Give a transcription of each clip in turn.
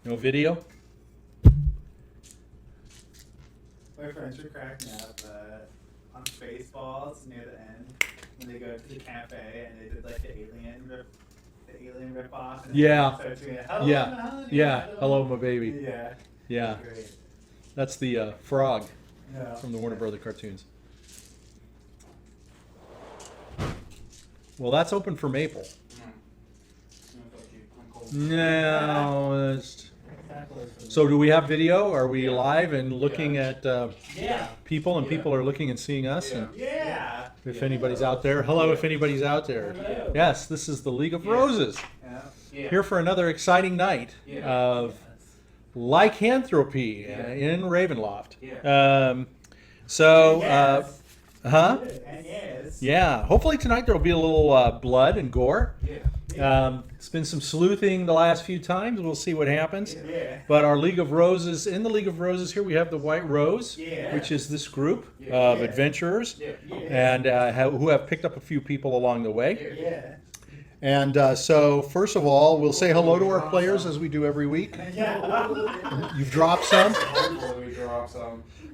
No video? My friends were cracking up on Spaceballs near the end when they go to the cafe and they did like the alien rip off. Yeah. Hello, Yeah. honey, Yeah. Hello, my baby. Yeah. Yeah. Great. That's the frog No. from the Warner Brother cartoons. Well, that's open for Maple. No. So do we have video? Are we live and looking at people, and people are looking and seeing us? And Yeah. if anybody's out there, hello if anybody's out there. Hello. Yes, this is the League of Roses. Yeah. Here for another exciting night of lycanthropy in Ravenloft. Huh? And yes. Yeah, hopefully tonight there will be a little blood and gore. It's been some sleuthing the last few times. We'll see what happens. Yeah. But our League of Roses, in the League of Roses here, we have the White Rose, which is this group of adventurers, and who have picked up a few people along the way. Yeah. And so, first of all, we'll say hello to our players as we do every week. You've dropped some?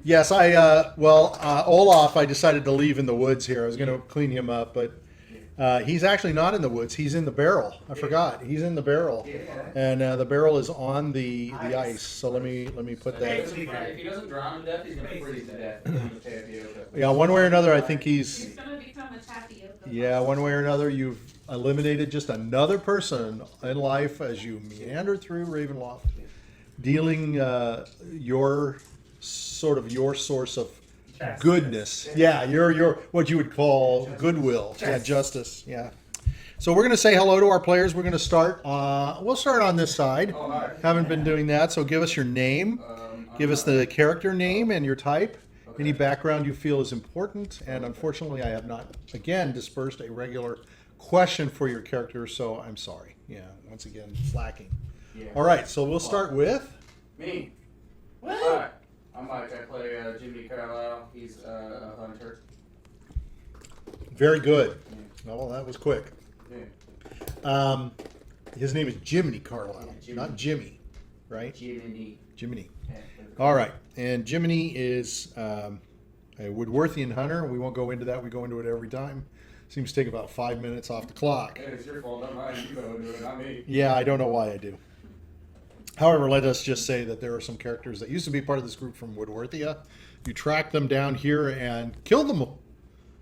Yes, Olaf, I decided to leave in the woods here. I was going to clean him up, but he's actually not in the woods. He's in the barrel. I forgot. He's in the barrel, and the barrel is on the ice. So let me put that. If he doesn't drown to death, he's gonna freeze to death. Yeah, one way or another, I think He's gonna become a tapioca. Yeah, one way or another, you've eliminated just another person in life as you meander through Ravenloft, dealing your source of goodness. Yeah, your what you would call goodwill. Yeah, justice. Yeah. So we're going to say hello to our players. We're going to start. We'll start on this side. Haven't been doing that, so give us your name. Give us the character name and your type. Any background you feel is important. And unfortunately, I have not, again, dispersed a regular question for your character, so I'm sorry. Yeah, once again, it's lacking. All right, so we'll start with... Me. Hi, I'm Mike. I play Jiminy Carlyle. He's a hunter. Very good. Well, that was quick. Yeah. His name is Jiminy Carlyle, Jiminy. not Jimmy, right? Jiminy. Jiminy. Yeah. All right, and Jiminy is a Woodworthian hunter. We won't go into that. We go into it every time. Seems to take about 5 minutes off the clock. Hey, it's your fault, not mine. You go into it, not me. Yeah, I don't know why I do. However, let us just say that there are some characters that used to be part of this group from Woodworthia. You track them down here and kill them.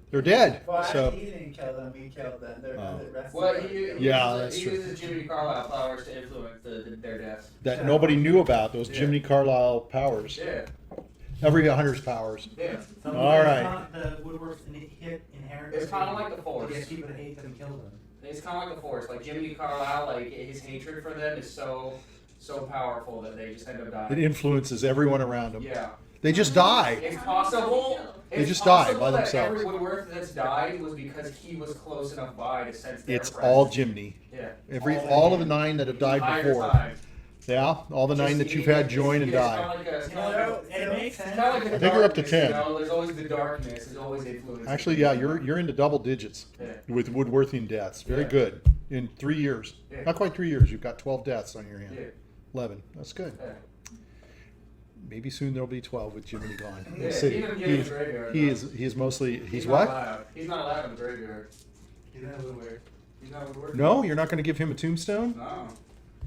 They're dead. Well, So he didn't kill them. We killed them. They're the rest Well, of them. he uses Jiminy Carlyle powers to influence their deaths. that nobody knew about, those Jiminy Carlyle powers. Yeah. Every hunter's powers. Yeah. All right. Not the woodworks inherent. It's kind of like the Force. Get people to hate them, kill them. It's kind of like the Force. Like Jiminy Carlyle, like his hatred for them is so powerful that they just end up It dying. influences everyone around them. Yeah. They just die. It's possible. They It's just die possible by that themselves. Every Woodworth that's died was because he was close enough by to sense their It's presence. all Jiminy. Yeah. All of the 9 that have died Entire before. time. Yeah, all the 9 that you've had join and It's die. kinda like a- it's You kinda know, like a- it makes sense. It's kinda like the I think we're up to darkness, 10. You know? There's always the darkness. There's always influence. Actually, yeah, you're into double digits Yeah. with Woodworthian deaths. Very Yeah. good. In 3 years, Yeah. not quite 3 years, you've got 12 deaths on your hand. Yeah. 11. That's good. Yeah. Maybe soon there'll be 12 with Jiminy gone. Yeah, We'll see. he doesn't get in the graveyard, He though. is mostly He's what? Not allowed. He's not allowed in the graveyard. He's not Woodward. He's not Woodward. No, you're not going to give him a tombstone. No.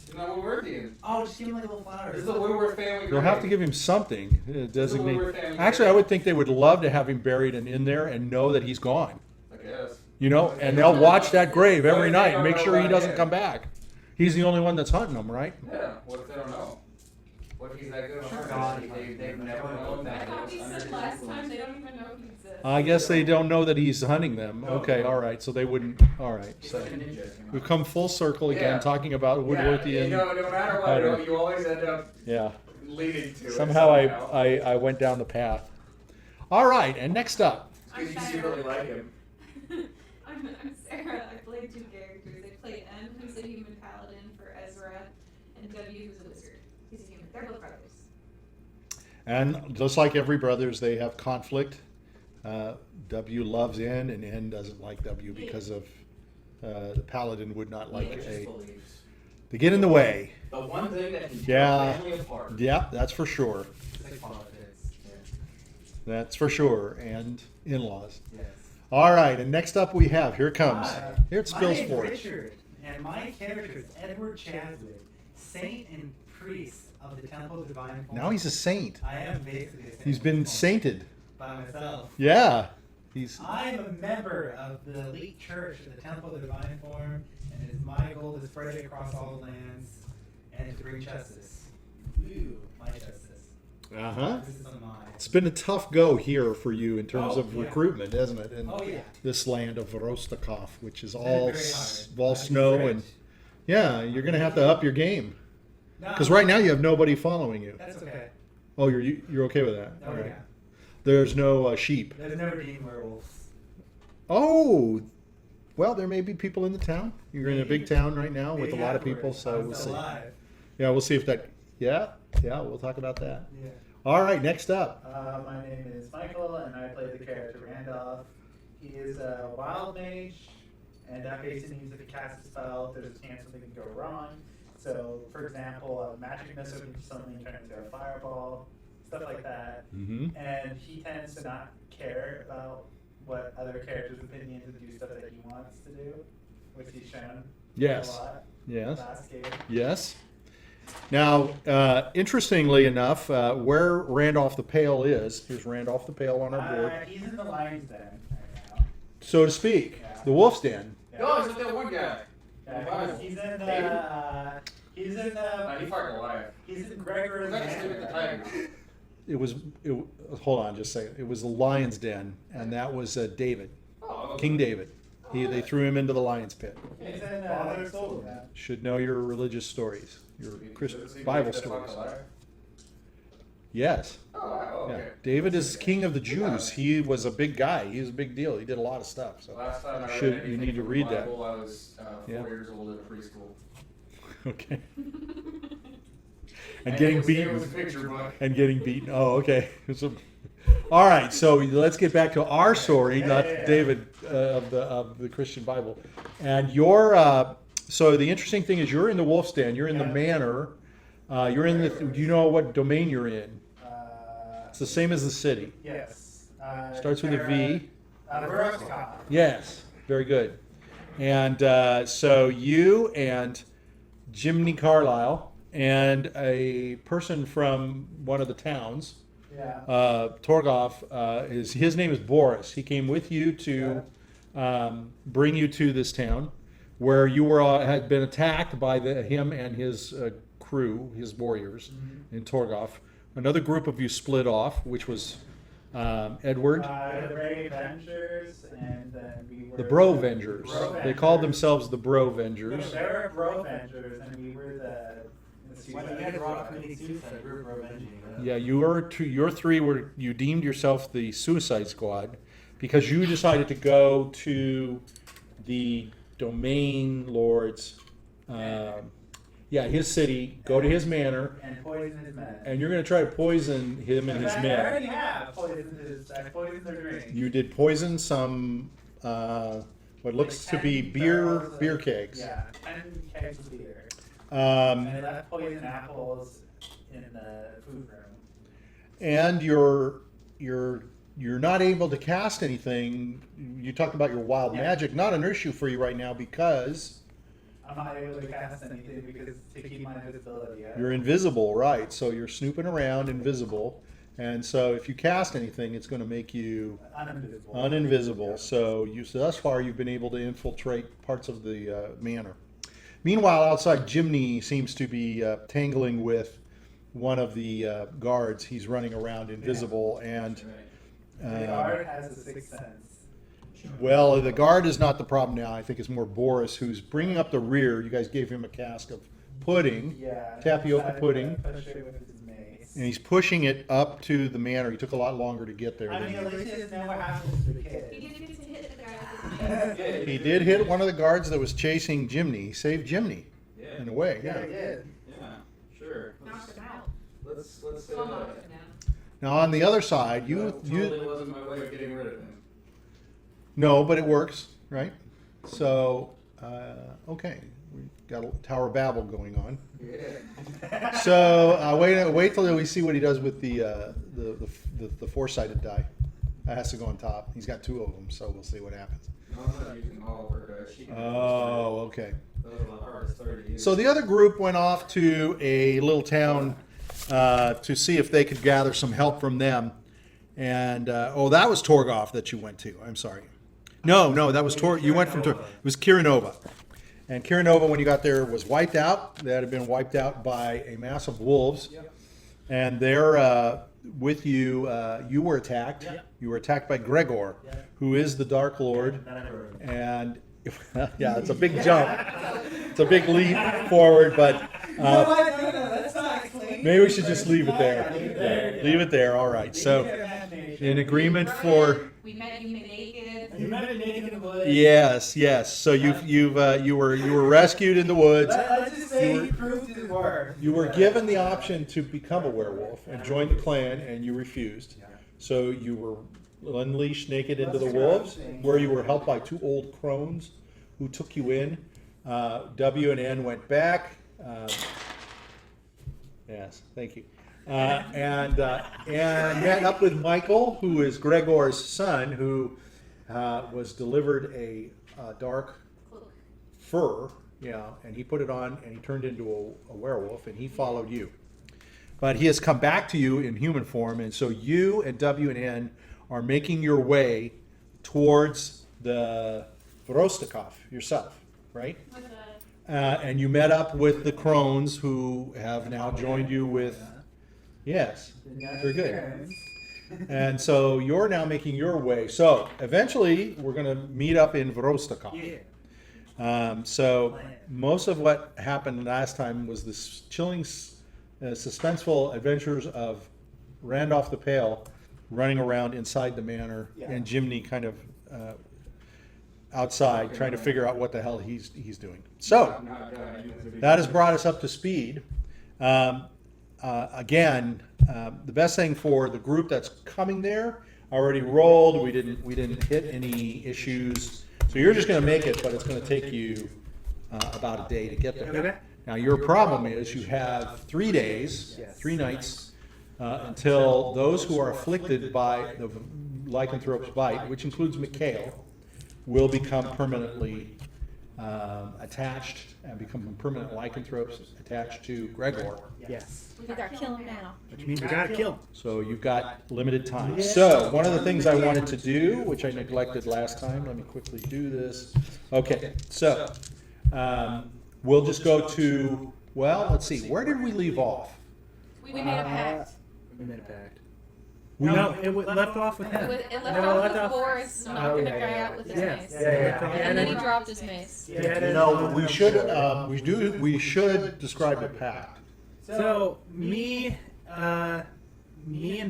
He's not Woodworthian. Oh, just give him like a little flower. This is the Woodward family. You'll have to grave. give him something designate. Woodward family Actually, I grave. would think they would love to have him buried and in there and know that he's gone. I guess. You know, and they'll watch that grave every What if they night and don't make know sure he about doesn't him? come back. He's the only one that's hunting them, right? Yeah. What if they don't know? What if he's that good? Sure, of a God. hunter? They've never known I that. thought we said last time they don't even know he exists. I guess they don't know that he's hunting them. Okay, all right. So they wouldn't. All right. He's So like a ninja, you know? we've come full circle again, Yeah. talking about Yeah, Woodworthian. no matter what, hunter. you always end up Yeah. leading to it. Somehow I went down the path. All right, and next up. Because you secretly like him. I'm Sarah. I play 2 characters. I play N, who's a human paladin for Ezra, and W, who's a wizard. He's a human. They're both brothers. And just like every brothers, they have conflict. W loves N, and N doesn't like W because of the paladin would not like Religious a. beliefs. They get in the way. The one thing that can tear Yeah. a family apart. Yeah, that's for sure. It's like politics. That's for sure. And in-laws. Yes. All right, and next up we have, here it comes. Hi. Here it My spills name's forth. Richard, and my character is Edward Chadwick, saint and priest of the Temple of Divine Form. Now he's a saint. I am basically a saint. He's been sainted. by myself. Yeah. He's I'm a member of the elite church of the Temple of Divine Form, and it is my goal to spread it across all the lands and to bring justice. Ooh, my justice. uh-huh. This is mine. It's been a tough go here for you in terms Oh, of yeah. recruitment, hasn't it? In Oh, yeah. this land of Rostakov, which is Been all very hard. all I'm snow rich. and yeah, you're gonna have to up your game No, because right now you have nobody following you. That's okay. Oh, you're okay with that? Oh, All right. yeah. There's no sheep. There's no redeemed werewolves. Oh, well, there may be people in the town. You're in a big town right now with a Maybe lot of people, afterwards, so I'm we'll still see. alive. Yeah, we'll see if that. Yeah, we'll talk about that. Yeah. All right, next up. My name is Michael, and I play the character Randolph. He is a wild mage, and that basically means if he casts a spell, there's a chance something can go wrong. So, for example, a magic missile can suddenly turn into a fireball, stuff like that. Mm-hmm. And he tends to not care about what other characters' opinions and do stuff that he wants to do, which he's shown Yes. a lot Yes. last game. Yes. Now, interestingly enough, where Randolph the Pale is, here's Randolph the Pale on our board, He's in the lion's den right now. so to speak, the wolf's den. No, it's with that one guy. Yeah, he's in he's in He fired Goliath. he's in Gregor's Let's stick with the Tigers. Hold on just a second. It was the lion's den, and that was David, Oh, okay. King David. They threw him into the lion's pit. He's in Father soul. yeah. Should know your religious stories, your Christian Does he Bible make that fuck stories. Goliath? Yes. Oh, Yeah. okay. David is king of the Jews. He was a big guy. He was a big deal. He did a lot of stuff. So Last time I read Should- anything you need to from read the that. Bible, I was 4 Yeah. years old in preschool. okay. And And getting it was beaten. a picture book. And getting beaten. Oh, okay. So, all right. So let's get back to our story, not David of the Christian Bible. And your so the interesting thing is you're in the wolf's den. You're in the manor. You're in the. Do you know what domain you're in? It's the same as the city. Yes. Starts with a V. Verosca. Yes. Very good. And so you and Jiminy Carlyle and a person from one of the towns. Yeah. Torgoff, his name is Boris. He came with you to bring you to this town, where you had been attacked by him and his crew, his warriors, in Torgoff. Another group of you split off, which was Edward, The Ravengers, and then we were the Brovengers. Brovengers. They called themselves the No, Brovengers. they were Brovengers, and we were the When you guys were all committing suicide, we were revenging. Yeah, your three were, you deemed yourself the Suicide Squad because you decided to go to the Domain Lord's, his city, go to his manor, and poison his men. and you're going to try to poison him and his I men. already have poisoned I poisoned their drink. You did poison some, what looks to be 10 beer barrels of- kegs. Yeah, 10 kegs of beer. Um, And I left poison apples in the food room. and you're not able to cast anything. You talked about your wild Yeah. magic, not an issue for you right now because I'm not able to cast anything because to keep my invisibility up. you're invisible, right? So you're snooping around invisible, and so if you cast anything, it's going to make you uninvisible. So thus far you've been able to infiltrate parts of the manor. Meanwhile, outside, Jiminy seems to be tangling with one of the guards. He's running around invisible, and The guard has a sixth sense. well, the guard is not the problem now. I think it's more Boris who's bringing up the rear. You guys gave him a cask of pudding, Yeah. Tapioca decided to pudding. Push it with his mace. and he's pushing it up to the manor. He took a lot longer to get there. I than mean, you. at least he doesn't know what happens to the He kid. didn't get to hit the guy with the He did hit one of the guards that was chasing Jiminy. He saved Jiminy Yeah. in a way. Yeah, Yeah. he did. Yeah. Sure. knocked him out. Let's say Well, that. knocked him down. Now on the other side, That you totally wasn't my way of getting rid of him. no, but it works, right? So Okay, we've got a Tower of Babel going on. Yeah. So wait till we see what he does with the four-sided die. That has to go on top. He's got 2 of them, so we'll see what happens. I'm not using all of her dice. She can Oh, okay. Those are the hardest 30 to use. So the other group went off to a little town to see if they could gather some help from them. And that was Torgoff that you went to. I'm sorry. No, that was You went from it was Kirinova. And Kirinova, when you got there, was wiped out. That had been wiped out by a mass of wolves. Yep. And there, with you, you were attacked. Yep. You were attacked by Gregor, Yep. who is the Dark Lord. That I heard. And yeah, it's a big jump. It's a big leap forward, but No, that's not clean. maybe we should just leave it there. Leave it there. Yeah, leave it there. All right. So, in agreement for We met you naked. You met me naked in the woods. yes. So you were rescued in the woods. Let's just say he proved his worth. You were given the option to become a werewolf and join the clan, and you refused. So you were unleashed naked into the wolves, where you were helped by 2 old crones who took you in. W and N went back. Yes, thank you. And met up with Michael, who is Gregor's son, who was delivered a dark Cloak. fur, and he put it on and he turned into a werewolf and he followed you. But he has come back to you in human form, and so you and W and N are making your way towards the Vrostakov yourself, right? With And you met up with the crones who have now joined you with, yes, very good. And so you're now making your way. So eventually we're going to meet up in Vrostakov. Yeah. So most of what happened last time was this chilling, suspenseful adventures of Randolph the Pale running around inside the manor, and Jiminy kind of outside trying to figure out what the hell he's doing. So that has brought us up to speed. Again, the best thing for the group that's coming there, already rolled. We didn't hit any issues. So you're just going to make it, but it's going to take you about a day to get there. Okay. Now your problem is you have 3 days, 3 nights, until those who are afflicted by the lycanthrope's bite, which includes Mikhail, will become permanently attached and become permanent lycanthropes attached to Gregor. Yes. We gotta kill him now. Which means we gotta kill him. So you've got limited time. So one of the things I wanted to do, which I neglected last time, let me quickly do this. Okay, so we'll just go to, well, let's see, where did we leave off? We made a pact. We made a pact. We- No, it left off with him. It left No, off left with off- Boris knocking a guy out with his Yeah. mace. Yeah. And then he dropped his mace. Yeah, You know, we should describe the pact. So me and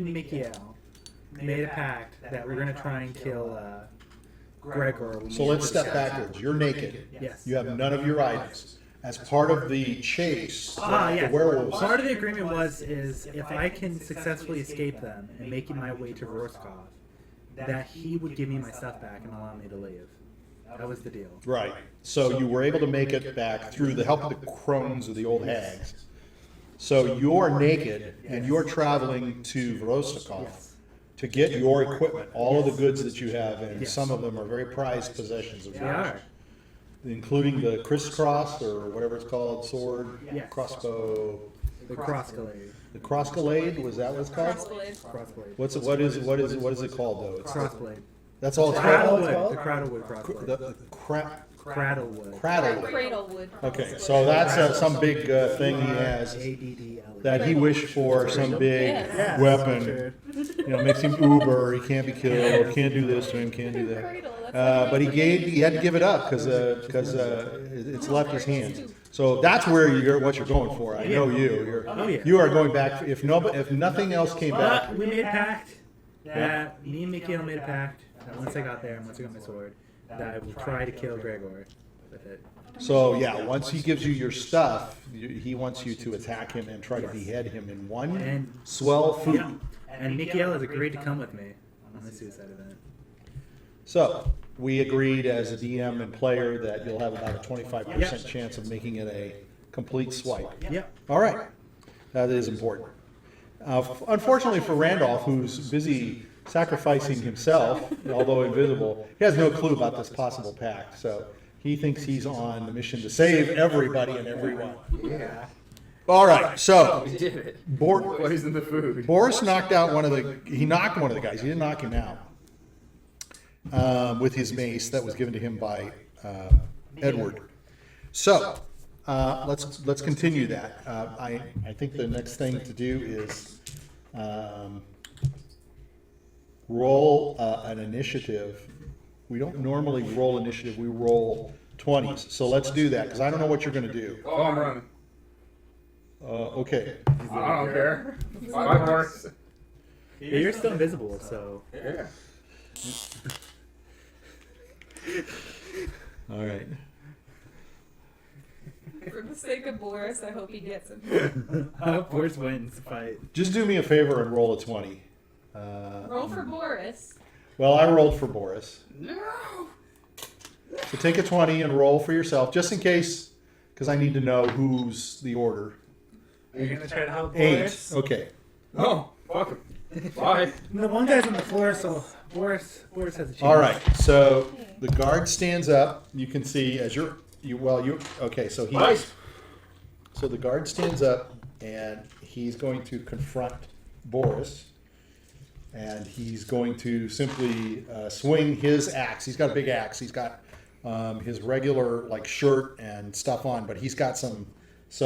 Mikhail made a pact that we're gonna try and kill Gregor. So let's step backwards. You're naked. Yes. You have none of your items. As part of the chase, Yeah. the werewolves. Part of the agreement is if I can successfully escape them and make my way to Rorskov, that he would give me my stuff back and allow me to leave. That was the deal. Right. So you were able to make it back through the help of the crones or the old hags. So you're naked and you're traveling to Vrostakov to get your equipment, all of the goods that you have, and some of them are very prized possessions of They yours, are. including the crisscross or whatever it's called, sword, Yes. crossbow, The Crossblade. the crossgalade. Was that what it's called? Crossblade. Crossblade. What is it called though? It's Crossblade. that's all it's Cradlewood. called. The Cradlewood Crossblade. The Cradlewood. cradle. Cradlewood. Okay, so that's some big thing he has ADDL. that he wished for, some big Yes. weapon. You know, makes him uber. He can't be killed. Can't do this to him. Can't do that. Cradle, that's But he had to give it up because it's left his hands. So that's where what you're going for. I know you. Oh, yeah. You are going back. If nothing else came back, But we made a pact that me and Mikhail made a pact that once I got there and once I got my sword, that I will try to kill Gregor with it. so yeah. Once he gives you your stuff, he wants you to attack him and try to behead him in one swell Yeah. swoop. And Mikhail has agreed to come with me on the suicide event. So we agreed as a DM and player that you'll have about a 25% chance of making it a complete swipe. Yep. All right, that is important. Unfortunately for Randolph, who's busy sacrificing himself, although invisible, he has no clue about this possible pact. So he thinks he's on the mission to save everybody and everyone. Yeah. All right, so We did it. Boris in the food. knocked out he knocked one of the guys. He didn't knock him out with his mace that was given to him by Edward. So let's continue that. I think the next thing to do is roll an initiative. We don't normally roll initiative. We roll 20s. So let's do that because I don't know what you're going to do. Oh, I'm running. Okay. I don't care. My horse. Yeah, you're still invisible, so. Yeah. All right. For the sake of Boris, I hope he gets him. I hope Boris wins the fight. Just do me a favor and roll a 20. Roll for Boris. Well, I rolled for Boris. No. So take a 20 and roll for yourself, just in case, because I need to know who's the order. Are you gonna try to help 8. Boris? Okay. Oh, fuck him. Bye. No, one guy's on the floor, so Boris has a chance. All right. So the guard stands up. You can see as okay. So Nice. so the guard stands up and he's going to confront Boris, and he's going to simply swing his axe. He's got a big axe. He's got his regular like shirt and stuff on, but he's got some he's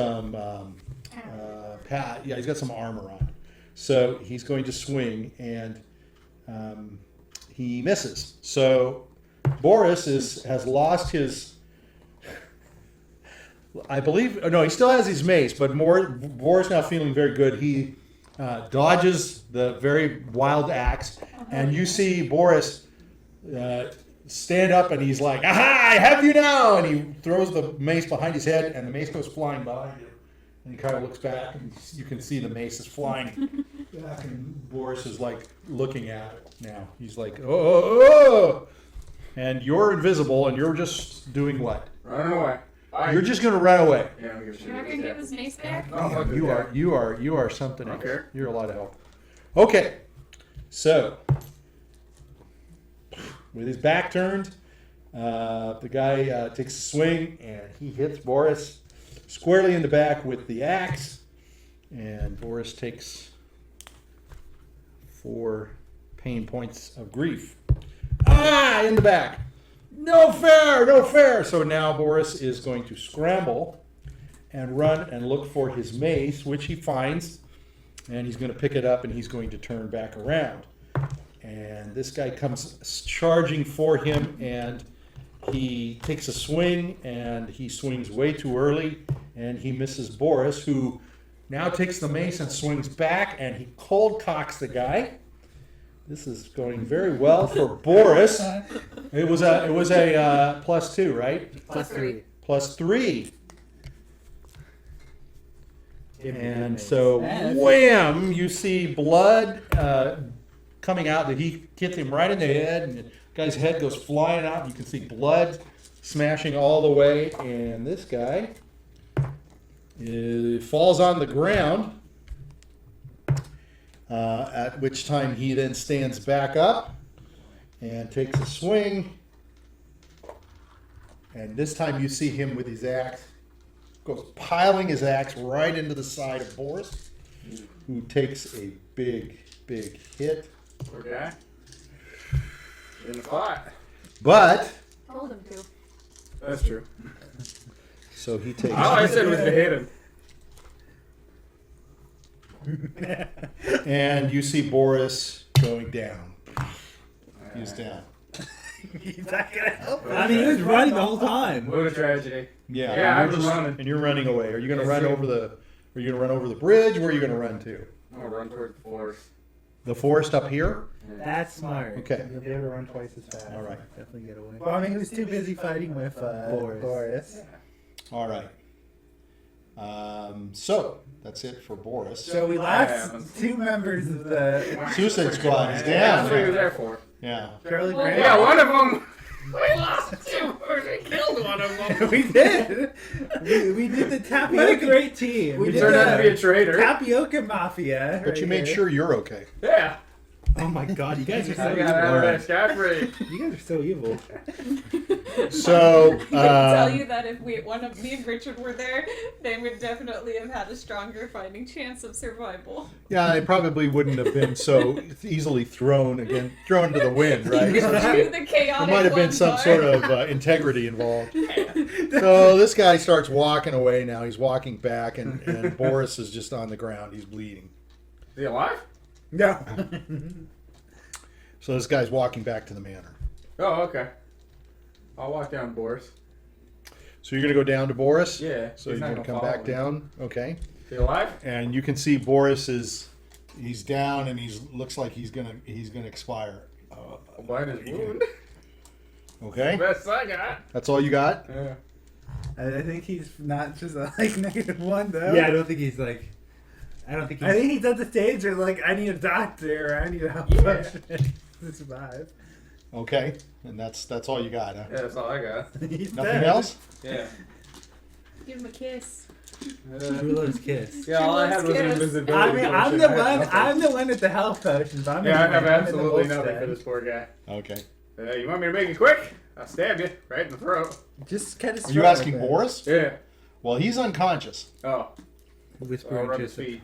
got some armor on. So he's going to swing, and he misses. So Boris has lost his. I believe no, he still has his mace, but Boris now feeling very good. He dodges the very wild axe, and you see Boris stand up, and he's like, "Aha! I have you now!" And he throws the mace behind his head, and the mace goes flying behind him. And he kind of looks back, and you can see the mace is flying back, and Boris is like looking at it now. He's like, "Oh!" And you're invisible, and you're just doing what? Running away. Bye. You're just gonna run away. Yeah, I'm gonna You're not gonna give his mace back? No, fuck You this are guy. you are something I else. don't care. You're a lot of help. Okay, so with his back turned, the guy takes a swing and he hits Boris squarely in the back with the axe, and Boris takes 4 pain points of grief. In the back. No fair, no fair. So now Boris is going to scramble and run and look for his mace, which he finds, and he's going to pick it up and he's going to turn back around. And this guy comes charging for him, and he takes a swing, and he swings way too early, and he misses Boris, who now takes the mace and swings back, and he cold cocks the guy. This is going very well for Boris. It was a +2, right? +3. +3. And so, wham! You see blood coming out. That he hit him right in the head, and the guy's head goes flying out. You can see blood smashing all the way, and this guy falls on the ground. At which time he then stands back up and takes a swing. And this time you see him with his axe, goes piling his axe right into the side of Boris, who takes a big, big hit. Poor guy. In the fight. But, Told him to. That's true. so he takes, All I said was to hit him. and you see Boris going down. He's down. He's not gonna help. I mean, he was running the whole time. What a tragedy. Yeah, Yeah, and I you're was just- running. and you're running away. Are you going to Yes, run sir. over the? Are you going to run over the bridge? Where are you going to run to? I'm gonna run toward the forest. The forest up here. That's smart. Okay. You'll be able to run twice as fast. All right. Definitely get away. Well, I mean, he was too busy fighting with Boris. Boris. All right. So that's it for Boris. So we lost 2 members of the. Suicide Squad is Yeah, that's what he was down. there for. Yeah. Charlie Well, Grant. Yeah, one of them. We lost two. We killed one of them. We did. We did the tapioca. What a great team. We You did turned out to be a the traitor. tapioca mafia. But you made sure you're okay. Yeah. Oh my god, you guys are so I got evil. out of that scot free. You guys are so evil. So, I can tell you that if one of me and Richard were there, they would definitely have had a stronger fighting chance of survival. yeah, it probably wouldn't have been so easily thrown to the wind, right? Due to the There chaotic might have been one some part. sort of integrity involved. So this guy starts walking away now. He's walking back, and Boris is just on the ground. He's bleeding. Is he alive? No. So this guy's walking back to the manor. Oh, okay. I'll walk down, Boris. So you're going to go down to Boris? Yeah. So he's you're not going to gonna come back follow me. down? Okay. Is he alive? And you can see Boris he's down and looks like he's gonna expire. Blind his wound. Okay. Best I got. That's all you got? Yeah. I think he's not just like -1 though. Yeah, I don't think he's like. I don't think he's. I think he's at the stage where like I need a doctor. Or I need help Yeah. to survive. Okay. And that's all you got, huh? Yeah, that's all I got. He's Nothing dead. else? Yeah. Give him a kiss. True love's kiss. Yeah, all I had was Kiss. invisibility. I mean, I'm potion. the I had one. nothing. I'm the one with the health potions. I'm Yeah, I in have the- I'm in the absolutely wolf's nothing for den. this poor guy. Okay. You want me to make it quick? I'll stab you right in the throat. Just kind of. Are you asking Boris? Yeah. Well, he's unconscious. Oh, Whisper I'll into rub his his feet.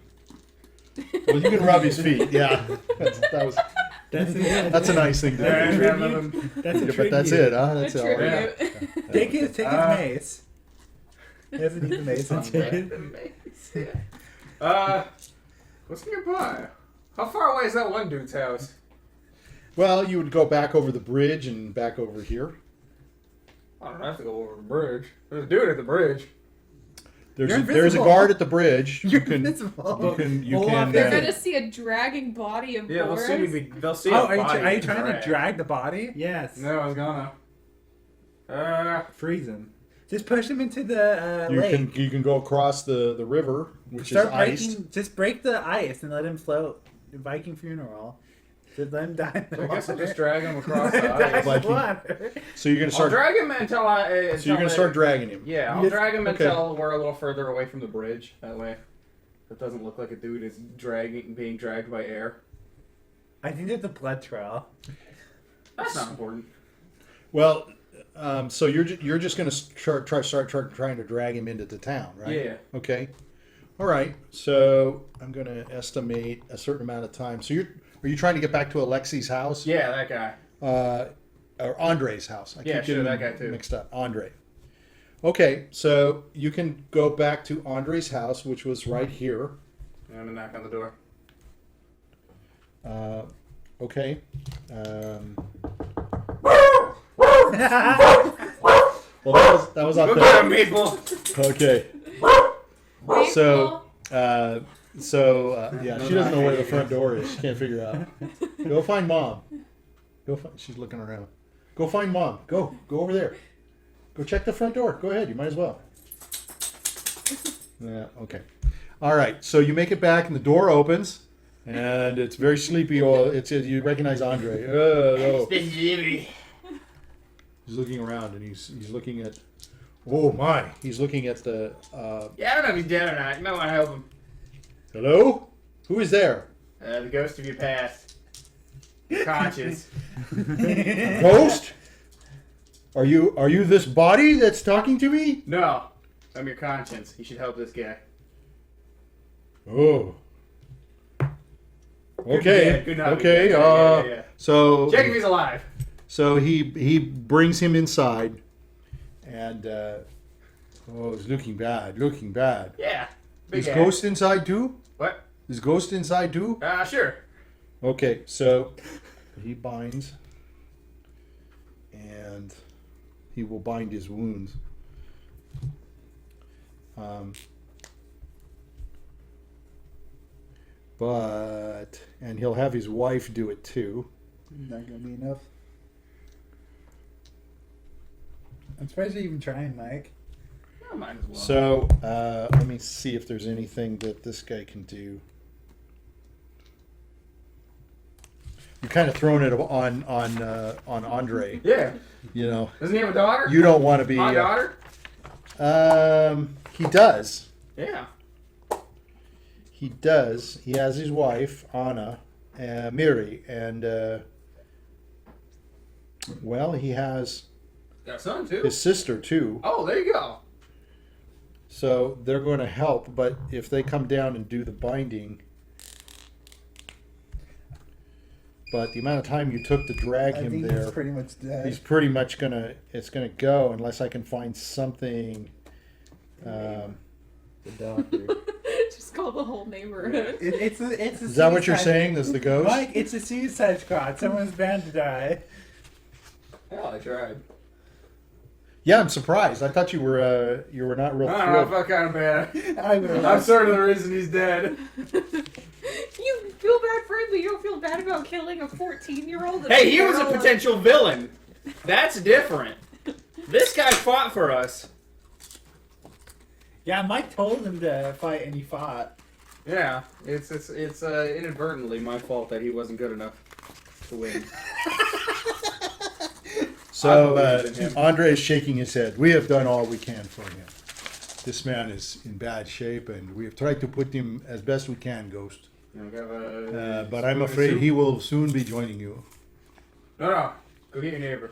Well, you can rub his feet. Yeah. That's a nice thing to do. Yeah, tribute. none of them. That's a But that's tribute. it, huh? That's a all. tribute. Take his Uh, mace. He doesn't need the mace. What's nearby? How far away is that one dude's house? Well, you would go back over the bridge and back over here. I don't have to go over the bridge. There's a dude at the bridge. There's You're a invisible. guard at the bridge. You're You can invisible. you Hold on, can They're Yeah. gonna see a dragging body of Yeah, they'll Boris. see me. They'll see. Oh, a are you, body are you trying to drag. drag the body? Yes. No, I was gonna. Freeze him. Just push him into the you lake. can you can go across the river, which Start is iced. breaking. Just break the ice and let him float. Viking funeral. Just let him die. In the I guess I'll water. just drag him across Let the him die ice. in the Viking. water. So you're gonna I'll start. drag him until I. So you're until gonna I- start dragging him. Yeah, I'll Yes. drag him Okay. until we're a little further away from the bridge. That way, it doesn't look like a dude is being dragged by air. I think there's a blood trail. That's not important. Well, so you're just gonna start trying to drag him into the town, right? Yeah. Okay. All right. So I'm gonna estimate a certain amount of time. So are you trying to get back to Alexi's house? Yeah, that guy. Or Andre's house? I Yeah, keep sure, getting that guy too. mixed up. Andre. Okay, so you can go back to Andre's house, which was right here. I'm gonna knock on the door. Okay. Well, that was Look up at him, there. people. Okay. So, yeah, she doesn't know where the front door is. She can't figure it out. Go find mom. She's looking around. Go find mom. Go over there. Go check the front door. Go ahead. You might as well. Yeah. Okay. All right. So you make it back, and the door opens, and it's very sleepy. You recognize Andre. Oh, It's Jimmy. he's looking around, and he's looking at. Oh my! He's looking at the. Yeah, I don't know if he's dead or not. You might want to help him. Hello? Who is there? The ghost of your past. Conscious. Ghost? Are you this body that's talking to me? No, I'm your conscience. You should help this guy. Oh. Okay. Yeah, good night. Okay. Yeah. So Check if he's alive. so he brings him inside, and he's looking bad. Looking bad. Yeah. Big Is ass. Ghost inside too? What? Is Ghost inside too? Sure. Okay. So he binds, and he will bind his wounds. And he'll have his wife do it too. Not gonna be enough. I'm surprised you're even trying, Mike. I might as well. So let me see if there's anything that this guy can do. you kind of thrown it on Andre. Yeah. You know, Doesn't he have a daughter? you don't want to be. My daughter? He does. Yeah. He does. He has his wife Anna, Miri, and well, he has Got a son too. his sister too. Oh, there you go. So they're going to help, but if they come down and do the binding, but the amount of time you took to drag him there, pretty much dead. he's pretty much it's gonna go unless I can find something. The doctor. Just call the whole neighborhood. It's a Is that what you're suicide- saying? Is the ghost? Mike, it's a suicide squad. Someone's bound to die. Hell, I tried. Yeah, I'm surprised. I thought you were not real I don't know, I thrilled. felt kind of bad. I will. I'm sort of the reason he's dead. You feel bad for him, but you don't feel bad about killing a 14-year-old. Hey, he was a potential villain. That's different. This guy fought for us. Yeah, Mike told him to fight, and he fought. Yeah, it's inadvertently my fault that he wasn't good enough to win. So I believe in him. Andre is shaking his head. We have done all we can for him. This man is in bad shape, and we have tried to put him as best we can, Ghost. You know, But I'm afraid he will soon be joining you. No, go get your neighbor.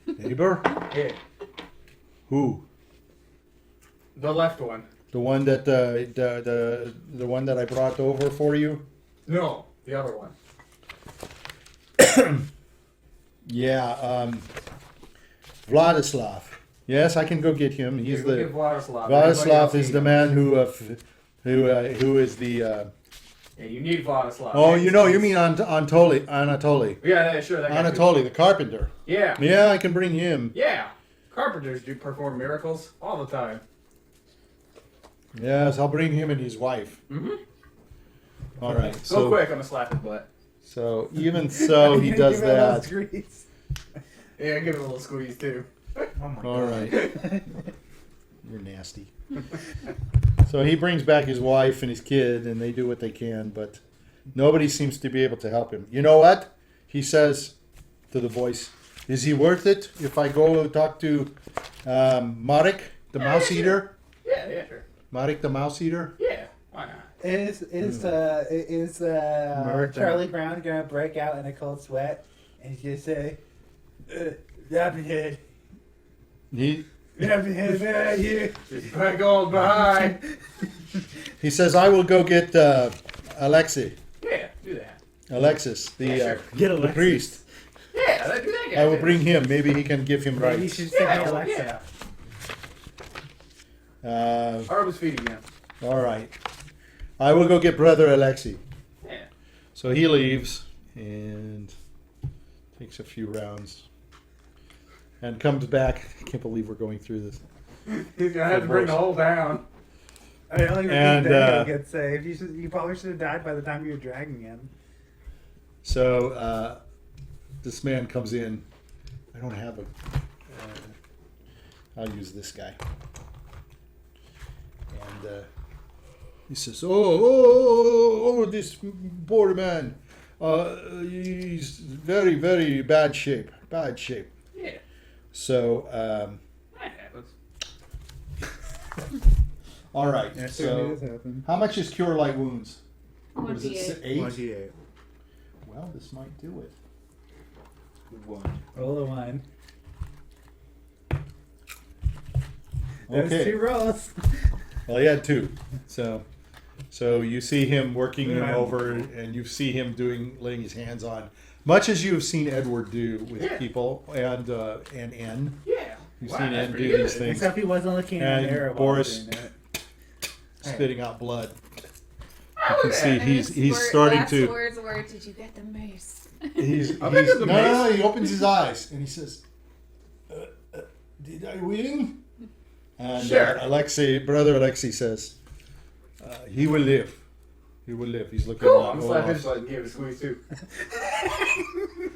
Neighbor? Yeah, Who? the left one. The one that the one that I brought over for you? No, the other one. Yeah, Vladislav. Yes, I can go get him. He's Go the get Vladislav. Vladislav is the man who is the. Yeah, you need Vladislav. Oh, you mean Anatoly. Yeah, sure. That guy too. Anatoly, the carpenter. Yeah. Yeah, I can bring him. Yeah. Carpenters do perform miracles all the time. Yes, I'll bring him and his wife. Mm-hmm. All right. Go So, quick, I'm gonna slap his butt. so even so, he does Give it a little that. squeeze. Yeah, give it a little squeeze too. Oh my All god. right. You're nasty. So he brings back his wife and his kid, and they do what they can, but nobody seems to be able to help him. You know what? He says to the voice, "Is he worth it if I go talk to Marek, the mouse eater? Yeah, sure. Marek, the mouse eater?" Yeah, why not? Is Charlie Brown gonna break out in a cold sweat and just say, "Ravenhead, He Ravenhead, where are you?" Back on behind. he says, "I will go get Alexei, Yeah, do that. Alexis, the Yeah, sure. Get the Alexis. priest. Yeah, do that guy. I will bring him. Maybe he can give him Maybe you rights." should say, Yeah, "Hey, well, Alexa." yeah. Arb is feeding him. All right. I will go get brother Alexei. Yeah. So he leaves and takes a few rounds and comes back. I can't believe we're going through this. He's gonna have to bring the whole down. I don't even And, think Daniel gets saved. You probably should have died by the time you were dragging him. So this man comes in. I don't have a. I'll use this guy. And he says, "Oh, this poor man. He's very, very bad shape. Bad shape." Yeah, So, that happens. all right. Yeah, So, happen. how much is Cure Light Wounds? What is it? 8? 28. Well, this might do it. One. Roll a 1. Those Okay. 2 rolls. Well, he had 2. So you see him working him Yeah. over, and you see him laying his hands on, much as you have seen Edward do with Yeah. people, and N. Yeah. You've Wow, seen that's N pretty do good. these things, Except he wasn't looking in And the mirror while Boris- doing it. spitting out blood. Oh, You can look at see that. he's starting last to. words were, "Did you get the moose?" He's I'll bet there's a no, mace. he opens his eyes and he says, "Did I win?" And Sure. brother Alexei says, "He will live. He will live." He's looking Cool. at I'm gonna slap his Olaf. butt and give it a squeeze too.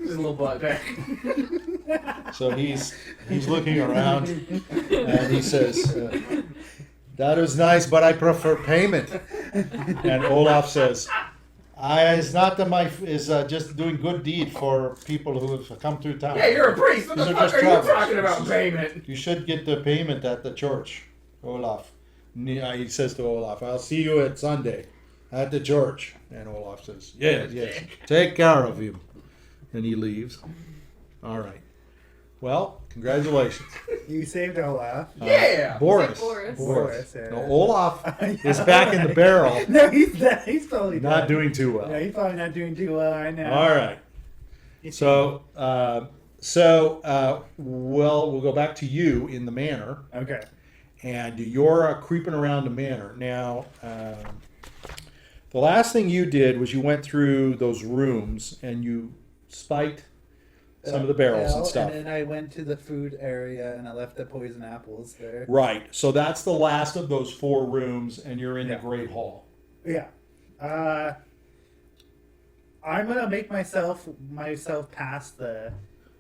Just a little butt back. So he's looking around and he says, "That was nice, but I prefer payment." And Olaf says, It's not that my is just doing good deed for people who have come through town. Yeah, you're a priest. What These the are fuck just are you travelers. talking about payment? You should get the payment at the church, Olaf. He says to Olaf, "I'll see you at Sunday at the church." And Olaf says, "Yes, yes. Take care of him." And he leaves. All right. Well, congratulations. You saved Olaf. Yeah. Boris. Boris. Yeah. No, Olaf is back in the barrel, No, he's totally not dead. doing too well. Yeah, he's probably not doing too well right now. All right. So, we'll go back to you in the manor, Okay. and you're creeping around the manor now. The last thing you did was you went through those rooms and you spiked some of the barrels and stuff. And then I went to the food area and I left the poison apples there. Right. So that's the last of those 4 rooms, and you're in Yeah. the Great Hall. Yeah. I'm gonna make myself past the,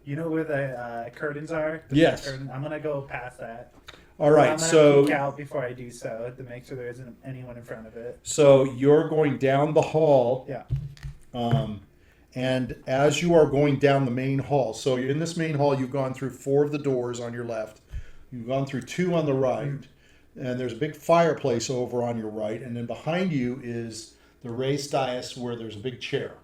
you know where the curtains are. The Yes. curtain. I'm gonna go past that. All right. I'm gonna So peek out before I do so to make sure there isn't anyone in front of it. so you're going down the hall. Yeah. And as you are going down the main hall, so you're in this main hall, you've gone through 4 of the doors on your left. You've gone through 2 on the right. And there's a big fireplace over on your right. And then behind you is the raised dais where there's a big chair.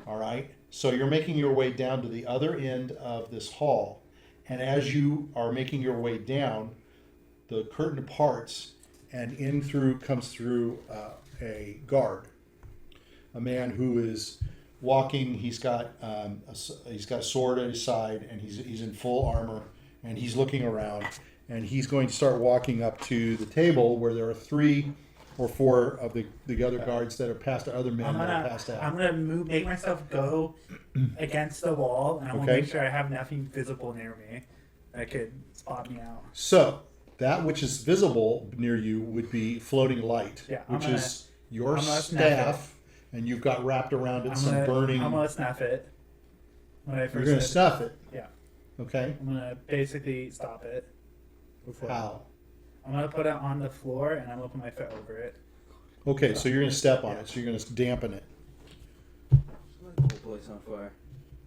All right. So you're making your way down to the other end of this hall. And as you are making your way down, the curtain parts and comes through a guard. A man who is walking. He's got a sword at his side, and he's in full armor, and he's looking around, and he's going to start walking up to the table where there are 3 or 4 of the other guards that are past other men that are passed out. I'm gonna make myself go against the wall, and I want to Okay. make sure I have nothing visible near me that could spot me out. So that which is visible near you would be floating light, Yeah, I'm which gonna- is your I'm gonna snap staff, and you've got wrapped around it some burning. I'm gonna snuff it. When I You're first going to said- snuff it. Yeah. Okay. I'm gonna basically stop it. How? I'm gonna put it on the floor and I'm gonna put my foot over it. Okay, so you're going to step on it. So you're going to dampen it. Whole place on fire.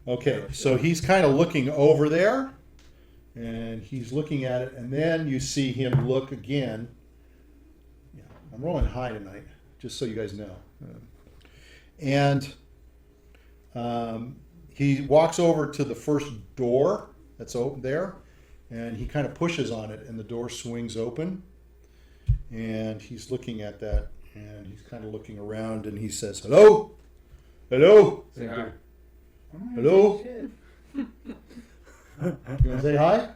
Okay, so he's kind of looking over there, and he's looking at it, and then you see him look again. Yeah, I'm rolling high tonight, just so you guys know. And he walks over to the first door that's open there, and he kind of pushes on it, and the door swings open. And he's looking at that, and he's kind of looking around, and he says, "Hello? Hello? Say hi. Hello? You want to say hi?"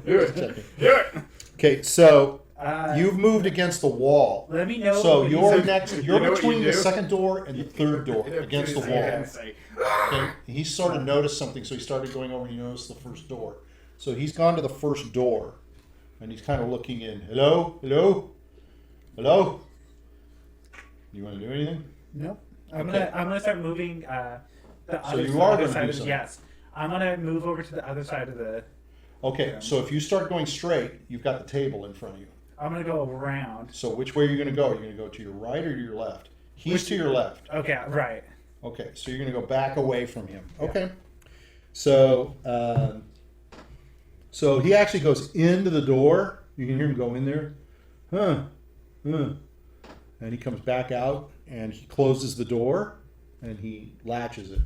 Do it. Checking. Do it. Okay, so Uh, you've moved against the wall. Let me know. So when you you're said- next. You You're know what between you the do? second door and the third door against the wall. Say, Okay. He sort of noticed something, so he started going over and he noticed the first door. So he's gone to the first door, and he's kind of looking in. Hello? Hello? Hello? You want to do anything? Nope. Okay. I'm gonna start moving. The So other, you are other gonna side do of, something. yes. I'm gonna move over to the other side of the. Okay, so if you start going straight, you've got the table in front of you. I'm gonna go around. So which way are you going to go? Are you going to go to your right or to your left? He's to your left. Okay, right. Okay, so you're going to go back away from him. Okay. So, so he actually goes into the door. You can hear him go in there. And he comes back out and he closes the door and he latches it.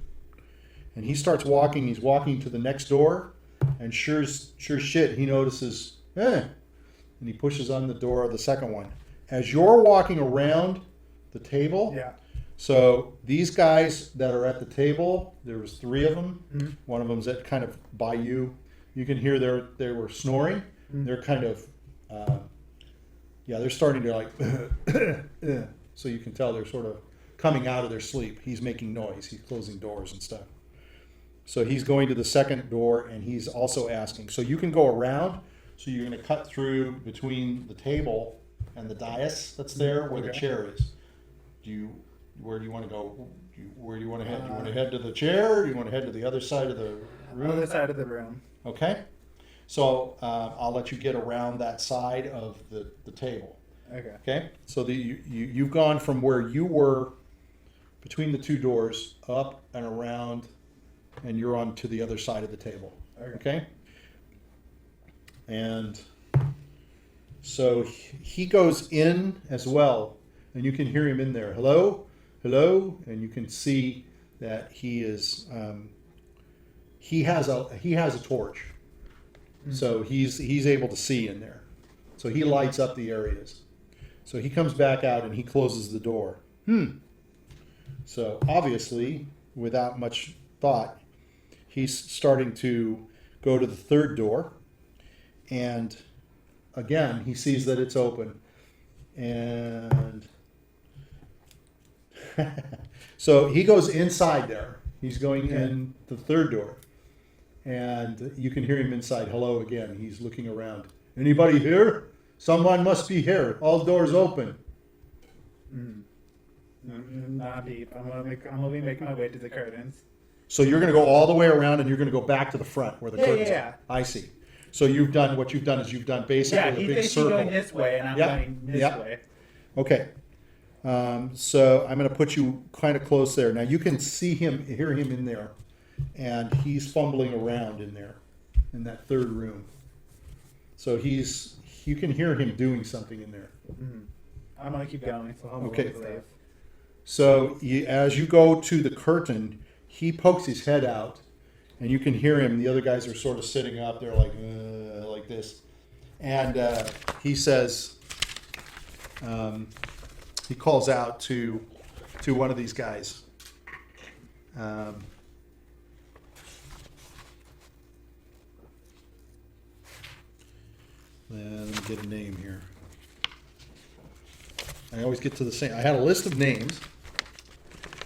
And he starts walking. He's walking to the next door, and sure shit, he notices, and he pushes on the door of the second one. As you're walking around the table, Yeah. so these guys that are at the table, there was 3 of them. Mhm. One of them's at kind of by you. You can hear they were snoring. Mhm. They're kind of, they're starting to like, so you can tell they're sort of coming out of their sleep. He's making noise. He's closing doors and stuff. So he's going to the second door, and he's also asking. So you can go around. So you're going to cut through between the table and the dais that's there where the Okay. chair is. Where do you want to go? Where do you want to head? Do you want to head to the chair? Or do you want to head to the other side of the room? Other side of the room. Okay. So I'll let you get around that side of the table. Okay. Okay. So you've gone from where you were between the two doors, up and around, and you're on to the other side of the table. Okay? And so he goes in as well, and you can hear him in there. Hello? Hello? And you can see that he is, he has a torch. So he's able to see in there. So he lights up the areas. So he comes back out and he closes the door. So obviously, without much thought, he's starting to go to the third door. And again, he sees that it's open. And so he goes inside there. He's going in the third door. And you can hear him inside. Hello again. He's looking around. Anybody here? Someone must be here. All doors open. Not deep. I'm gonna be making my way to the curtains. So you're going to go all the way around, and you're going to go back to the front where the curtains yeah. are. I see. So you've done what you've done is you've done basically Yeah, a he's big basically circle. going this way, and I'm going this way. Okay. So I'm going to put you kind of close there. Now you can see him, hear him in there, and he's fumbling around in there, in that third room. So you can hear him doing something in there. I'm gonna keep going. So hopefully Okay. it's safe. So as you go to the curtain, he pokes his head out, and you can hear him. The other guys are sort of sitting up there like this. And he says, he calls out to one of these guys. Let me get a name here. I always get to the same. I had a list of names.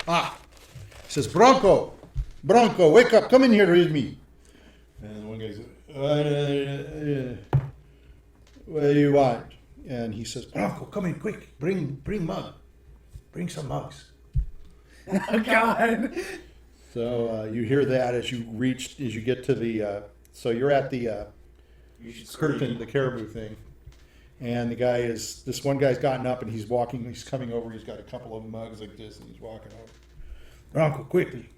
He says, Bronco, wake up, come in here with me. And one guy says, what do you want? And he says, Bronco, come in quick, bring some mugs. Oh God! So you hear that as you get to the, so you're at the curtain, the caribou thing. And this one guy's gotten up and he's coming over, he's got a couple of mugs like this and he's walking over. Bronco, quickly.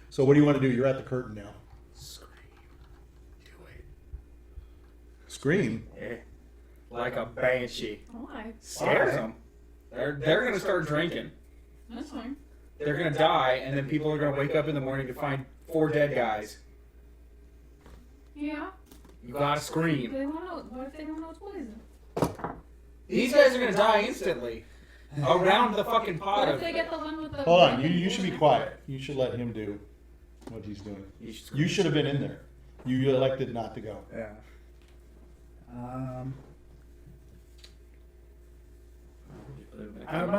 So what do you want to do? You're at the curtain now. Scream. Do it. Scream? Yeah. Like a banshee. Why? Scares them. They're gonna start drinking. That's fine. They're gonna die, and then people are gonna wake up in the morning to find 4 dead guys. Yeah. You gotta scream. They won't know. What if they don't know it's poison? These guys are gonna die instantly. Around the fucking pot What if of. they get the one with the? Hold on, you should be quiet. You should let him do what he's doing. You should have been in there. You elected not to go. Yeah. I'm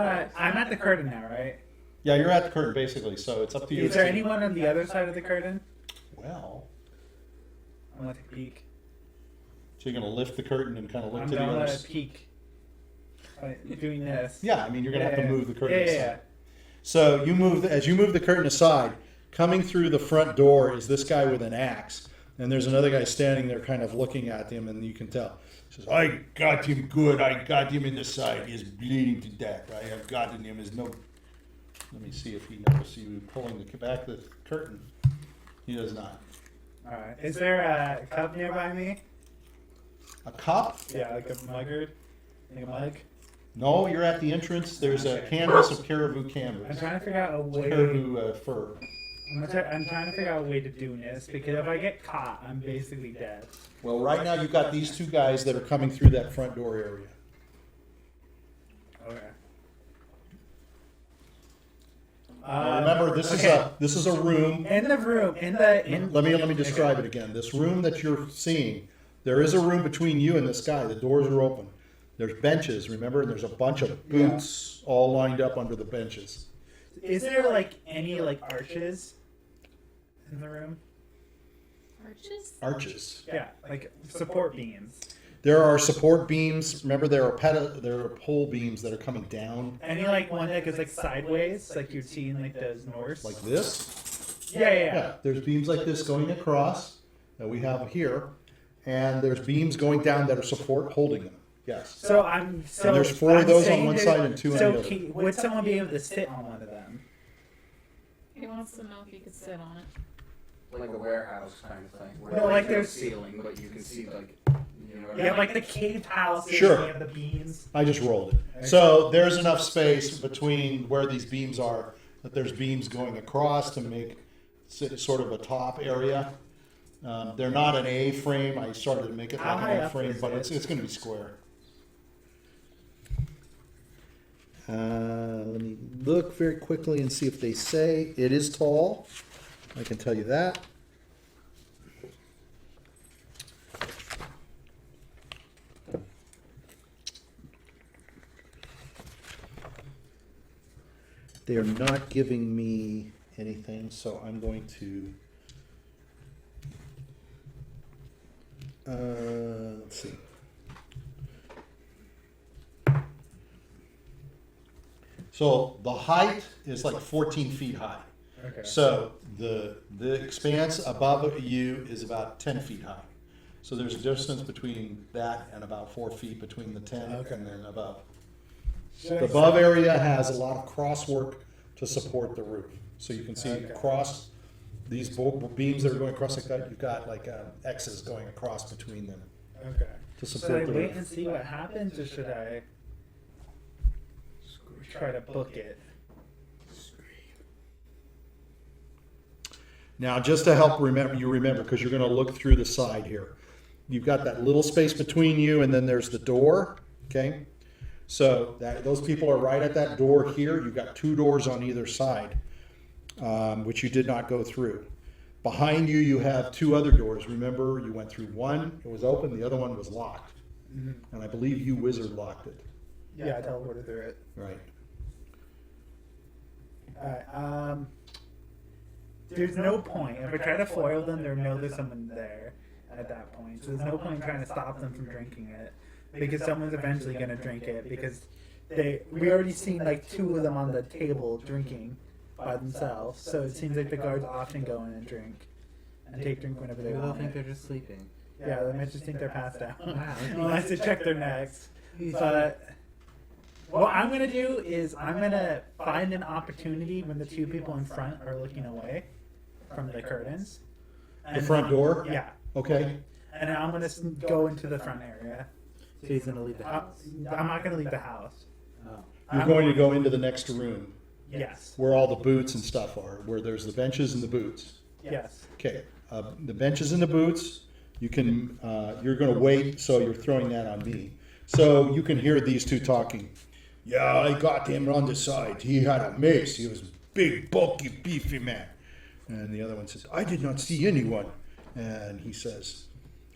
at the curtain now, right? Yeah, you're at the curtain basically, so it's up to you. Is there anyone on the other side of the curtain? Well, I'm gonna take a peek. so you're going to lift the curtain and kind of look I'm to the gonna other side. peek. Doing this. Yeah, I mean, you're going to have to move the curtain aside. Yeah. So as you move the curtain aside, coming through the front door is this guy with an axe. And there's another guy standing there kind of looking at him, and you can tell. He says, I got him good. I got him in the side. He's bleeding to death. I have gotten him. There's no... Let me see if he notices you pulling the back of the curtain. He does not. Alright. Is there a cup nearby me? A cup? Yeah, like a mugger? Like a mug? No, you're at the entrance. There's a canvas of caribou I'm canvas. trying to figure out a way. Caribou fur. I'm trying to figure out a way to do this because if I get caught, I'm basically dead. Well, right now you've got these two guys that are coming through that front door area. Okay. Remember, this is a room. In the room, Let me describe it again. This room that you're seeing, there is a room between you and this guy. The doors are open. There's benches, remember? And there's a bunch of boots all lined up under the benches. Is there like any like arches in the room? Arches? Arches. Yeah, like support beams. There are support beams. Remember, there are pole beams that are coming down Any like one that goes like sideways, like you'd see in like those Norse. like this. Yeah. Yeah, there's beams like this going across that we have here, and there's beams going down that are support holding them. Yes. So And there's 4 of those on one side and 2 on the other. Would someone be able to sit on one of them? He wants to know if you could sit on it. Like a warehouse kind of thing. Where No, like there's there's- no ceiling, but you can see like, you know. Yeah, like the caved houses. Sure. You have the beams. I just rolled it. So there's enough space between where these beams are that there's beams going across to make sort of a top area. They're not an A-frame. I started to make it How like high an up A-frame, is but it? it's going to be square. Let me look very quickly and see if they say it is tall. I can tell you that. They are not giving me anything, so I'm going to. Let's see. So the height is like 14 feet high. Okay. So the expanse above you is about 10 feet high. So there's a distance between that and about 4 feet between the 10 and then above. The above area has a lot of crosswork to support the roof. So you can see across these beams that are going across like that, you've got like X's going across between them Okay. to Should I support the wait roof. and see what happens, or should I try to book it? Now, just to help remember, because you're going to look through the side here. You've got that little space between you, and then there's the door. Okay, so those people are right at that door here. You've got 2 doors on either side, which you did not go through. Behind you, you have 2 other doors. Remember, you went through one; it was open. The other one was locked, and I believe you wizard locked it. Yeah, I teleported through it. Right. Alright, there's no point. If I try to foil them, there's someone there at that point. So there's no point in trying to stop them from drinking it. Because someone's eventually gonna drink it, because we already seen like 2 of them on the table drinking by themselves. So it seems like the guards often go in and drink. And drink whenever they People want. think they're just sleeping. Yeah, they might just think they're passed out. Wow. Unless they check their necks. But what I'm gonna do is I'm gonna find an opportunity when the 2 people in front are looking away from the curtains. The front door? Yeah. Okay. And then I'm gonna go into the front area. So he's gonna leave the house. I'm not gonna leave the house. Oh. You're going to go into the next room Yes. where all the boots and stuff are, where there's the benches and the boots. Yes. Okay, the benches and the boots, you can, you're gonna wait, so you're throwing that on me. So you can hear these 2 talking. Yeah, I got him on the side. He had a mace. He was a big, bulky, beefy man. And the other one says, I did not see anyone. And he says,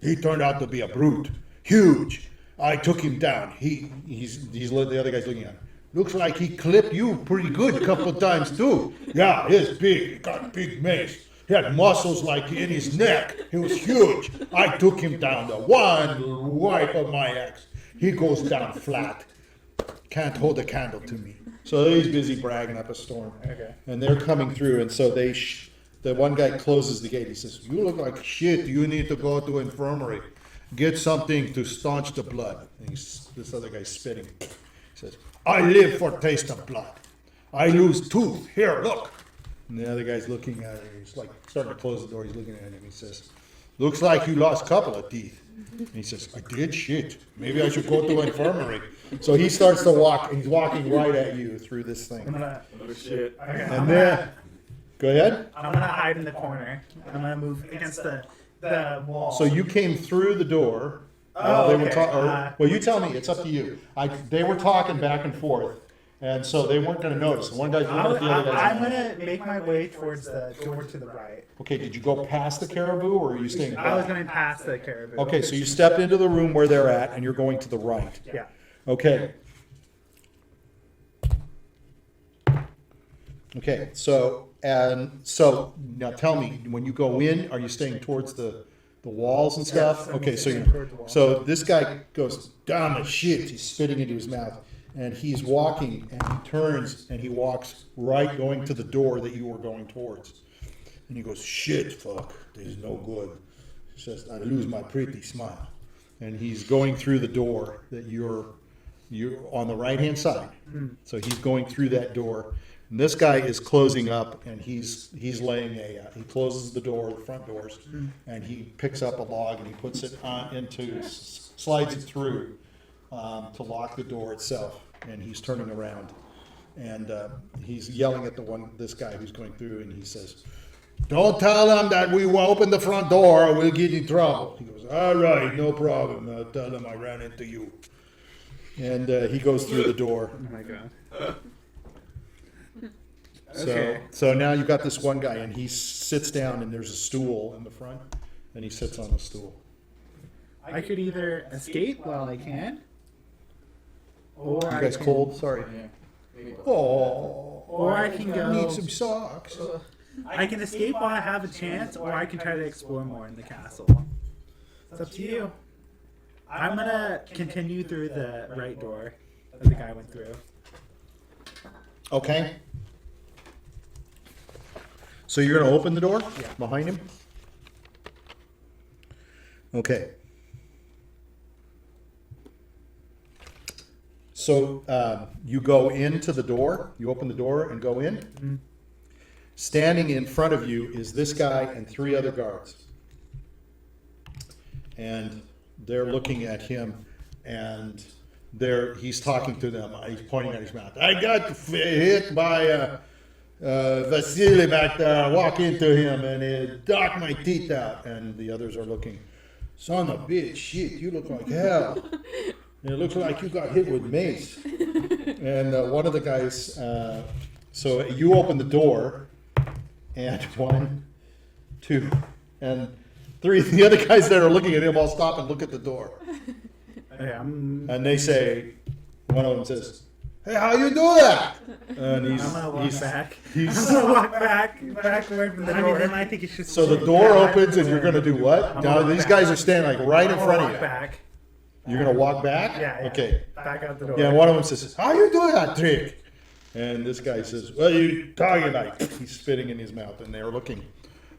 he turned out to be a brute. Huge. I took him down. He's the other guy's looking at him. Looks like he clipped you pretty good a couple of times too. Yeah, he's big. He got a big mace. He had muscles like in his neck. He was huge. I took him down. The one wipe of my axe. He goes down flat. Can't hold a candle to me. So he's busy bragging up a storm. Okay. And they're coming through, and so the one guy closes the gate. He says, you look like shit. You need to go to infirmary. Get something to staunch the blood. And this other guy's spitting. He says, I live for taste of blood. I lose tooth. Here, look. And the other guy's looking at him. He's like starting to close the door. He's looking at him. He says, looks like you lost a couple of teeth. And he says, I did shit. Maybe I should go to infirmary. So he starts to walk, and he's walking right at you through this I'm thing. gonna. Oh shit. Okay, And then, go ahead. I'm gonna hide in the corner. I'm gonna move against the wall. So you came through the door. Oh, They were okay. well, you tell me. It's up to you. They were talking back and forth, and so they weren't going to notice. One guy's looking at the other guy's. I'm gonna make my way towards the door to the right. Okay, did you go past the caribou, or are you staying back? I was going past the caribou. Okay, so you stepped into the room where they're at, and you're going to the right. Yeah. Okay. Okay, so now tell me, when you go in, are you staying towards the walls and stuff? Yes, I'm Okay, so staying towards the walls. so this guy goes down the shit. He's spitting into his mouth, and he's walking, and he turns and he walks right, going to the door that you were going towards, and he goes, shit, fuck, this is no good. He says, I lose my pretty smile. and he's going through the door that you're on the right-hand side. So he's going through that door. And this guy is closing up, and he's laying he closes the door, the front doors, and he picks up a log and he puts it slides it through to lock the door itself. And he's turning around, and he's yelling at this guy who's going through, and he says, "Don't tell them that we will open the front door or we'll get in trouble." He goes, "All right, no problem. I'll tell them I ran into you." And he goes through the door. Oh my god. So now you've got this one guy, and he sits down, and there's a stool in the front, and he sits on the stool. I could either escape while I can, or You guys cold? Sorry. Yeah. Maybe. Oh, Or I can go- need some socks. I can escape while I have a chance, or I can try to explore more in the castle. It's up to you. I'm gonna continue through the right door that the guy went through. Okay. So you're going to open the door Yeah. behind him? Okay. So you go into the door, you open the door and go in. Standing in front of you is this guy and 3 other guards. And they're looking at him, and he's talking to them. He's pointing at his mouth. "I got hit by Vasily back there. I walk into him, and it knocked my teeth out." And the others are looking. "Son of a bitch, shit, you look like hell. And it looks like you got hit with mace." And one of the guys, so you open the door, and 1, 2, and 3. The other guys that are looking at him all stop and look at the door. Okay, And they say, one of them says, "Hey, how you do that?" And I'm gonna walk he's back. he's I'm gonna walk back away from the door. then I think you should. so the door opens, and you're gonna do what? Now these guys are standing like right in front of Walk you. back. You're gonna walk back? Yeah. Okay. Back out the door. Yeah, and one of them says, "How you do that trick?" And this guy says, "What are you talking about?" He's spitting in his mouth, and they're looking.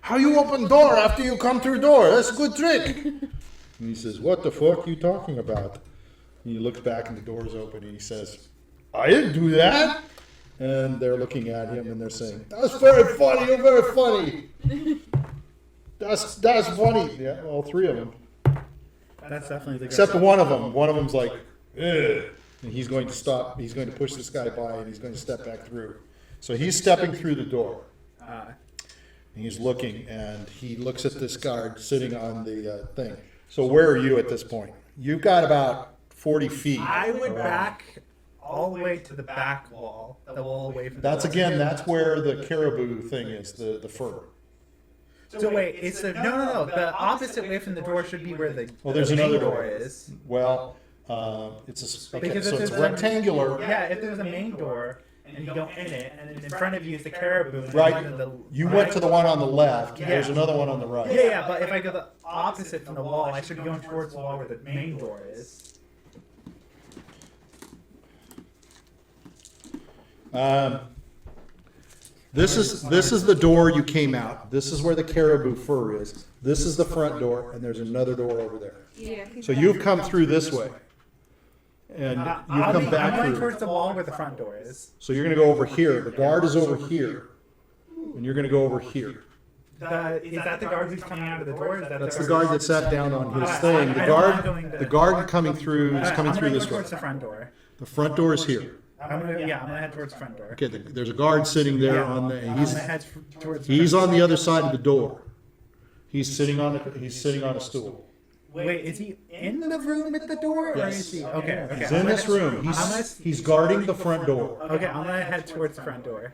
"How you open door after you come through door? That's a good trick." And he says, "What the fuck you talking about?" And he looks back, and the door's open, and he says, "I didn't do that." And they're looking at him, and they're saying, "That's very funny. You're very funny. That's funny." Yeah, all 3 of them. That's definitely the Except one of them. One of them's like, "Ugh." And he's going to stop. He's going to push this guy by, and he's going to step back through. So he's stepping through the door. And he's looking, and he looks at this guard sitting on the thing. So where are you at this point? You've got about 40 feet. I would around. back all the way to the back wall, the wall away from. That's the door. again. That's where the caribou thing is. The fur. So wait, it's the no. The opposite way from the door should be where the Well, there's the main another door. is. Well, it's a okay, Because so if it's there's a- rectangular. Yeah, if there's a main door and you go in it, and then in front of you is the caribou. And Right. then the You went to the one on the left. Yeah. There's another one on the right. Yeah, but if I go the opposite from the wall, I should be going towards the wall where the main door is. This is the door you came out. This is where the caribou fur is. This is the front door, and there's another door over there. Yeah. So you've come through this way, and you've I'm come back going through. towards the wall where the front door is. So you're going to go over here. The guard is over here, and you're going to go over here. Is that the guard who's coming out of the door? Is that That's the guard that sat down on his I- thing. I The don't mind going guard, to- the guard coming through is coming through this way. towards the front door. The front door is here. I'm gonna head towards the front door. Okay, there's a guard sitting there on the. I'm He's gonna head towards. he's on the other side of the door. He's sitting on a stool. Wait, is he in the room at the door? Or Yes. is he? Okay. He's in this room. He's guarding the front door. Okay, I'm gonna head towards the front door.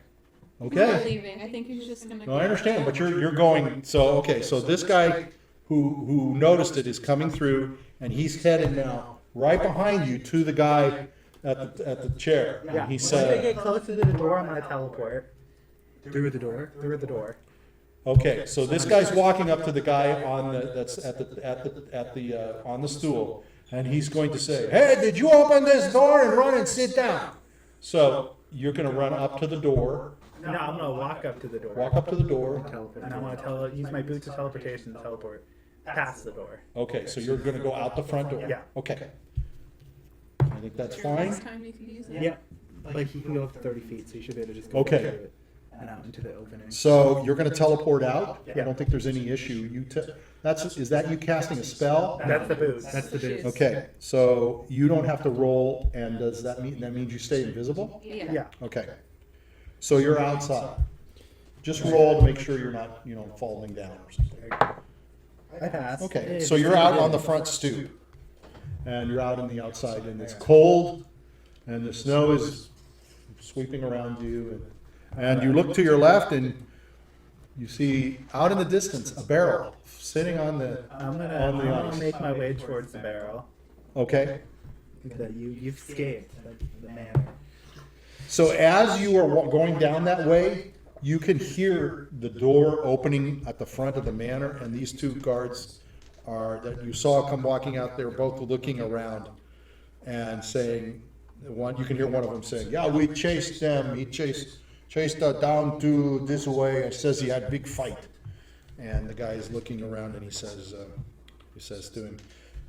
We're Okay. leaving. I think he's just gonna. No, I understand, but you're going. So okay, so this guy who noticed it is coming through, and he's headed now right behind you to the guy at the chair. Yeah. And he Once I get said, closer to the door, I'm gonna teleport. Through the door. Through the door. okay, so this guy's walking up to the guy that's on the stool, and he's going to say, "Hey, did you open this door and run and sit down?" So you're going to run up to the door, No, I'm gonna walk up to the door. walk up to the door. And I'm gonna use my boots of teleportation to teleport past the door. Okay, so you're gonna go out the front door? Yeah. Okay. I think that's fine. Time you can use it. Yeah. Like he can go up to 30 feet, so you should be able to just go Okay. through it and out into the opening. So you're gonna teleport out? I Yeah. don't think there's any issue. Is that you casting a spell? That's the boost. That's the boost. Okay, so you don't have to roll, and does that means you stay invisible? Yeah. Yeah. Okay. So you're outside. Just roll to make sure you're not, falling down or something. I pass. Okay, so you're out on the front stoop, and you're out in the outside, and it's cold, and the snow is sweeping around you, and you look to your left, and you see out in the distance a barrel sitting on the I'm the gonna ice. make my way towards the barrel. Okay. You've escaped the manor. So as you are going down that way, you can hear the door opening at the front of the manor, and these two guards that you saw come walking out there, both looking around and saying, you can hear one of them saying, "Yeah, we chased them. He chased down to this way. It says he had a big fight." And the guy is looking around, and he says to him,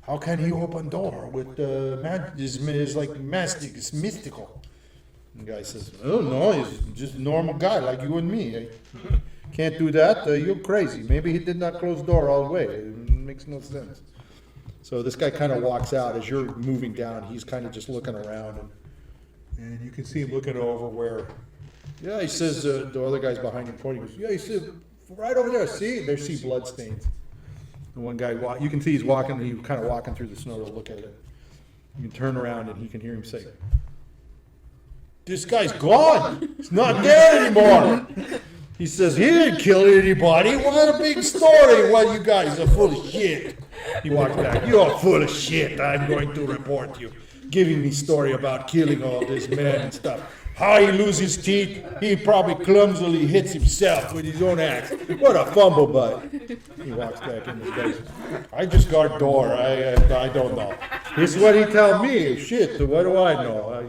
"How can he open door with is like magic? It's mystical." And the guy says, "Oh no, he's just a normal guy like you and me. Can't do that. You're crazy. Maybe he did not close the door all the way. It makes no sense." So this guy kind of walks out as you're moving down. He's kind of just looking around, and you can see him looking over where. Yeah, he says the other guy's behind him pointing. Yeah, he said right over there. See blood stains. And one guy, you can see he's walking. He's kind of walking through the snow to look at it. You can turn around and he can hear him say, "This guy's gone. He's not there anymore." He says, "He didn't kill anybody. What a big story. Well, you guys are full of shit." He walks back. "You're full of shit. I'm going to report you. Giving me story about killing all this men and stuff. How he loses teeth, he probably clumsily hits himself with his own axe. What a fumble butt." He walks back in his place. "I just got door. I don't know. This is what he tell me. Shit, what do I know?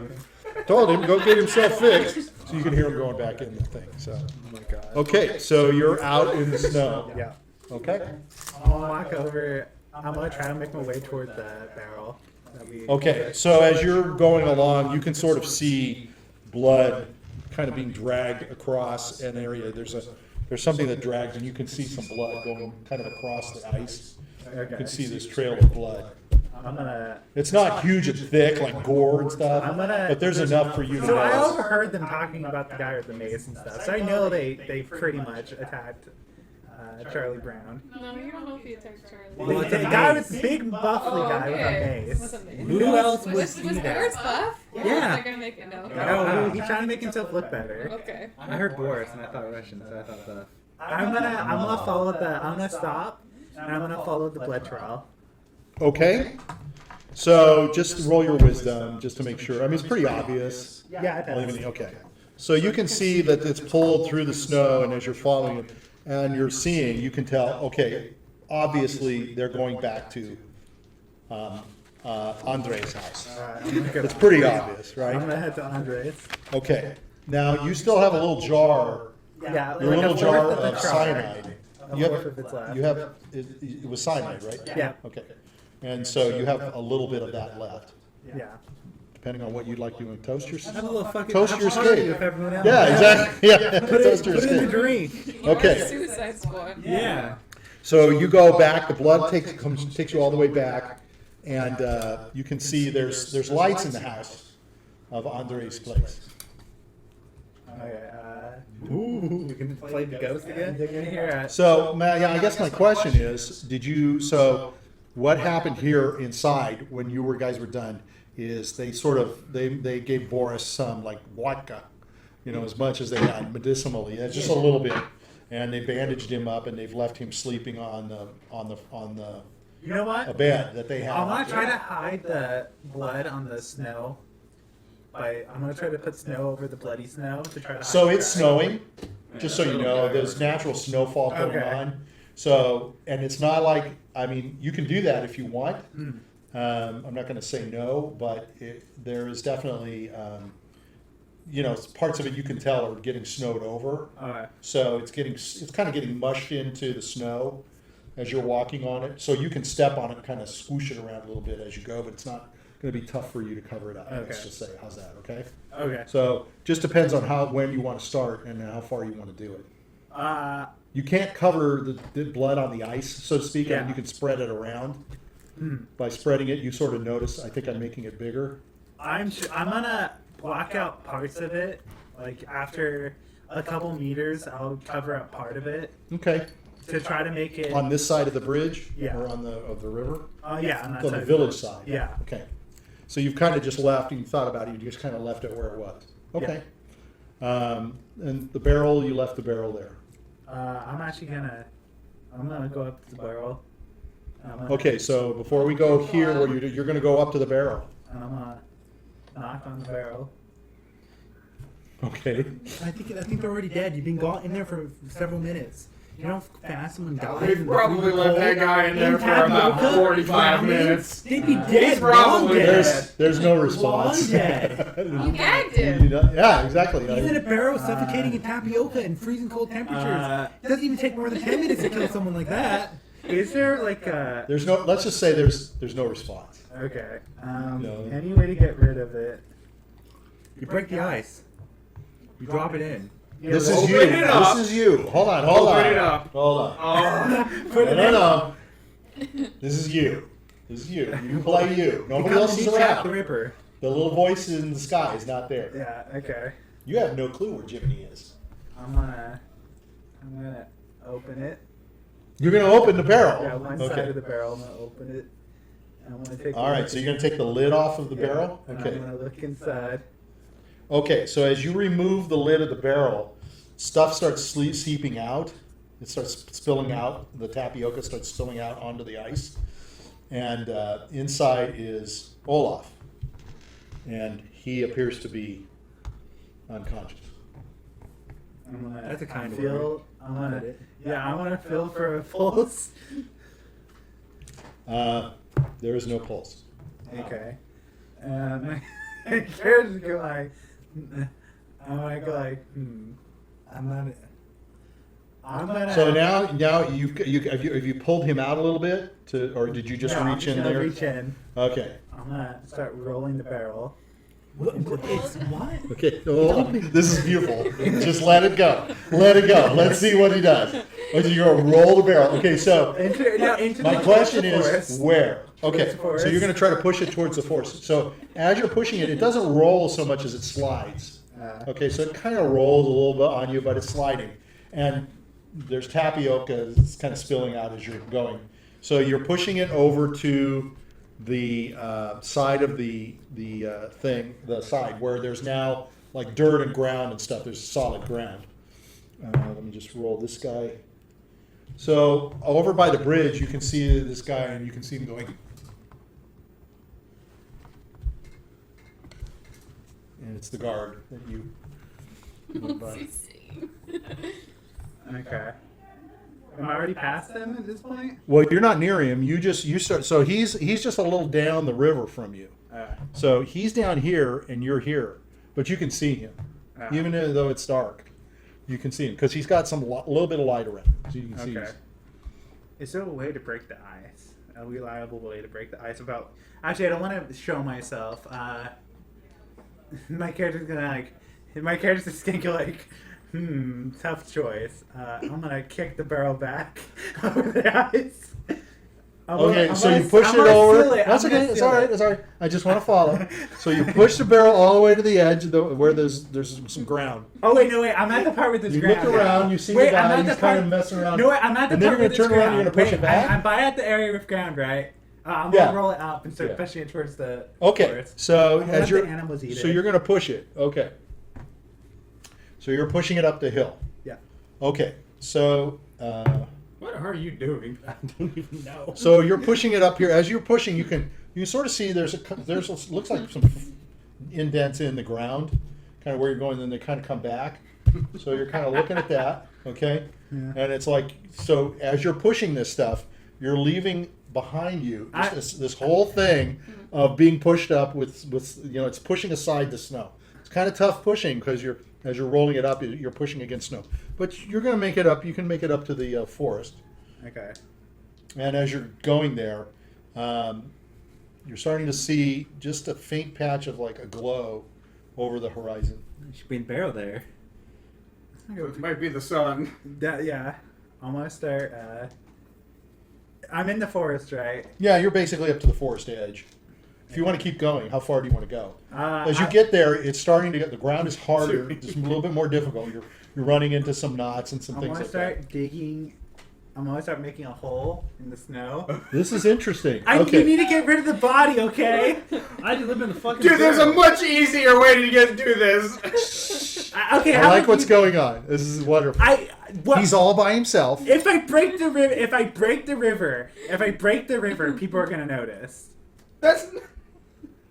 I told him, go get himself fixed." So you can hear him going back in the thing. So, Oh my god. okay, so you're out in the snow. Yeah. Okay? I'm gonna walk over. I'm gonna try to make my way toward the barrel. Okay, so as you're going along, you can sort of see blood kind of being dragged across an area. There's something that drags, and you can see some blood going kind of across the ice. You can see this trail of blood. I'm gonna. It's not huge and thick like gore and stuff, I'm gonna- but there's enough for you to So I know. overheard them talking about the guy with the mace and stuff. So I know they pretty much attacked Charlie Brown. No, you don't know if he attacked Charlie. Well, the guy with the big buffly guy with a mace. With a mace. Who else would Was see Boris that? buff? Yeah. They're gonna make it no. No, he's trying to make himself look better. Okay. I heard Boris and I thought Russian, so I thought the. I'm gonna follow I'm gonna stop and I'm gonna follow the blood trail. Okay? So just roll your wisdom just to make sure. I mean, it's pretty obvious. Yeah, I passed. Okay. So you can see that it's pulled through the snow, and as you're following it, and you're seeing, you can tell, okay, obviously they're going back to Andre's house. It's pretty obvious, I'm right? gonna head to Andres. Okay. Now, you still have a little jar, Yeah, your like little a jar fourth the of jar. cyanide. A You fourth of its left. it was cyanide, right? Yeah. Okay. And so you have a little bit of that left, Yeah. depending on what you'd like to do. Toast your, Have a little fucking Toast have your a party escape. with everyone else. yeah, exactly, yeah. Put Toast your it in the escape. drink. Okay. Suicide Squad. Yeah. So you go back, the blood takes you all the way back, and you can see there's lights in the house of Andre's place. Okay. Ooh, we can play the ghost again? You're gonna hear it. So, yeah, I guess my question is, what happened here inside when you guys were done is they gave Boris some like vodka, as much as they had medicinally, just a little bit, and they bandaged him up and they've left him sleeping on the You know what? a bed that they I want have. to try to hide the blood on the snow. I'm gonna try to put snow over the bloody snow to try to. So hide it's that. snowing, just so you know, there's natural snowfall going Okay. on. So, and it's not like, I mean, you can do that if you want. Mm. I'm not gonna say no, but there is definitely, parts of it you can tell are getting snowed over. Okay. So it's kind of getting mushed into the snow. as you're walking on it. So you can step on it and kind of swoosh it around a little bit as you go, but it's not going to be tough for you to cover it up. Let's Okay. just say, how's that? Okay. Okay. So just depends on when you want to start and how far you want to do it. You can't cover the blood on the ice, so to speak, Yeah. and you can spread it around. By spreading it, you sort of notice, I think I'm making it bigger. I'm gonna block out parts of it. Like after a couple meters, I'll cover up part of it Okay. to try to make it. On this side of the bridge? Yeah. Or on of the river? Yeah, on that On side the of village side? Yeah. Okay. So you've kind of just left, and you thought about it, you just kind of left it where it was. Okay. And the barrel, you left the barrel there. I'm gonna go up to the barrel. Okay, so before we go here, where you're going to go up to the barrel. And I'm gonna knock on the barrel. Okay. I think they're already dead. You've been in there for several minutes. You know how fast someone died? We've probably left that guy in there for about tapioca? 45 Drowning? minutes. They'd be dead. He's probably long dead. dead. There's no response. Long dead. You gagged You him. know- yeah, exactly. He's in a barrel suffocating in tapioca in freezing cold temperatures. It doesn't even take more than 10 minutes to kill someone like that. Is there like a There's no. Let's just say there's no response. okay? No. Any way to get rid of it? You break the ice. You drop it in. Yeah, This is well, Open you. it up. This is you. Hold on. Hold Open on. it up. Hold on. Oh, put it No. This is you. This is you. You play you. Nobody Become else is Jack the around. Ripper. The little voice in the sky is not there. Yeah. Okay. You have no clue where Jiminy is. I'm gonna open it. You're going to open the barrel. Yeah, one side Okay. of the barrel. I'm gonna open it. I'm gonna take. All right. So you're going to take the lid off of the barrel. And Okay. I'm gonna look inside. Okay, so as you remove the lid of the barrel, stuff starts seeping out. It starts spilling out. The tapioca starts spilling out onto the ice. And inside is Olaf. And he appears to be unconscious. I'm gonna That's a kind of feel. I'm gonna feel for a pulse. There is no pulse. Okay. My characters go like. I'm gonna go like. I'm gonna. So now have you pulled him out a little bit, or did you just No, I'm reach in gonna there? Reach in. Okay. I'm gonna start rolling the barrel. What? Okay. Oh, this is beautiful. Just let it go. Let it go. Let's see what he does. Okay, you're gonna roll the barrel. Okay, so Into my the question the is forest. where? Okay, Towards the forest. so you're going to try to push it towards the forest. So as you're pushing it, it doesn't roll so much as it slides. Okay, so it kind of rolls a little bit on you, but it's sliding. And there's tapioca that's kind of spilling out as you're going. So you're pushing it over to the side of the thing, the side where there's now like dirt and ground and stuff. There's solid ground. Let me just roll this guy. So over by the bridge, you can see this guy, and you can see him going. And it's the guard that you. What's he saying? Okay. Am I already past them at this point? Well, you're not near him. You start. So he's just a little down the river from you. So he's down here, and you're here, but you can see him, even though it's dark. You can see him because he's got a little bit of light around him, so you can see. Okay. Is there a way to break the ice? A reliable way to break the ice? Actually, I don't want to show myself. My character's gonna like. My character's just gonna go like, tough choice. I'm gonna kick the barrel back over the ice. Okay, so you push it over. That's okay. It's all right. It's all right. I just want to follow. So you push the barrel all the way to the edge, where there's some ground. Oh wait, no wait. I'm at the part with this You ground. look around. You see Wait, the I'm guy. at the He's kind part- of messing around. No wait, I'm at the And then part you're with gonna this turn around, ground. you're gonna push Wait, it back? I'm by at the area with ground, right? I'm Yeah. gonna roll it up and start Yeah. pushing it towards the Okay, forest. so I'm gonna as let you're the animals eat so it. you're going to push it. Okay. So you're pushing it up the hill. Yeah. Okay. So What are you doing? I don't even know. so you're pushing it up here. As you're pushing, you can sort of see there's looks like some indents in the ground, kind of where you're going. Then they kind of come back. So you're kind of looking at that. Okay. Yeah. And it's like so as you're pushing this stuff, you're leaving behind you this whole thing of being pushed up with it's pushing aside the snow. It's kind of tough pushing because as you're rolling it up, you're pushing against snow. But you're going to make it up. You can make it up to the forest. Okay. And as you're going there, you're starting to see just a faint patch of like a glow over the horizon. There should be a barrel there. It might be the sun. Yeah. I'm gonna start. I'm in the forest, right? Yeah, you're basically up to the forest edge. If you want to keep going, how far do you want to go? As you I- get there, it's starting to get, the ground is harder, it's a little bit more difficult. You're running into some knots and some I'm things gonna like that. start digging. I'm gonna start making a hole in the snow. This is interesting. You Okay. need to get rid of the body, okay? I live in the fucking. Dude, there's a barrel. much easier way to get do this. Okay. I how like about what's you- going on. This is wonderful. Well, He's all by himself. if I break the river, people are gonna notice. That's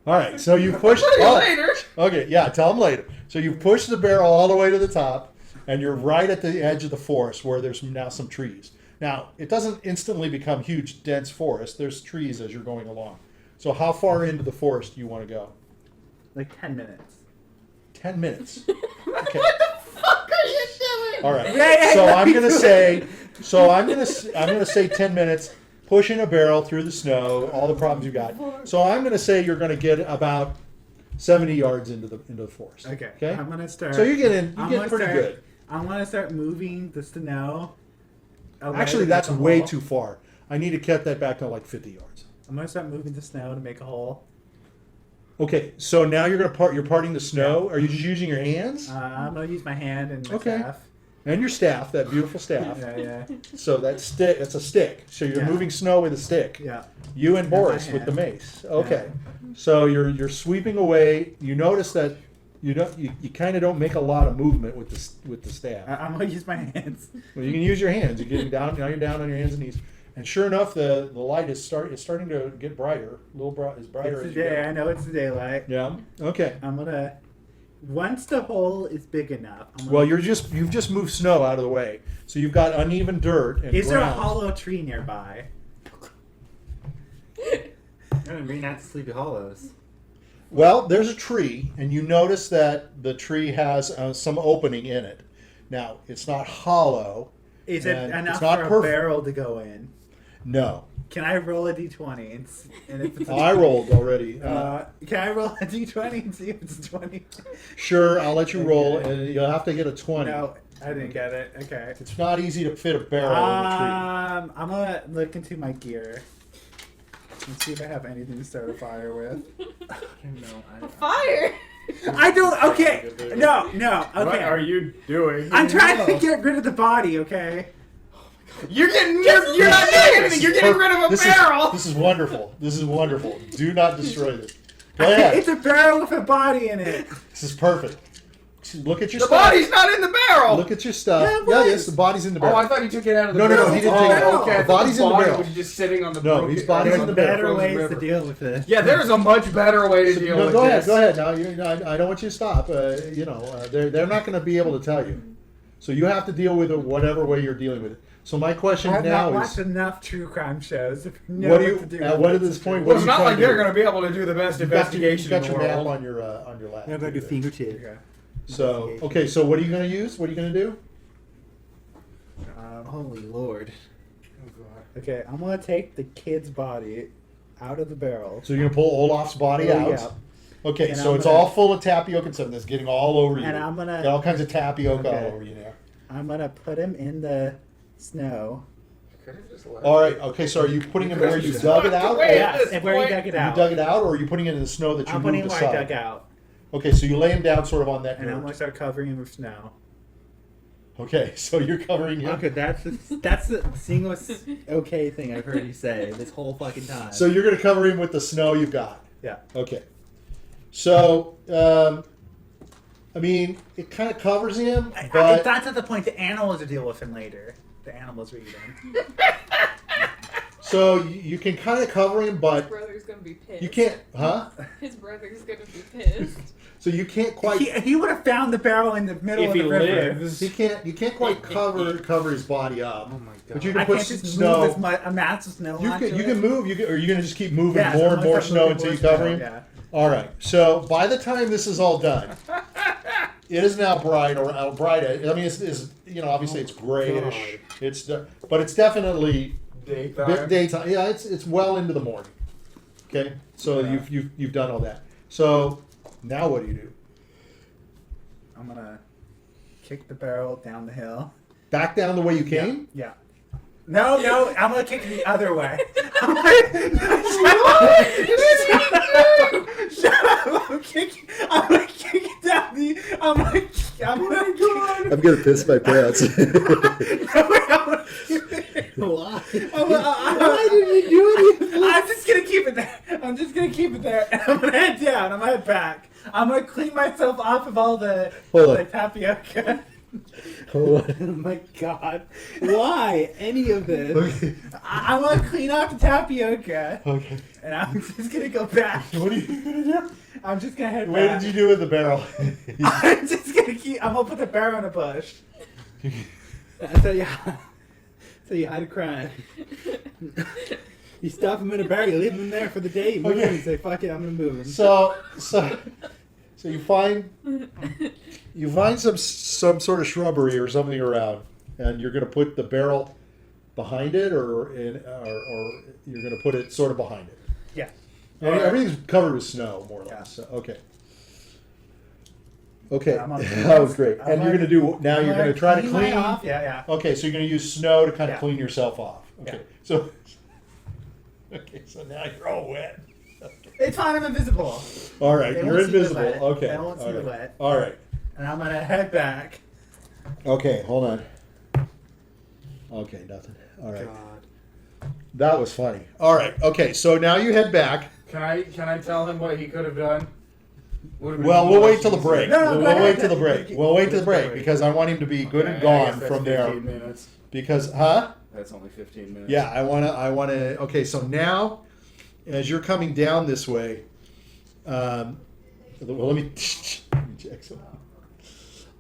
All right, so you push. tell you Oh, later. okay, yeah, tell him later. So you push the barrel all the way to the top, and you're right at the edge of the forest where there's now some trees. Now, it doesn't instantly become huge, dense forest. There's trees as you're going along. So how far into the forest do you want to go? Like 10 minutes. 10 minutes. Okay. What the fuck are you doing? All right. Yeah, So yeah, I'm me gonna too. say. So I'm gonna say 10 minutes. Pushing a barrel through the snow, all the problems you got. So I'm gonna say you're gonna get about 70 yards into the forest. Okay. Okay. I'm gonna start. So you get I'm pretty gonna start, good. I'm gonna start moving the snow. away Actually, to that's make a way hole. too far. I need to cut that back to like 50 yards. I'm gonna start moving the snow to make a hole. Okay. So now you're parting the snow. Are you just using your hands I'm gonna use my hand and my Okay. staff. and your staff? That beautiful staff. Yeah. So that stick. That's a stick. So you're Yeah. moving snow with a stick. Yeah. You and my Boris with hand. the mace. Okay. So you're sweeping away. You notice that you kind of don't make a lot of movement with the staff. I'm gonna use my hands. Well, you can use your hands. You're getting down. Now you're down on your hands and knees. And sure enough, the light is starting to get brighter. A little brighter It's as the you day. go. I know it's the daylight. Yeah. Okay. I'm gonna. Once the hole is big enough. I'm gonna, Well, you've just moved snow out of the way, so you've got uneven dirt and is there a ground. hollow tree nearby? I didn't mean not to Sleepy Hollows. Well, there's a tree, and you notice that the tree has some opening in it. Now, it's not hollow. Is it And enough it's not for a perfect. barrel to go in? No. Can I roll a d20? And if it's a I rolled already. can I roll a d20 and see if it's a 20? Sure, I'll let you roll, and you'll have to get a 20. No, I didn't get it. Okay. It's not easy to fit a barrel in a I'm gonna look into my gear and see if I have anything to start a fire with. A fire! I don't. Okay. No. Okay. What are you doing? I'm trying to get rid of the body. Okay. You're getting. You're not doing anything. You're getting rid of a This barrel. This is wonderful. This is wonderful. Do not destroy this. Go It's ahead. a barrel with a body in it. This is perfect. Look at your The stuff. body's not in the barrel. Look at your stuff. Yeah, Yeah, it yes, was. the body's in the Oh, barrel. I thought he took it out of the No, no, barrel. no, he didn't take it out. Okay, I The thought body's in the body barrel. was just sitting on the No, broken- his body's in There's the barrel. better ways river. to deal with this. Yeah, there's a much better way to deal No, with go ahead. this. Go ahead. Now, I don't want you to stop. They're not going to be able to tell you. So you have to deal with it whatever way you're dealing with it. So my question I've now not watched is, enough true crime shows. To know what do to do you? What at this point? Well, What it's are you not trying like to they're do? going to be able to do the best You've got investigation your, you've got in your the map world. on your lap. I'm gonna do fingertip. Okay. So okay. So what are you going to use? What are you going to do? Holy Lord. Okay, I'm gonna take the kid's body out of the barrel. So you're going to pull Olaf's body out. Yeah. Okay. And So I'm it's gonna- all full of tapioca and stuff that's getting all over you. And I'm gonna- Got all kinds of tapioca Okay. all over you now. I'm gonna put him in the snow. All right. Okay. So are you putting him where you Just dug it walked out? away. Or Yeah. And where you dug it you out. dug it out, or are you putting it in the snow that you I'm putting him moved where I aside? dug out. Okay. So you lay him down sort of on that And I'm dirt. gonna start covering him with snow. Okay. So you're covering him. Okay, that's the single okay thing I've heard you say this whole fucking time. So you're going to cover him with the snow you've got. Yeah. Okay. So, I mean, it kind of covers him, but That's at the point. The animals will deal with him later. The animals will eat him. so you can kind of cover him, His but brother's gonna be pissed. you can't, huh? His brother's gonna be pissed. So you can't quite. He would have found the barrel in the middle If of he the river. lives. You can't quite cover his body up. oh my god. But you can I put can't just snow. move a mass of snow. You onto can it. move. Or you're going to just keep moving Yeah, more so and I'm more gonna snow move until more you cover snow, him. Yeah. All right. So by the time this is all done, it is now bright I mean, it's obviously it's grayish. But it's definitely Daytime. Daytime. Yeah, it's well into the morning. Okay, so Yeah. you've done all that. So now what do? I'm gonna kick the barrel down the hill. Back down the way you came? Yeah. No, I'm gonna kick it the other way. Shut up! I'm gonna kick it down the. I'm gonna I'm gonna piss my pants. Why? Why did you do it? I'm just gonna keep it there. I'm just gonna keep it there. And I'm gonna head down. I'm gonna head back. I'm gonna clean myself off of all the Hold on. tapioca. Oh my god. Why? Any of this? Okay. I'm gonna clean off the tapioca. Okay. And I'm just gonna go back. What are you gonna do? I'm just gonna head What back. did you do with the barrel? I'm just gonna keep. I'm gonna put the barrel in a bush. So you hide a crime. You stuff him in a bag, you leave him in there for the day, you move him, you say, fuck it, I'm gonna move him. So you find some sort of shrubbery or something around, and you're gonna put the barrel behind it, or you're gonna put it sort of behind it. Yeah. And everything's covered with snow, more or less. Yeah. So, okay. Okay, I'm on- that was great. I'm And you're like- gonna do now. You're gonna try to mine clean. off. Yeah. Okay, so you're gonna use snow to kind of Yeah. clean yourself off. Okay, Yeah. so. Okay, so now you're all wet. It's fine. I'm invisible. All right, They you're won't see the invisible. wet. Okay. They won't see all the right. wet. All right. And I'm gonna head back. Okay, hold on. Okay, nothing. All right. God. That was funny. All right. Okay, so now you head back. Can I tell him what he could have done? Would've been Well, we'll much wait till the easier. break. No, go We'll ahead. wait till the break. We'll wait till the break because I want him to be good Okay, and I gone guess that's from there. 15 minutes. Because, huh? That's only 15 minutes. Yeah, I wanna. Okay, so now, as you're coming down this way, well, let me check something.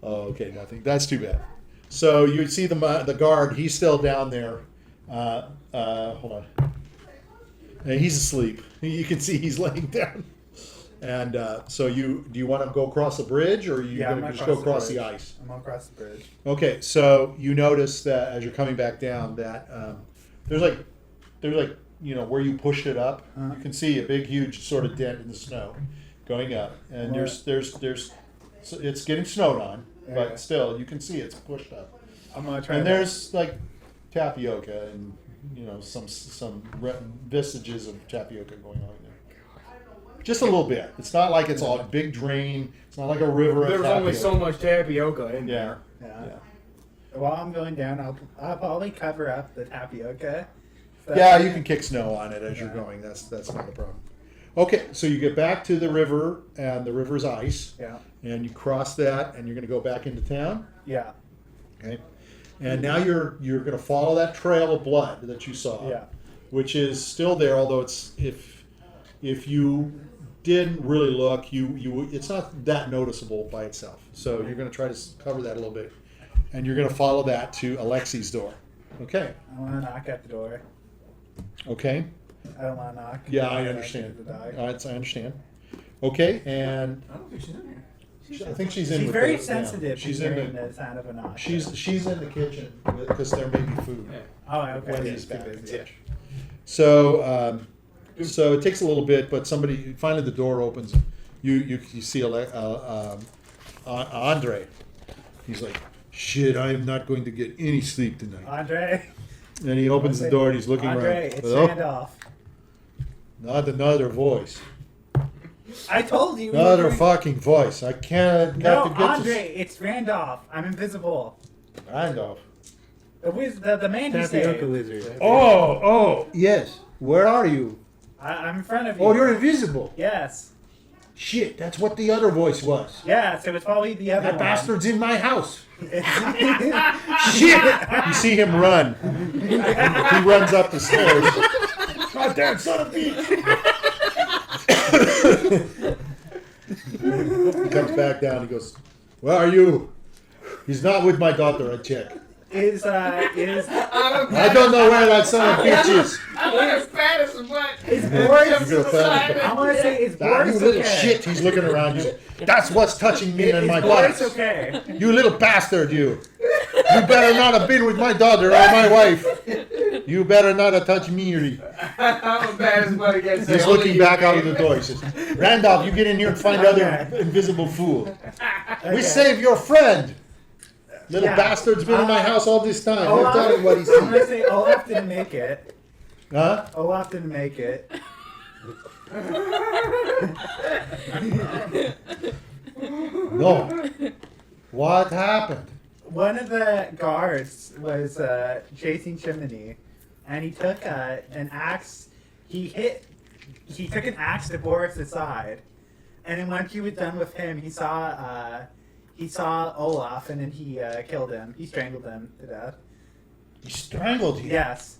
Oh, okay, nothing. That's too bad. So you see the guard. He's still down there. Hold on. And he's asleep. You can see he's laying down. And so do you want to go across the bridge, or are you Yeah, I'm going to gonna just go cross across the the bridge. ice? I'm gonna cross the bridge. Okay, so you notice that as you're coming back down, that there's like where you pushed it up. Uh-huh. You can see a big, huge sort of dent in the snow going up, and there's so it's getting snowed on, Yeah. but still you can see it's pushed up. I'm gonna try. And to- there's like tapioca and some vestiges of tapioca going on there. Just a little bit. It's not like it's all a big drain. It's not like a river of There's tapioca. only so much tapioca in Yeah. there. Yeah. While I'm going down, I'll probably cover up the tapioca. Yeah, you can kick snow on it as you're going. That's not a problem. Okay, so you get back to the river, and the river's ice, Yeah. and you cross that, and you're going to go back into town. Yeah. Okay, and now you're going to follow that trail of blood that you saw, Yeah. which is still there. Although it's if you didn't really look, you it's not that noticeable by itself. So you're going to try to cover that a little bit, and you're going to follow that to Alexi's door. Okay. I want to knock at the door. Okay. I don't want to knock. Yeah, I don't understand. want the dog. I understand. Okay, and I don't think she's in here. I think she's in. She's with very the- yeah, sensitive. She's to in hearing the. the sound of a knock. She's in the kitchen because there may be food. Yeah. Oh, okay. When Yeah, he's too back and busy. such. So so it takes a little bit, but finally the door opens. You see Andre. He's like, shit, I am not going to get any sleep tonight. Andre. And he opens the door and he's looking Andre, around. it's Oh, Randolph. not another voice. I told you. Another fucking voice. I can't. No, got to get Andre, it's Randolph. I'm invisible. to Randolph. The man you Tapioca saved. lizard. Oh, yes. Where are you? I'm in front of you. Oh, you're invisible. Yes. Shit, that's what the other voice was. Yeah, so it's probably the other That one. bastard's in my house. It's- Shit! You see him run. He runs up the stairs. God damn son of a bitch! He comes back down. He goes, "Where are you?" He's not with my daughter. I check. is I don't know where that son of a bitch is. I'm gonna spat his butt. is You're Boris? gonna find I want to say is Ah, you Boris little okay? shit. He's looking around you. That's what's touching me and Is my Boris buttocks. okay? You little bastard, you. You better not have been with my daughter or my wife. You better not have touched me. I'm embarrassed but against He's looking back out of the door. He says, Randolph, you get in here and find Okay. other invisible fool. We Okay. saved your friend. Little Yeah. bastard's been in my house all this time. Olaf, You're telling what he I'm gonna sees. say Olaf didn't make it. Huh? Olaf didn't make it. No. What happened? One of the guards was chasing Jiminy, and he took an axe. He took an axe to Boris's side, and then once he was done with him, he saw Olaf, and then he killed him. He strangled him to death. He strangled you. Yes.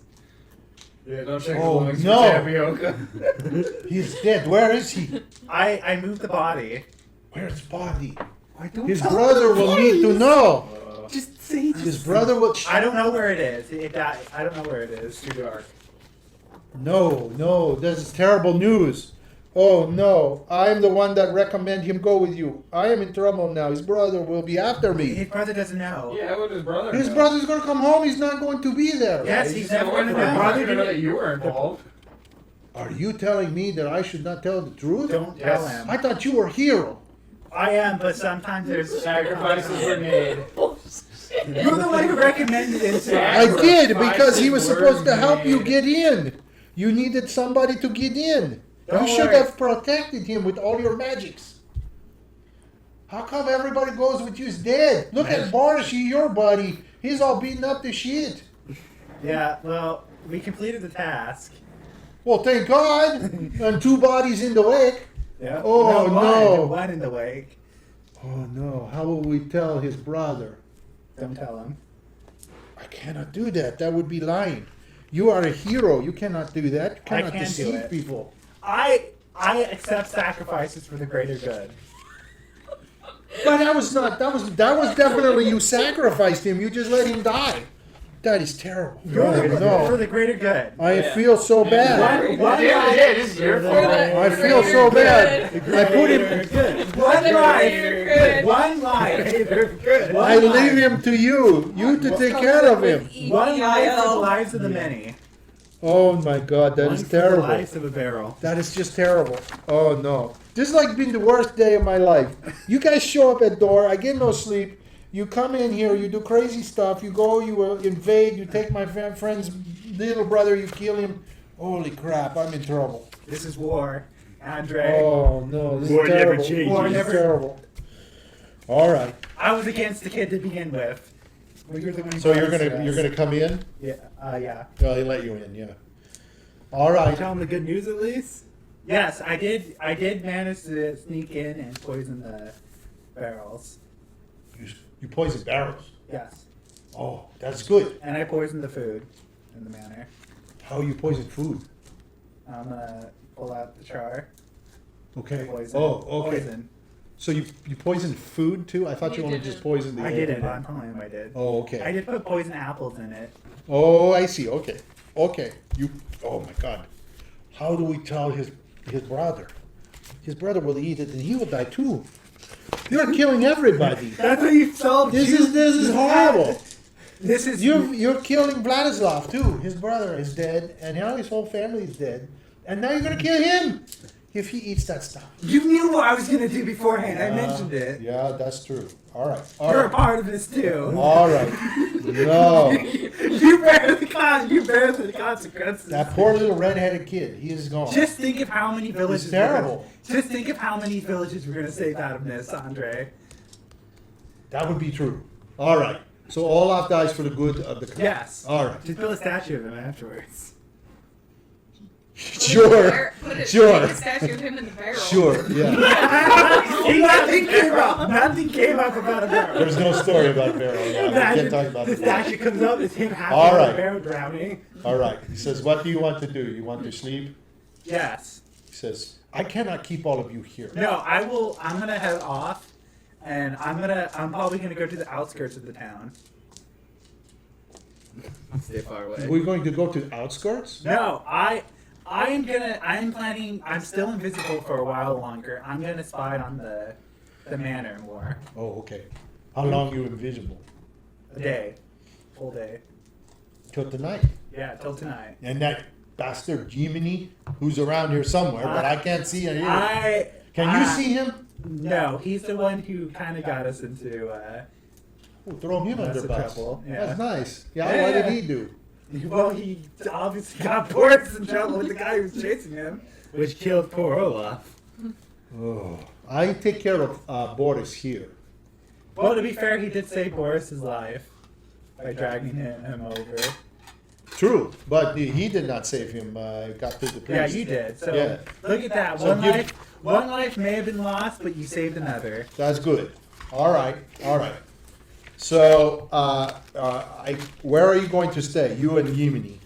Yeah, don't check Oh, the lungs no. for tapioca. He's dead. Where is he? I moved the body. Where's his body? I don't His tell brother me, will need to please. know. Just say. His brother will. I don't know where it is. I don't know where it is. Too dark. No, this is terrible news. Oh no, I'm the one that recommend him go with you. I am in trouble now. His brother will be after me. His brother doesn't know. Yeah, what his brother? His know? brother's gonna come home. He's not going to be there. Yes, he's never gonna Brother know. didn't know that you were involved. Are you telling me that I should not tell the truth? Don't tell Yes. him. I thought you were a hero. I am, but sometimes there's Sacrifices were made. You're the one who recommended it. So I did because he was Sacrifices supposed to were help you made. get in. You needed somebody to get in. Don't You should worry. have protected him with all your magics. How come everybody goes with you's dead? Look at Boris, your buddy. He's all beaten up to shit. Yeah, well, we completed the task. Well, thank God. And 2 bodies in the wake. Yeah. Oh, no. One in the wake. Oh no, how will we tell his brother? Don't tell him. I cannot do that. That would be lying. You are a hero. You cannot do that. You I cannot can do deceive it. people. I accept sacrifices for the greater good. But that was definitely you sacrificed him. You just let him die. That is terrible. For No. the greater good. I feel so bad. One Yeah, life. yeah, this is your fault. I feel so bad. I put him. Good. One life. Good. One life. Good. I leave him to you. You to take care of him. One life for the lives of the many. Oh my God, that One is for the terrible. lives of a barrel. That is just terrible. Oh no. This is like been the worst day of my life. You guys show up at door, I get no sleep. You come in here, you do crazy stuff, you go, you invade, you take my friend's little brother, you kill him. Holy crap, I'm in trouble. This is war, Andre. Oh no, this War is never terrible. changes. This War is never- terrible. All right. I was against the kid to begin with. Well, you're the one who So brought us to you're us. gonna come in? Yeah. Yeah. Well, he let you in, yeah. All You right. tell him the good news at least. Yes, I did. I did manage to sneak in and poison the barrels. You poison barrels. Yes, Oh, that's good. and I poisoned the food in the manner. How you poison food? I'm gonna pull out the char. Okay. Poison. Oh, okay. Poison. So you poisoned food too? I thought you You only didn't. just poisoned the I air. didn't. I'm telling him I did. Oh, I okay. did put poison apples in it. Oh, I see. Okay. Okay. You. Oh my God. How do we tell his brother? His brother will eat it and he will die too. You're killing everybody. That's what you told. This is horrible. This is You're killing Vladislav too. His brother is dead, and now his whole family is dead, and now you're gonna kill him if he eats that stuff. You knew what I was gonna do beforehand. I mentioned it. Yeah, that's true. All right. All You're a right. part of this too. All right. No, You bear the consequences. that poor little red-headed kid. He is gone. Just think of how many villages. It's terrible. Just think of how many villages we're gonna save out of this, Andre. That would be true. All right. So Olaf dies for the good of the country. Yes. All right. Just build a statue of him afterwards. Sure. Sure. Put a statue of him in the barrel. Sure. Yeah. Nothing came up about a barrel. There's no story about Barrow. Yeah, we can't talk about the it. statue comes up, it's him happy All with right. the barrel drowning. All right. He says, "What do you want to do? You want to sleep?" Yes. He says, "I cannot keep all of you here." No, I will. I'm gonna head off, and I'm probably gonna go to the outskirts of the town. Stay far away. We're going to go to the outskirts. No, I'm planning. I'm still invisible for a while longer. I'm gonna spy on the manor more. Oh, okay. How long you invisible? A day, full day. till tonight. Yeah, till tonight. And that bastard Jiminy, who's around here somewhere, but I can't see him here. Can you see him? No, he's the one who kind of got us into. Oh, throw him That's under the bus. trouble, yeah. That's nice. Yeah, Yeah. what did he do? Well, he obviously got Boris in trouble with the guy who was chasing him. Which killed poor Olaf. Oh, I take care of Boris here. Well, to be fair, he did save Boris's life by dragging him over. True, but he did not save him. Got through the Yeah, priest. you did. So Yeah. look at that. So One life may have been lost, but you saved another. That's good. All right, all right. So, where are you going to stay? You and Jiminy?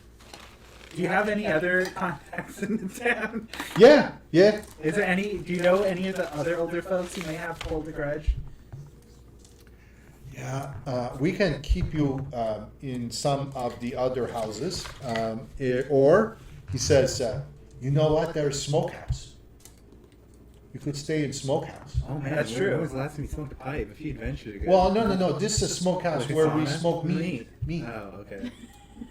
Do you have any other contacts in the town? Yeah, yeah. Is there any? Do you know any of the other older folks who may have hold a grudge? Yeah, we can keep you in some of the other houses. Or, he says, you know what, there's smokehouse. You could stay in smokehouse. Oh man, That's true. When was the last time you smoked a pipe? A few adventures ago. Well, no, this is a smokehouse Like a where we sauna? smoke meat. Oh, okay.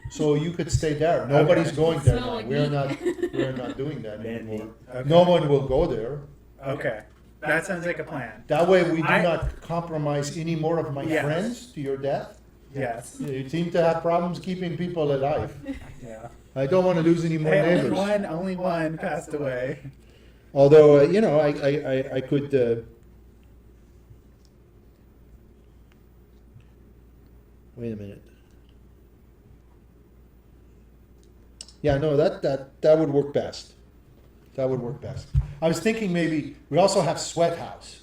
So you could stay there. Nobody's Okay. going there Smell now. like We're meat. not doing that Man anymore. Okay. No one will go there. Okay, that sounds like a plan. That way we do I- not compromise any more of my Yes. friends to your death. Yes. You seem to have problems keeping people alive. Yeah. I don't want to lose any more Hey, neighbors. only one passed away. Although, I could. Wait a minute. Yeah, no, that would work best. That would work best. I was thinking maybe we also have sweat house,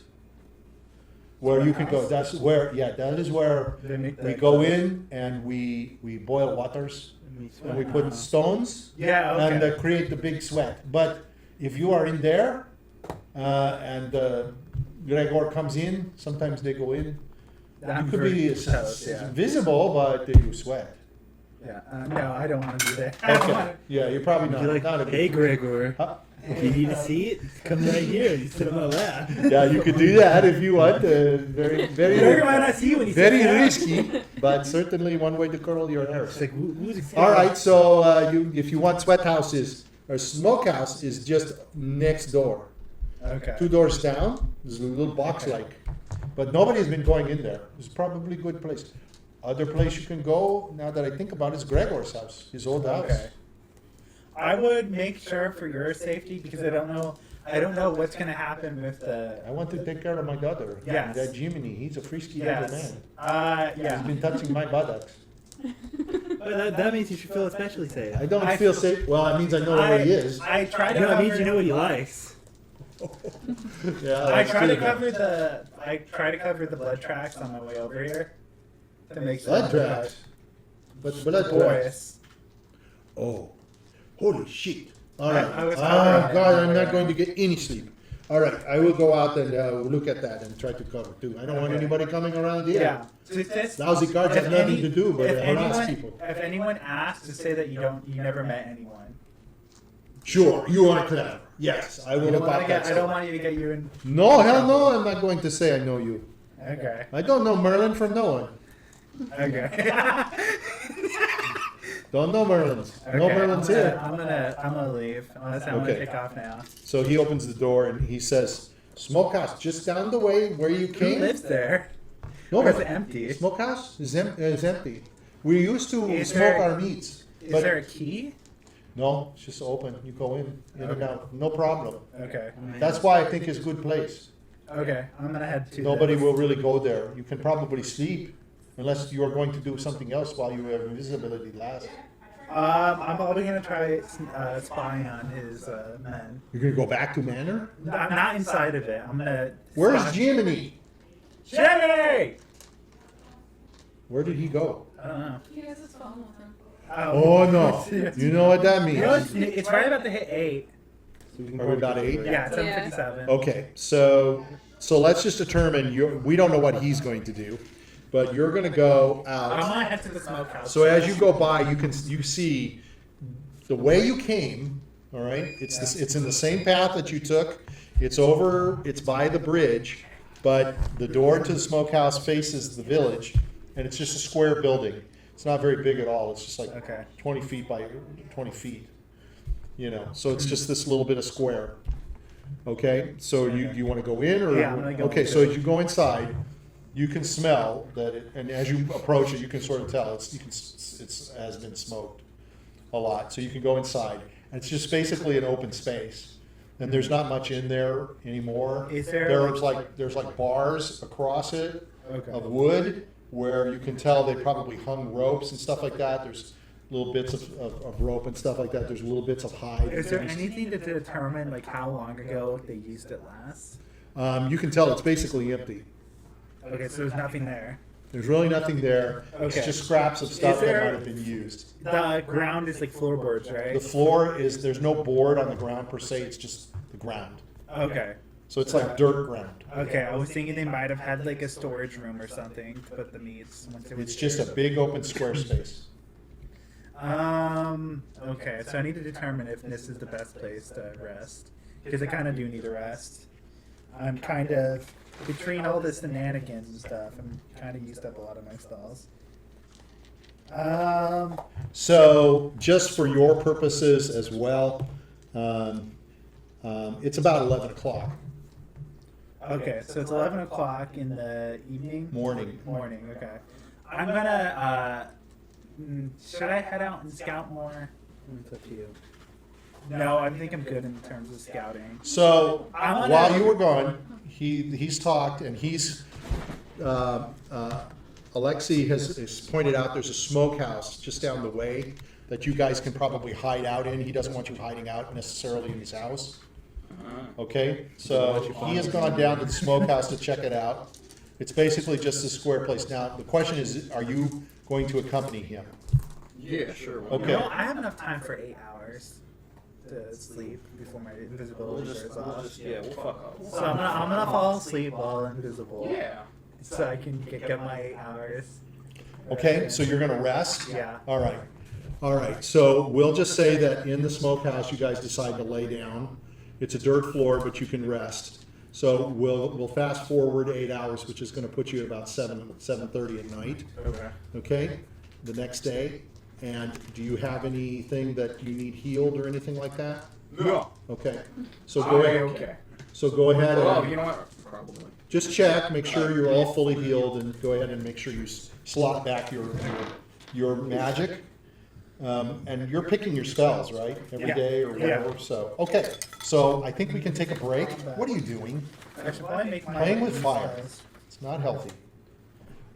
where you can go. That's where, yeah, that is where They make we that- go in and we boil waters and we put stones Yeah. Okay. and create the big sweat. But if you are in there and Gregor comes in, sometimes they go in. I'm You could be very toast, yeah. visible, but you sweat. Yeah. No, I don't want to do that. I don't Okay. wanna- Yeah, you're probably not. You're like, not a hey Gregor, Huh? if you need to see it, come right here. You sit on my lap. Yeah, you could do that if you want. Very, Gregor might very, not see you when you very sit down. risky, but certainly one way to curl your hair. It's like, who's excited? All right, so if you want sweat houses or smokehouse is just next door, Okay. 2 doors down. There's a little box like, but nobody's been going in there. It's probably a good place. Other place you can go, now that I think about it, is Gregor's house, his old house. Okay. I would make sure for your safety because I don't know what's gonna happen with the. I want to take care of my daughter. Yes. That Jiminy, he's a frisky little Yes. man. He's Yeah. been touching my buttocks. But that means you should feel especially safe. I don't I- feel safe. Well, it means I know where he is. I try to No, it cover. means you know what he likes. Yeah, I that's try to true. cover the blood tracks on my way over here to make sure. Blood tracks. But blood tracks. Boris. Oh, holy shit! All right. I was Oh covering it. God, I'm not going to get any sleep. All right, I will go out and look at that and try to cover too. I don't want Okay. anybody coming around here. Yeah. So just- Lousy guards if have nothing any- to do but if harass anyone- people. If anyone asks, to say that you never met anyone. Sure, you are clever. Yes, I will You don't look wanna up get- that I don't stuff. want you to get you in. No, hell no, I'm not going to say I know you. Okay. I don't know Merlin from no one. Okay. Don't know Merlin's. No Okay, Merlin's I'm gonna- here. I'm gonna leave. I'm gonna Okay. take off now. So he opens the door and he says, "Smokehouse, just down the way where you Who came." lives there? No, Or is it empty? Smokehouse is empty. We used to Is smoke there- our meats, Is but there a key? no, it's just open. You go in and out, no problem. Okay. That's why I think it's a good place. Okay. I'm gonna head to. Nobody this. will really go there. You can probably sleep unless you are going to do something else while you have invisibility lasts. I'm probably gonna try spying on his men. You're gonna go back to Manor? I'm not inside of it. I'm gonna. Where's spy- Jiminy? Jiminy? Where did he go? I don't know. He has his phone with him. Oh no! You know what that means? You know, it's right about to hit 8. Are we about 8? Yeah, it's Yeah. 7:57. Okay, so let's just determine. We don't know what he's going to do, but you're going to go I'm out. gonna head to the smokehouse. So as you go by, you see the way you came. All right, it's in the same path that you took. It's by the bridge, but the door to the smokehouse faces the village, and it's just a square building. It's not very big at all. It's just like Okay. 20 feet by 20 feet. So it's just this little bit of square. Okay, so you want to go in or? Yeah, I'm gonna go Okay, in. so as you go inside, you can smell that and as you approach it, you can sort of tell it has been smoked a lot. So you can go inside, and it's just basically an open space. And there's not much in there anymore. Is there- There's like bars across it Okay. of wood where you can tell they probably hung ropes and stuff like that. There's little bits of rope and stuff like that. There's little bits of hide. Is there anything to determine like how long ago they used it last? You can tell it's basically empty. Okay, so there's nothing there. There's really nothing there. It's Okay. just scraps of stuff Is that there- might have been used. The ground is like floorboards, right? The floor there's no board on the ground per se, it's just the ground. Okay. So it's like dirt ground. Okay, I was thinking they might have had like a storage room or something to put the meats. Once it was It's just a there. big open square space. Okay, so I need to determine if this is the best place to rest. Because I kind of do need a rest. I'm kind of, between all this shenanigans and stuff, I'm kind of used up a lot of my spells. So just for your purposes as well, it's about 11 o'clock. Okay, so it's 11 o'clock in the evening? Morning. Morning, okay. I'm gonna, should I head out and scout more? It's up to you. No, I think I'm good in terms of scouting. So I'm gonna- while you were gone, he's talked and Alexei has pointed out there's a smokehouse just down the way that you guys can probably hide out in. He doesn't want you hiding out necessarily in his house. Okay, so he has gone down to the smokehouse to check it out. It's basically just a square place. Now, the question is, are you going to accompany him? Yeah, sure. Okay. No, I have enough time for 8 hours to sleep before my invisibility wears off. We'll fuck up. So I'm gonna fall asleep while invisible. Yeah. So I can get my 8 hours. Okay, so you're gonna rest? Yeah. All right. All right, so we'll just say that in the smokehouse, you guys decide to lay down. It's a dirt floor, but you can rest. So we'll fast forward 8 hours, which is gonna put you at about 7:30 at night, Okay. okay? The next day. And do you have anything that you need healed or anything like that? No. Okay, so go ahead. Okay. So go ahead Oh, and you know what? Probably. just check, make sure you're all fully healed, and go ahead and make sure you slot back your magic. And you're picking your spells, right? Every Yeah. day or Yeah. whatever, so, okay. So I think we can take a break. What are you doing? I should probably make my Playing with fire. It's not healthy.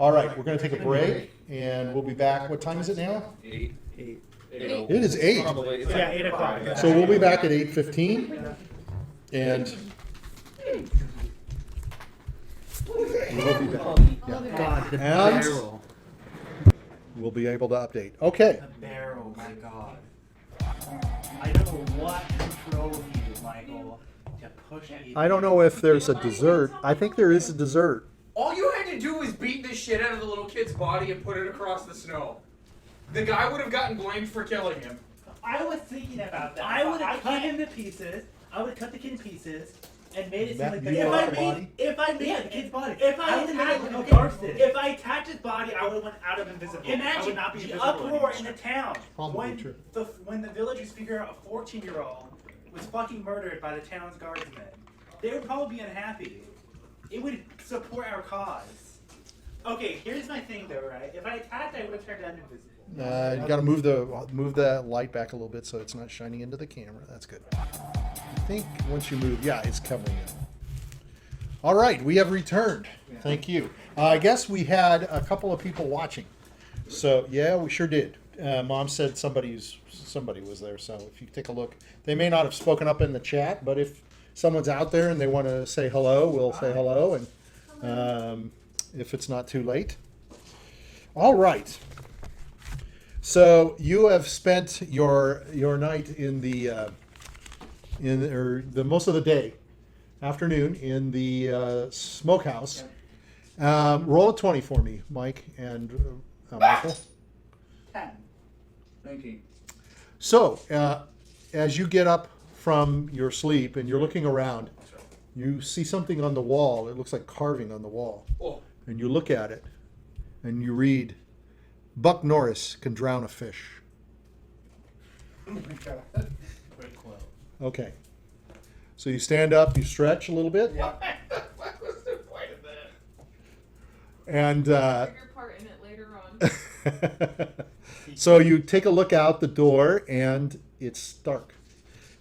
All right, we're gonna take a break, and we'll be back. What time is it now? 8. 8. It is 8. Probably. Yeah, 8 o'clock. So we'll be back at 8:15, and we'll be back. God, the And- barrel. We'll be able to update. Okay. The barrel, my god. I don't know what drove you, Michael, to push me. I don't know if there's a dessert. I think there is a dessert. All you had to do was beat the shit out of the little kid's body and put it across the snow. The guy would have gotten blamed for killing him. I was thinking about that. I would but have cut can't- him to pieces. I would have cut the kid in pieces and made it seem That- like you the brought the if I body? made if I made Yeah, the kid's body. if I would've made it attacked look okay, Garth did. if I attacked his body, I would have went out of invisible. I Imagine would not be the invisible uproar anymore. in the town Probably when true. when the villagers figure out a 14-year-old was fucking murdered by the town's guardsmen, they would probably be unhappy. It would support our cause. Okay, here's my thing though, right? If I attacked, I would have turned invisible. You gotta move the light back a little bit so it's not shining into the camera. That's good. I think once you move, yeah, it's covering it. All right, we have returned. Thank you. I guess we had a couple of people watching. So yeah, we sure did. Mom said somebody was there. So if you take a look, they may not have spoken up in the chat, but if someone's out there and they want to say hello, we'll say hello. And if it's not too late. All right. So you have spent your night in the most of the day, afternoon in the smokehouse. Roll a 20 for me, Mike and Michael. 10. 19. So as you get up from your sleep and you're looking around, you see something on the wall. It looks like carving on the wall. Oh. And you look at it and you read, Buck Norris can drown a fish. Oh my god. Good quote. Okay. So you stand up, you stretch a little bit, Yeah. What was the point of that? and Bigger part in it later on. so you take a look out the door, and it's dark.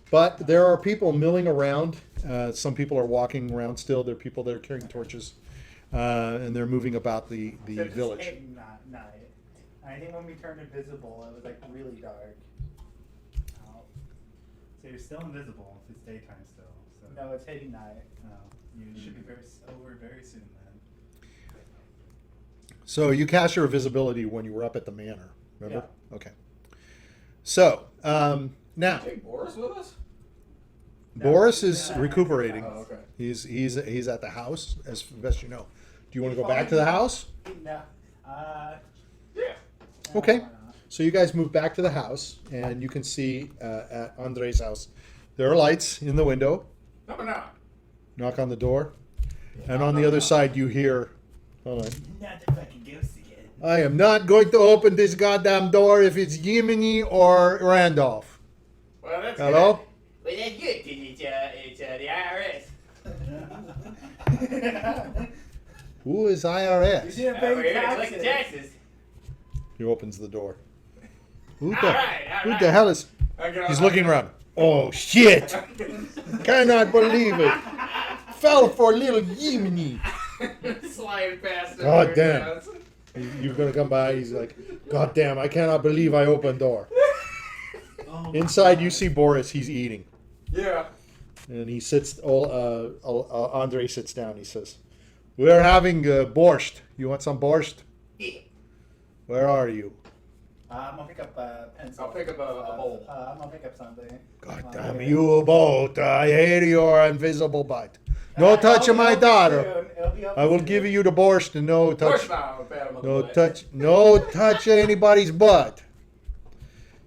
But there are people milling around. Some people are walking around still. There are people that are carrying torches, and they're moving about the So just village. hit night. I think when we turned invisible, it was like really dark. Oh. So you're still invisible if it's daytime still. So. No, it's hitting night. No, you should be over very soon then. So you cast your invisibility when you were up at the manor. Remember? Okay. So now Take Boris with us? Boris is recuperating. Oh, okay. He's at the house as best you know. Do you want to go back to the house? No. Yeah. Okay. why not? So you guys move back to the house, and you can see at Andre's house, there are lights in the window. No. Knock on the door, and on the other side you hear, hold on. Not the fucking ghost again. I am not going to open this goddamn door if it's Jiminy or Randolph. Well, that's Hello? good. Well, that's good, 'cause it's the IRS. Who is You IRS? didn't We're pay here to collect the taxes. taxes. He opens the door. Who All the, right, all who right. the hell is? Okay, He's looking around. Oh shit! Cannot believe it. Fell for little Jiminy. Sliding past the God door, damn. guys. You're gonna come by. He's like, God damn! I cannot believe I opened door. Oh, Inside, you see Boris. He's eating, Yeah. and he sits. Andre sits down. He says, "We're having borscht. You want some borscht? Yeah. Where are you? I'm gonna pick up a pencil. I'll pick up a bowl. I'm gonna pick up something. God damn you both! I hate your invisible butt. No touching my daughter. I will give you the borscht and no touch. Push now, pat him on the No butt. touch. No touch anybody's butt."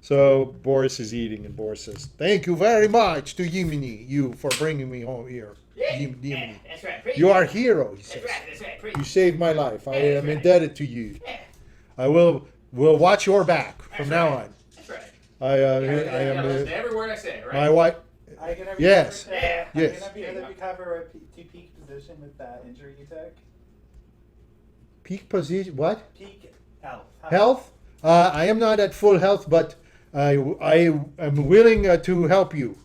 So Boris is eating, and Boris says, "Thank you very much to Jiminy, you for bringing me home here. Yeah, Jiminy. that's right. Pretty You are a hero," he says. That's right. Pretty. You saved my life. I am right. indebted to you. Yeah, I will watch your back from That's now right. on. that's right. I You gotta listen am to every word I say, right? my wife. Are you gonna Yes. recover, Yeah. Are you Yes. gonna be able to recover to peak position with that injury you took? Peak position. What? Peak health. Health? I am not at full health, but I am willing to help you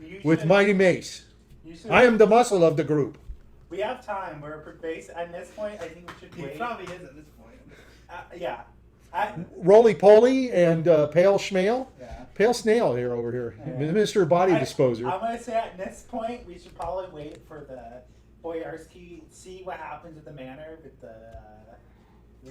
You with should- mighty mace. you should- I am the muscle of the group. We have time. We're base at this point. I think we should He wait. probably is at this point. Yeah. Roly poly and pale schmale. Yeah. Pale snail here over here. Yeah. Mr. Body I'm Disposer. gonna say at this point we should probably wait for the Boyarski. See what happens at the manor with the.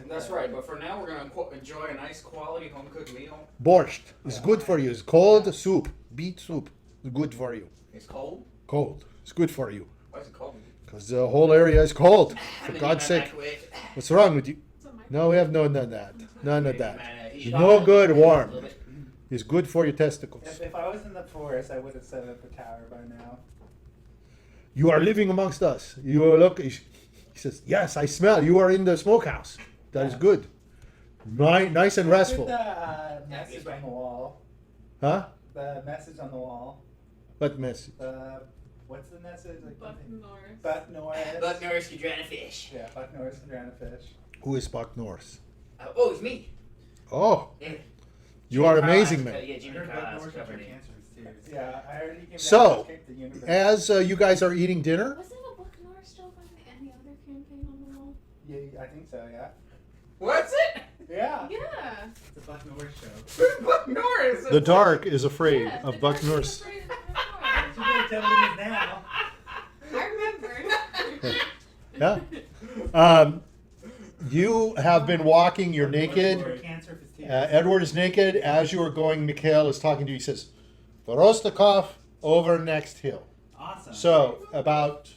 That's right. But for now, we're gonna enjoy a nice quality home cooked meal. Borscht is good for you. It's cold soup. Beet soup. It's good for you. It's cold. Cold. It's good for you. Why is it cold? Because the whole area is cold. I'm For gonna God's use my sake. microwave. What's wrong with you? So my No, we have none of that. None of Maybe that. my It's heat no on good a warm. little bit. It's good for your testicles. If I was in the forest, I would have set up a tower by now. You are living amongst us. You look. He says, "Yes, I smell. You are in the smokehouse. That is good. Nice and Look restful." at the message on the wall. Huh? The message on the wall. What message? What's the message? Like Buck Norris. Buck Norris. Buck Norris could drown a fish. Yeah, Buck Norris and drown a fish. Who is Buck Norris? Oh, it's me. Oh, Yeah. you are Jiminy amazing, Carlyle's man. Yeah, I Jiminy heard Bud Carlyle's Norris got covered your in. cancers too. Yeah, I already came So, down to escape the universe. As you guys are eating dinner, Wasn't a Buck Norris joke on any other campaign on the wall? Yeah, I think so. Yeah. What's it? Yeah. Yeah. It's a Buck Norris show. Who's Buck Norris? the dark is afraid Yeah, of the Buck dark is Norris. afraid of Buck Norris. You better tell me what it is now. I remembered. Yeah. You have been walking. You're naked. Or cancer if it's tears. Edward is naked. As you are going, Mikhail is talking to you. He says, "Vorostakov over next hill." Awesome. So about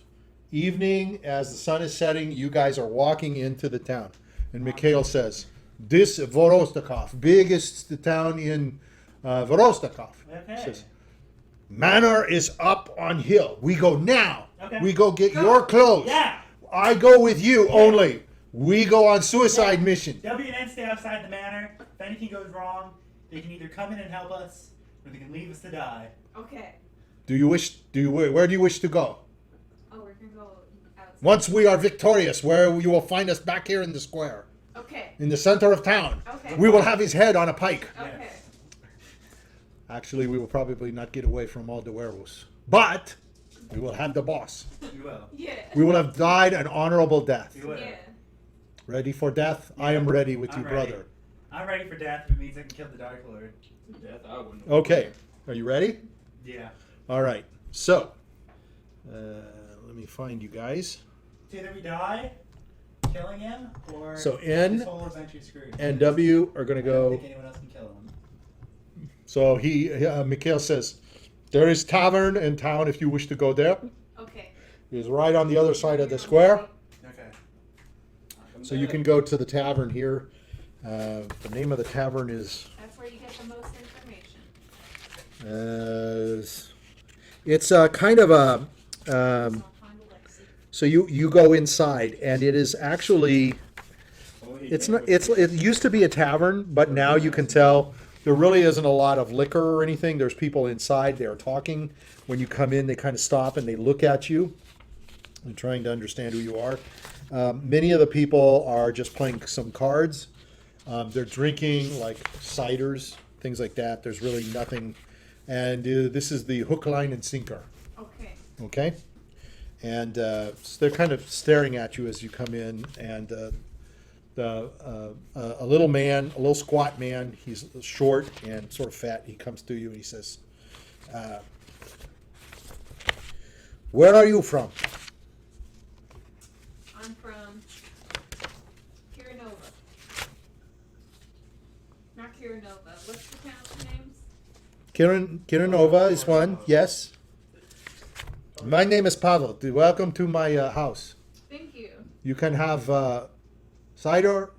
evening, as the sun is setting, you guys are walking into the town, and Mikhail says, "This Vorostakov, biggest town in Vorostakov." Okay. He says, "Manor is up on hill. We go now. Okay. We go get Go. your clothes. Yeah. I go with you only. We go on suicide mission. W and N stay outside the manor. If anything goes wrong, they can either come in and help us, or they can leave us to die. Okay. Where do you wish to go? Oh, we're gonna go outside. Once we are victorious, where you will find us back here in the square, Okay. in the center of town. Okay. We will have his head on a pike. Okay. Actually, we will probably not get away from all the werewolves, but we will have the boss. You will. Yeah. We will have died an honorable death. You will. Yeah. Ready for death? I am ready with I'm you, ready. brother. I'm ready for death if it means I can kill the Dark Lord. Death, I wouldn't. Okay, are you ready? Yeah. All right. So, let me find you guys. It's either we die, killing him, or So N this whole adventure's screwed. and W are gonna I don't go. think anyone else can kill him. So Mikhail says, there is tavern in town if you wish to go there. Okay. It's right on the other side of the square. Okay. So you can go to the tavern here. The name of the tavern is. That's where you get the most information. It's a kind of a. I'll find Alexi. So you go inside, and it is actually. It's not. It used to be a tavern, but now you can tell there really isn't a lot of liquor or anything. There's people inside. They are talking. When you come in, they kind of stop and they look at you, and trying to understand who you are. Many of the people are just playing some cards. They're drinking like ciders, things like that. There's really nothing. And this is the hook, line, and sinker. Okay. Okay? And so they're kind of staring at you as you come in. And a little man, a little squat man, he's short and sort of fat. He comes to you and he says, where are you from? I'm from Kirinova. Not Kirinova. What's the town's names? Kirinova is one, yes. My name is Pavel. Welcome to my house. Thank you. You can have cider,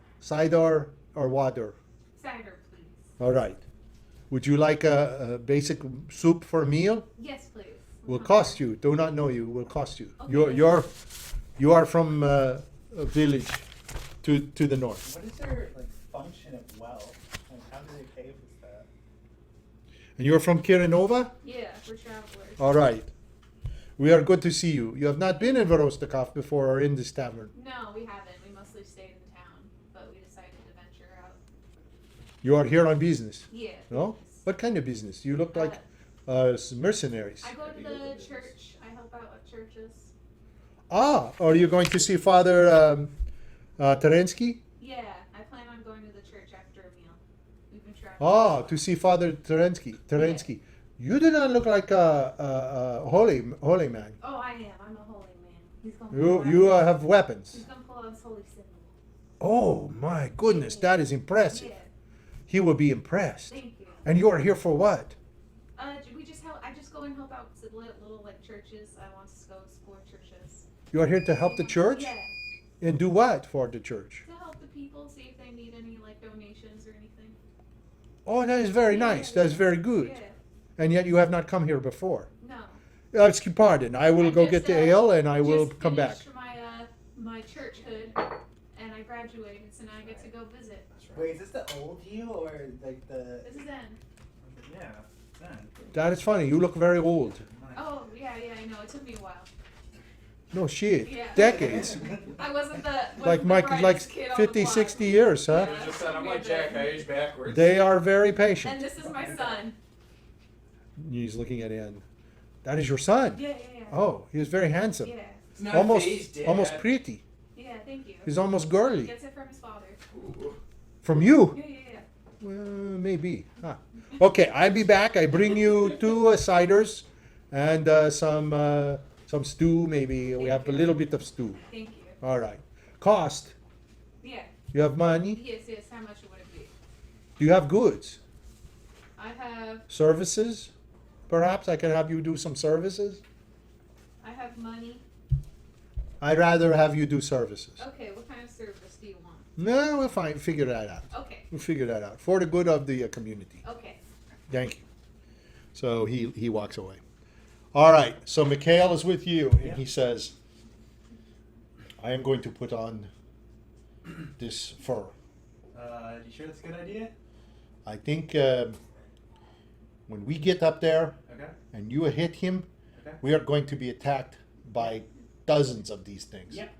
or water. Cider, please. All right. Would you like a basic soup for a meal? Yes, please. Will cost you. Do not know you. Will cost you. Okay. You are from a village to the north. What is their function of wealth? How do they pay for that? And you're from Kirinova? Yeah, we're travelers. All right. We are good to see you. You have not been in Vorostakov before or in this tavern. No, we haven't. We mostly stayed in town, but we decided to venture out. You are here on business. Yeah. No? What kind of business? You look like mercenaries. I go to the church. I help out at churches. Ah, are you going to see Father Terensky? Yeah, I plan on going to the church after a meal. We've been traveling. Ah, to see Father Terensky. You do not look like a holy man. Oh, I am. I'm a holy man. He's gonna You have weapons. He's gonna pull out his holy symbol. Oh my goodness, that is impressive. Yeah. He will be impressed. Thank you. And you are here for what? We just help. I just go and help out little churches. I want to go explore churches. You are here to help the church? Yeah. And do what for the church? To help the people, see if they need any donations or anything. Oh, that is very nice. That is very good. Yeah. And yet you have not come here before. No. Excuse pardon. I will I go just, get the ale and I will just come back. finished my churchhood, and I graduated, so now I get to go visit. Wait, is this the old you or like the? This is Zen. Yeah. Then. That is funny. You look very old. Oh yeah, I know. It took me a while. No shit. Yeah. decades. I wasn't the Like Mike, brightest like kid on 50, the block. 60 years, huh? I just said I'm like Jack. I age backwards. They are very And patient. this is my son. He's looking at Ann. That is your son. Yeah. Oh, he is very handsome. Yeah. It's not Almost, phased, Dad. almost pretty. Yeah. Thank you. He's almost girly. Gets it from his father. Ooh. From you? Yeah. Well, maybe. Huh. Okay, I'll be back. I bring you 2 ciders and some stew. Maybe we have a little bit of stew. Thank you. All right. Cost. Yeah. You have money. Yes. How much would it be? Do you have goods? I have Services? Perhaps I can have you do some services. money. I'd rather have you do services. Okay. What kind of service do you want? No, we'll figure that out. Okay. We'll figure that out for the good of the community. Okay. Thank you. So he walks away. All right. So Mikhail is with you, and he says, "I am going to put on this fur. You sure that's a good idea? I think when we get up there Okay. and you hit him, Okay. we are going to be attacked by dozens of these things. Yep.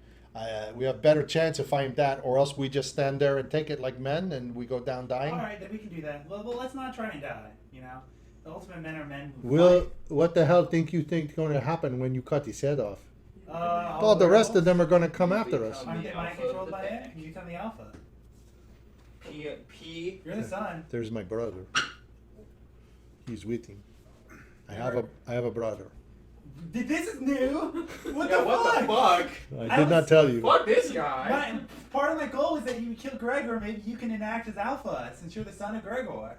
We have better chance of finding that, or else we just stand there and take it like men, and we go down dying. All right, then we can do that. Well, let's not try and die. You know, the ultimate men are men who Will fight. what the hell think going to happen when you cut his head off? All All the rest of werewolves, them are going to come after us. aren't they mind controlled by it? You become the alpha. P. You're the son. There's my brother. He's with him. I have a brother. This is new. What Yeah, the what fuck? the fuck? I did not tell you. Fuck this guy. Part of my goal is that you kill Gregor. Maybe you can enact as alpha since you're the son of Gregor.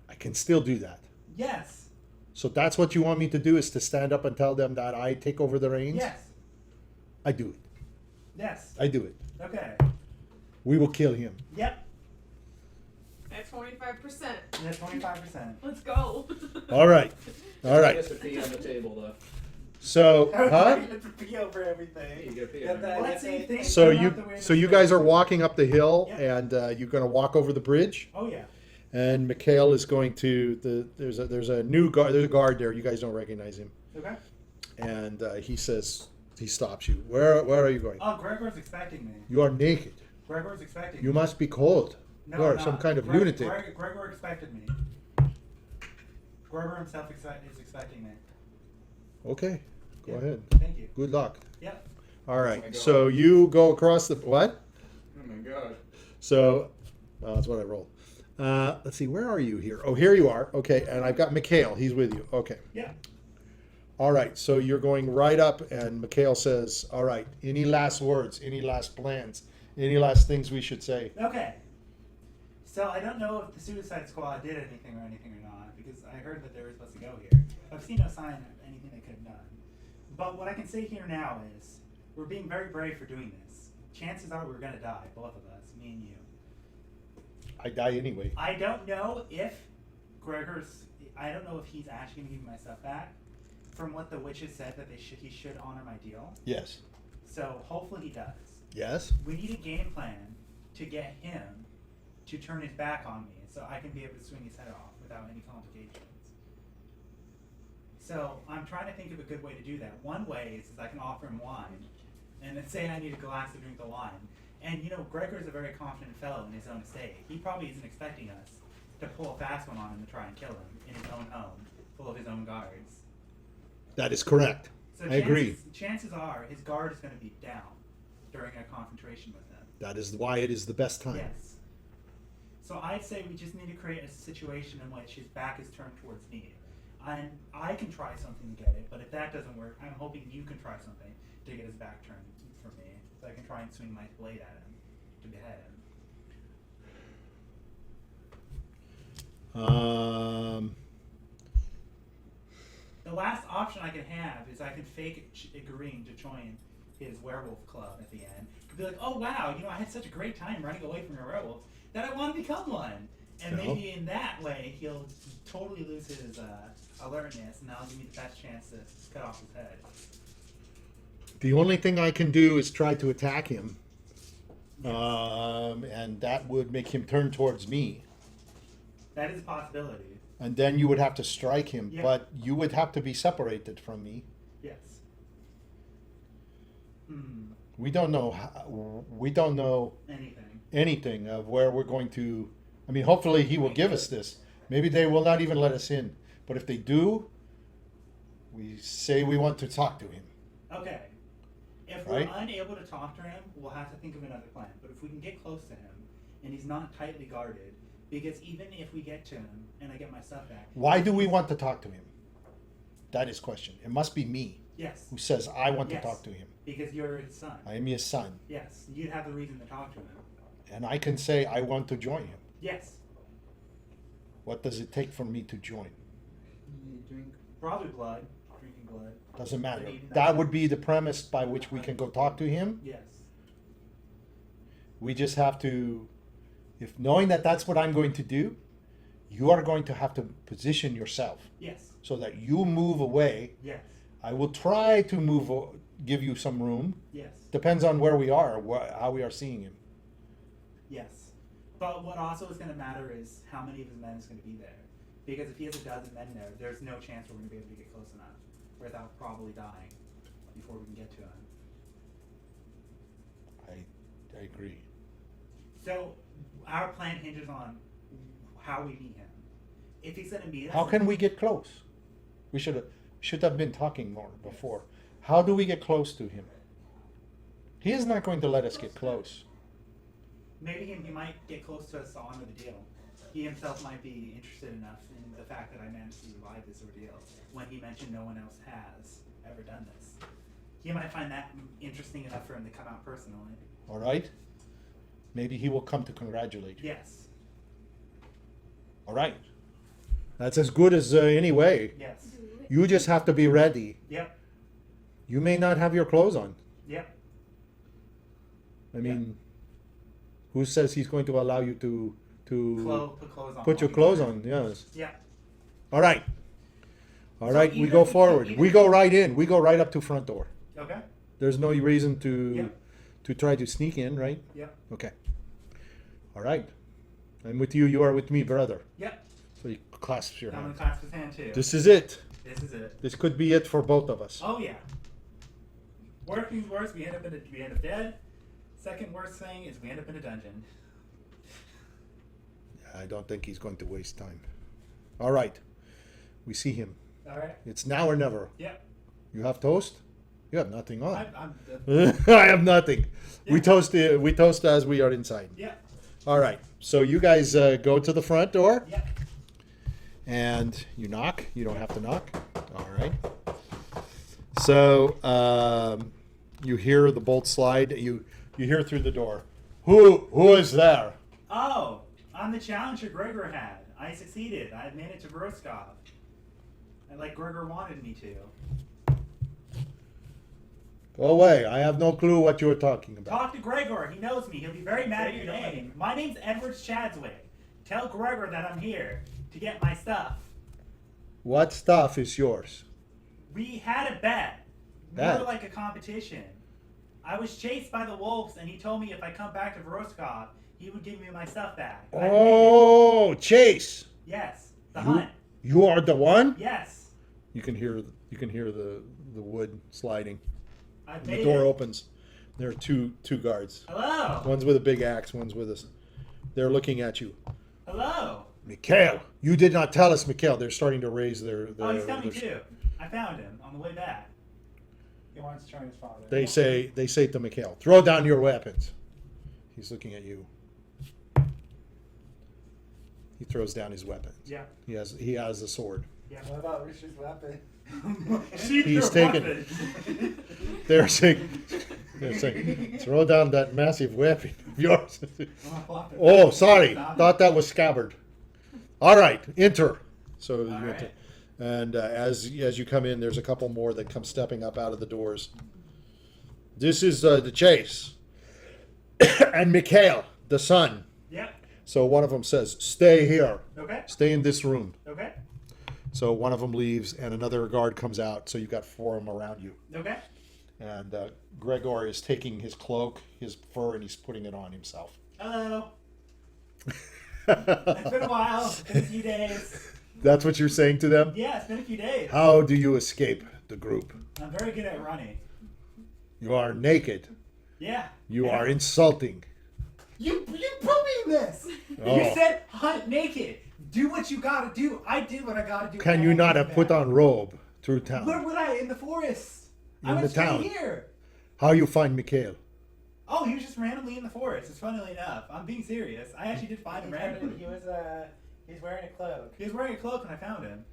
I can still do that. Yes. So that's what you want me to do, is to stand up and tell them that I take over the reins? Yes. I do it. Yes. I do it. Okay. We will kill him. Yep. At 25%. That's 25%. Let's go. All right. All right. Just a pee on the table, though. So, huh? You have to pee over You everything. get a pee Got on that- everything. Let's see, things So turn out the way you they're guys are supposed walking up the hill, Yep. and you're going to walk over the bridge. to. Oh yeah. And Mikhail is going to there's a new guard. There's a guard there. You guys don't recognize him. Okay. And he stops you. Where are you going? Oh, Gregor's expecting me. You are naked. Gregor's expecting You me. must be cold. No, you are I'm some not. kind of lunatic. Gregor expected me. Gregor himself is expecting me. Okay, go Yeah. ahead. Thank you. Good luck. Yep. All my right. God. So you go across the what? Oh my god. So that's what I rolled. Let's see. Where are you here? Oh, here you are. Okay, and I've got Mikhail. He's with you. Okay. Yeah. All right. So you're going right up, and Mikhail says, "All right. Any last words? Any last plans? Any last things we should say?" Okay. So I don't know if the Suicide Squad did anything or not, because I heard that they were supposed to go here. I've seen no sign of anything they could have done. But what I can say here now is, we're being very brave for doing this. Chances are we're gonna die, both of us, me and you. I die anyway. I don't know if I don't know if he's actually gonna give me my stuff back. From what the witches said, that he should honor my deal. Yes. So hopefully he does. Yes. We need a game plan to get him to turn his back on me, so I can be able to swing his head off without any complications. So I'm trying to think of a good way to do that. One way is I can offer him wine, and then say I need a glass to drink the wine. And you know, Gregor's a very confident fellow in his own estate. He probably isn't expecting us to pull a fast one on him to try and kill him in his own home, full of his own guards. That is correct. So I agree. Chances are his guard is going to be down during a confrontation with him. That is why it is the best time. Yes. So I'd say we just need to create a situation in which his back is turned towards me. And I can try something to get it, but if that doesn't work, I'm hoping you can try something to get his back turned for me, so I can try and swing my blade at him to behead him. The last option I can have is I can fake agreeing to join his werewolf club at the end. Be like, oh wow, you know, I had such a great time running away from your werewolves that I want to become one. And So? maybe in that way he'll totally lose his alertness, and that'll give me the best chance to cut off his head. The only thing I can do is try to attack him, and that would make him turn towards me. That is a possibility. And then you would have to strike him, Yeah. but you would have to be separated from me. Yes. We don't know. We don't know Anything. anything of where we're going to. I mean, hopefully he will give us this. Maybe they will not even let us in. But if they do, we say we want to talk to him. Okay. If Right? we're unable to talk to him, we'll have to think of another plan. But if we can get close to him and he's not tightly guarded, because even if we get to him and I get my stuff back. Why do we want to talk to him? That is question. It must be me Yes. who says I want Yes. to talk to him. Because you're his son. I am his son, Yes. You'd have the reason to talk to him. and I can say I want to join him. Yes. What does it take for me to join? Probably blood. Drinking blood. Doesn't matter. Eating That would be the premise by which we can go talk to him. Yes. We just have to, if knowing that that's what I'm going to do, you are going to have to position yourself Yes. so that you move away. Yes. I will try to give you some room. Yes. Depends on where we are, how we are seeing him. Yes. But what also is going to matter is how many of his men is going to be there. Because if he has a dozen men there, there's no chance we're going to be able to get close enough without probably dying before we can get to him. I agree. So our plan hinges on how we meet him. If he's going to meet us, How can we get close? We should have been talking more before. How do we get close to him? He is not going to let us get close. maybe he might get close to us on the deal. He himself might be interested enough in the fact that I managed to survive this ordeal when he mentioned no one else has ever done this. He might find that interesting enough for him to come out personally. All right? Maybe he will come to congratulate you. Yes. All right. That's as good as any way. Yes. You just have to be ready. Yep. You may not have your clothes on. Yep. I mean, who says he's going to allow you to Put clothes on. put your clothes on? Yes. Yeah. All right. All So right, we even go if- forward. even We if- go right in. We go right up to front door. Okay. There's no reason to Yep. to try to sneak in, right? Yep. Okay. All right. I'm with you. You are with me, brother. Yep. So he clasps your I'm gonna hand. clasp his hand too. This is it. This is it. This could be it for both of us. Oh yeah. Worst things worst, we end up dead. Second worst thing is we end up in a dungeon. I don't think he's going to waste time. All right. We see him. All right. It's now or never. Yep. You have toast? You have nothing on. I'm I have nothing. We Yeah. toast. We toast as we are inside. Yep. All right. So you guys go to the front door Yep. and you knock. You don't have to knock. All right. So you hear the bolt slide. You hear through the door. Who is there? Oh, I'm the challenger Gregor had. I succeeded. I made it to Vroskov. And like Gregor wanted me to. Go away. I have no clue what you were talking about. Talk to Gregor. He knows me. He'll be very mad at your name. My name's Edward Chadswick. Tell Gregor that I'm here to get my stuff. What stuff is yours? We had a bet. Bet? More like a competition. I was chased by the wolves, and he told me if I come back to Vroskov, he would give me my stuff back. I made it. Oh, Chase. Yes. The You- hunt. You are the one? Yes. You can hear the wood sliding. I And made the door it. opens. There are two guards. Hello. One's with a big axe, one's with us. They're looking at you. Hello. Mikhail, you did not tell us, Mikhail. They're starting to raise their Oh, he's coming their- too. I found him on the way back. He wants to join his father. They say to Mikhail, throw down your weapons. He's looking at you. He throws down his weapons. Yeah. He has a sword. Yeah. What about Richard's weapon? He's taken. They're saying, throw down that massive weapon of yours. Oh, sorry. Thought that was scabbard. All right, enter. So you All enter. right. And as you come in, there's a couple more that come stepping up out of the doors. This is the Chase. And Mikhail, the son. Yep. So one of them says, stay here. Okay. Stay in this room. Okay. So one of them leaves and another guard comes out. So you got four of them around you. Okay. And Gregor is taking his cloak, his fur, and he's putting it on himself. Hello. It's been a while. It's been a few days. That's what you're saying to them? Yeah, it's been a few days. How do you escape the group? I'm very good at running. You are naked. Yeah. You Yeah. are insulting. You put me in this. Oh. You said hunt naked. Do what you gotta do. I did what I gotta do. Can and you I not came have put back. on robe through Where town? would I? In the forest. I In went the straight town. here. How you find Mikhail? Oh, he was just randomly in the forest. It's funnily enough. I'm being serious. I actually did find him randomly. He's wearing a cloak. He was wearing a cloak and I found him.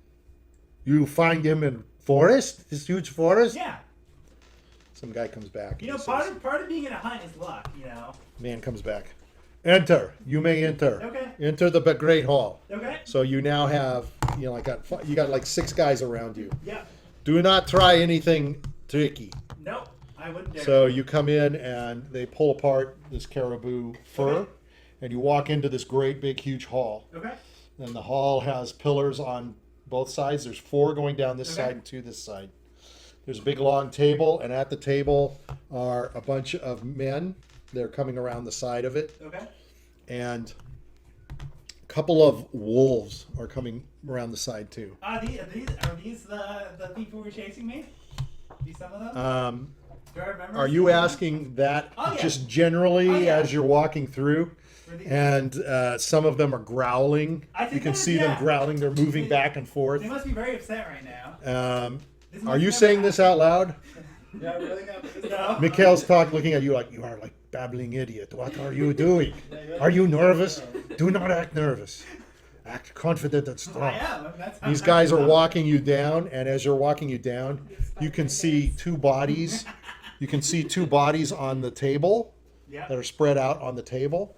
You find him in forest? This huge forest? Yeah. Some guy comes back. You and know, he says- part of being in a hunt is luck, you know. Man comes back. Enter. You may enter. Okay. Enter the great hall. Okay. So you now have, you got like 6 guys around you. Yeah. Do not try anything tricky. Nope. I wouldn't dare. So you come in and they pull apart this caribou fur, Okay. and you walk into this great big huge hall. Okay. And the hall has pillars on both sides. There's 4 going down this Okay. side and 2 this side. There's a big long table, and at the table are a bunch of men. They're coming around the side of it, Okay. and a couple of wolves are coming around the side too. Are these the people who were chasing me? These some of them? Do I remember? Are you asking that Oh, yeah. just generally Oh, yeah. as you're walking through? Were these- And some of them are growling. I think You can that- see them yeah. growling. They're moving back and forth. They must be very upset right now. This Are must you never saying this happen. out loud? Yeah, really? No. Mikhail's looking at you like you are like babbling idiot. What are you doing? Are you nervous? Do not act nervous. Act confident and I strong. am. That's These guys are walking you down, and as you're walking you down, you can see two bodies. You can see two bodies on the table Yeah. that are spread out on the table,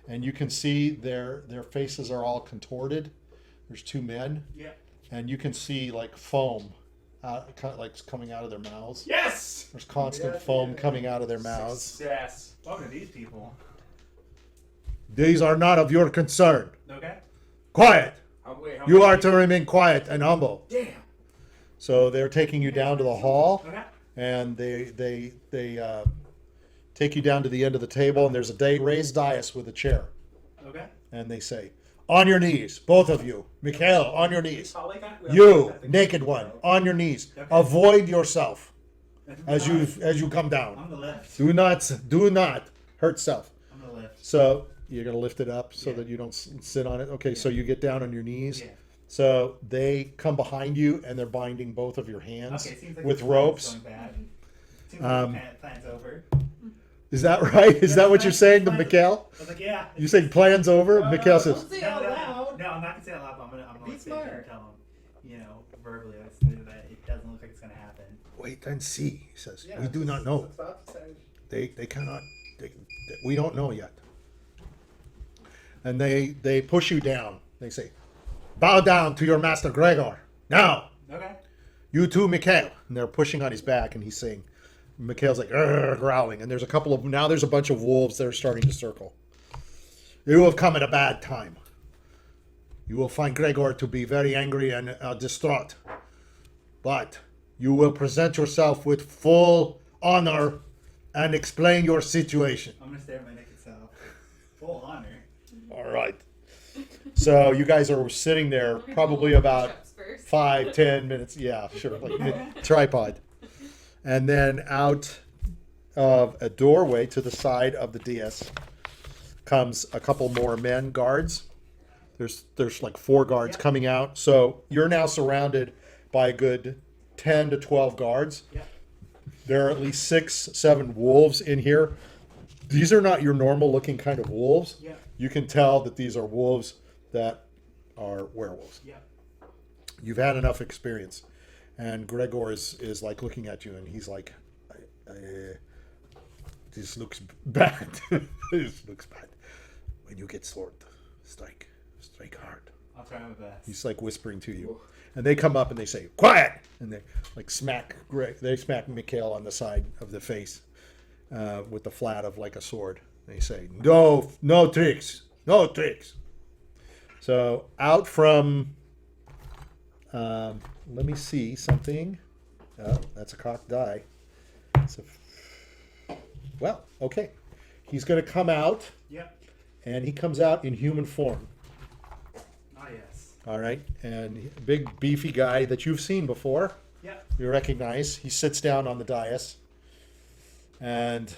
and you can see their faces are all contorted. There's two men, Yeah. and you can see like foam, kind of like coming out of their mouths. Yes. There's constant foam coming out of their mouths. Yes. Welcome to these people. These are not of your concern. Okay. Quiet. Wait, how You many- are to remain quiet and humble. Damn. So they're taking you down to the hall, Okay. and they take you down to the end of the table, and there's a raised dais with a chair, Okay. and they say, "On your knees, both of you. Mikhail, on your knees. Probably got- You, naked one, on your knees. Okay. Avoid yourself That's as you come on down. the left. Do not hurt self." On the left. So you're gonna lift it up so Yeah. that you don't sit on it. Okay, so you get down on your knees. Yeah. So they come behind you and they're binding both of your hands Okay. Seems like with this plan's ropes. going bad. Seems Um, like the plan's over. Is that right? Is that what you're saying to Mikhail? I was like, yeah. You say plans over? Mikhail says, Don't say No, out no, loud. no, I'm not gonna say it out loud. But I'm Be gonna sit here and smart. tell him, verbally, that it doesn't look like it's gonna happen. "Wait and see." He says, Yeah, "We do not know. it's about to say- They cannot. We don't know yet." And they push you down. They say, "Bow down to your master Gregor now." Okay. "You too, Mikhail." And they're pushing on his back, and he's saying, Mikhail's like growling, and there's a bunch of wolves that are starting to circle. "You have come at a bad time. You will find Gregor to be very angry and distraught, but you will present yourself with full honor and explain your situation." I'm gonna stare at my naked self. Full honor. All right. So you guys are sitting there probably about Push-ups first. 5-10 minutes. Yeah, sure. Like tripod. And then out of a doorway to the side of the dais comes a couple more men guards. There's like 4 guards Yeah. coming out. So you're now surrounded by a good 10 to 12 guards. Yeah. There are at least 6-7 wolves in here. These are not your normal looking kind of wolves. Yeah. You can tell that these are wolves that are werewolves. Yeah. You've had enough experience. And Gregor is like looking at you, and he's like, "This looks bad. This looks bad. When you get sword, strike hard." I'll try my best. He's like whispering to you. And they come up and they say, "Quiet!" And they like smack Mikhail on the side of the face with the flat of like a sword. They say, no tricks. No tricks." So out from, let me see something. Oh, that's a cocked die. Well, okay. He's going to come out, Yep. and he comes out in human form. Ah, yes. All right. And big, beefy guy that you've seen before. Yep. You recognize. He sits down on the dais, and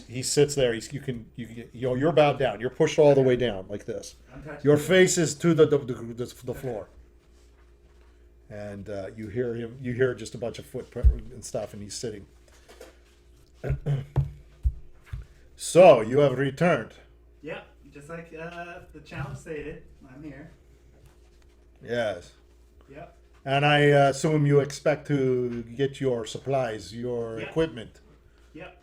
he sits there. You're bowed down. You're pushed all the way down like this. I'm touching Your you. face is to the floor, and you hear him. You hear just a bunch of footprint and stuff, and he's sitting. "So you have returned." Yep. Just like the challenge stated, I'm here. Yes. Yep. And I assume you expect to get your supplies, your Yeah. equipment. Yep.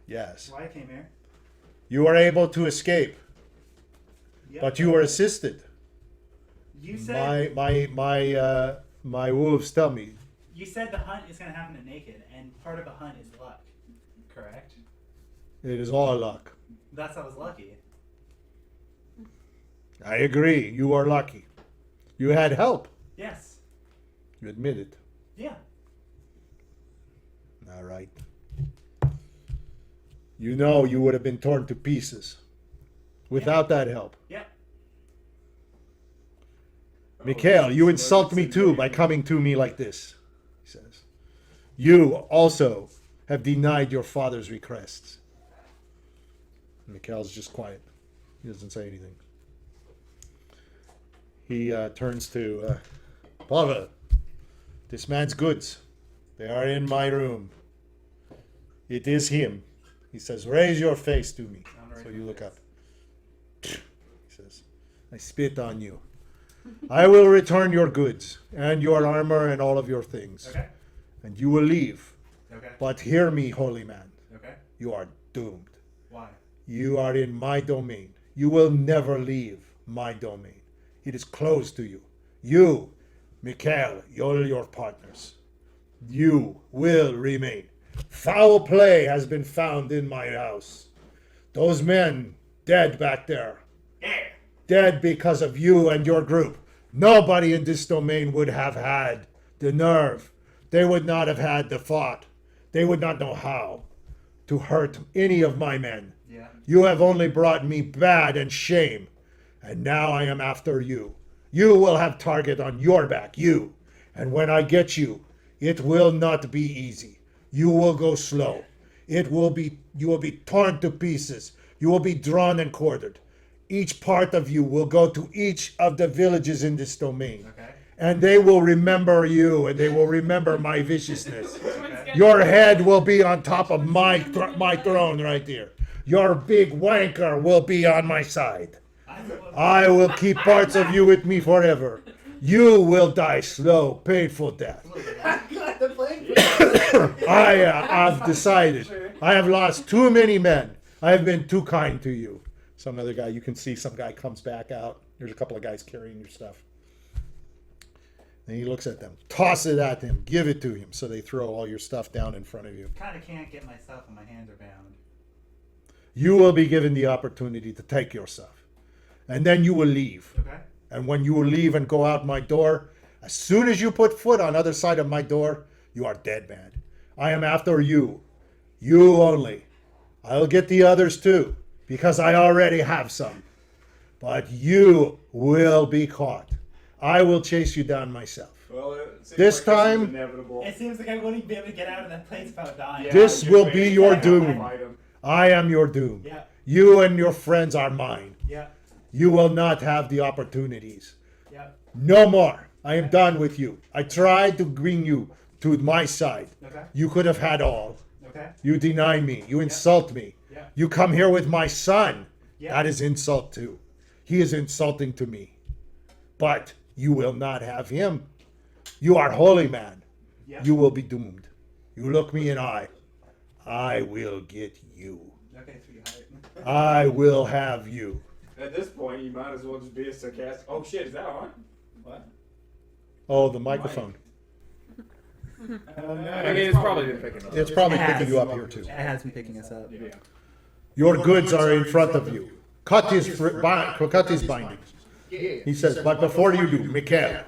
Yes. That's why I came here. You were able to escape, Yep. but you were assisted. You said My wolves tell me. you said the hunt is gonna happen at naked, and part of a hunt is luck. Correct. It is all luck. That's how I was lucky. I agree. You are lucky. You had help. Yes. You admit it. Yeah. All right. You know you would have been torn to pieces without that help. Yeah. Mikhail, you insult me too by coming to me like this, he says. You also have denied your father's requests. Mikhail's just quiet. He doesn't say anything. He turns to Pavel. This man's goods. They are in my room. It is him. He says, raise your face to me. So you look up. He says, I spit on you. I will return your goods and your armor and all of your things. Okay. And you will leave. Okay. But hear me, holy man. Okay. You are doomed. Why? You are in my domain. You will never leave my domain. It is closed to you. You, Mikhail, all your partners. You will remain. Foul play has been found in my house. Those men dead back there. Dead because of you and your group. Nobody in this domain would have had the nerve. They would not have had the thought. They would not know how to hurt any of my men. Yeah. You have only brought me bad and shame. And now I am after you. You will have target on your back, you. And when I get you, it will not be easy. You will go slow. You will be torn to pieces. You will be drawn and quartered. Each part of you will go to each of the villages in this domain. Okay. And they will remember you, and they will remember my viciousness. Okay. Your head will be on top of my throne right here. Your big wanker will be on my side. I will keep parts of you with me forever. You will die slow, painful death. I have decided. I have lost too many men. I have been too kind to you. Some other guy, you can see some guy comes back out. There's a couple of guys carrying your stuff. And he looks at them. Toss it at him. Give it to him. So they throw all your stuff down in front of you. Kind of can't get myself and my hands are bound. You will be given the opportunity to take your stuff. And then you will leave. Okay. And when you will leave and go out my door, as soon as you put foot on the other side of my door, you are dead man. I am after you. You only. I'll get the others too, because I already have some. But you will be caught. I will chase you down myself. Well, it seems This like time- is inevitable. It seems like I wouldn't be able to get out of that place without dying. Yeah, This you're will waiting be for your them to doom. fight him. I am your doom. Yeah. You and your friends are mine. Yeah. You will not have the opportunities. Yeah. No more. I am done with you. I tried to bring you to my side. Okay. You could have had all. Okay. You deny me. You insult me. Yeah. You come here with my son. Yeah. That is insult too. He is insulting to me. But you will not have him. You are holy man. Yeah. You will be doomed. You look me in eye. I will get you. Okay, sweetheart. I will have you. At this point, you might as well just be a sarcastic. Oh shit, is that on? What? Oh, the microphone. Oh no. I mean, it's probably been picking up. It's probably It has. picking you up here too. It has been picking us up. Yeah. Your goods are in front of you. Cut his bindings. He says, but before you do, Mikhail,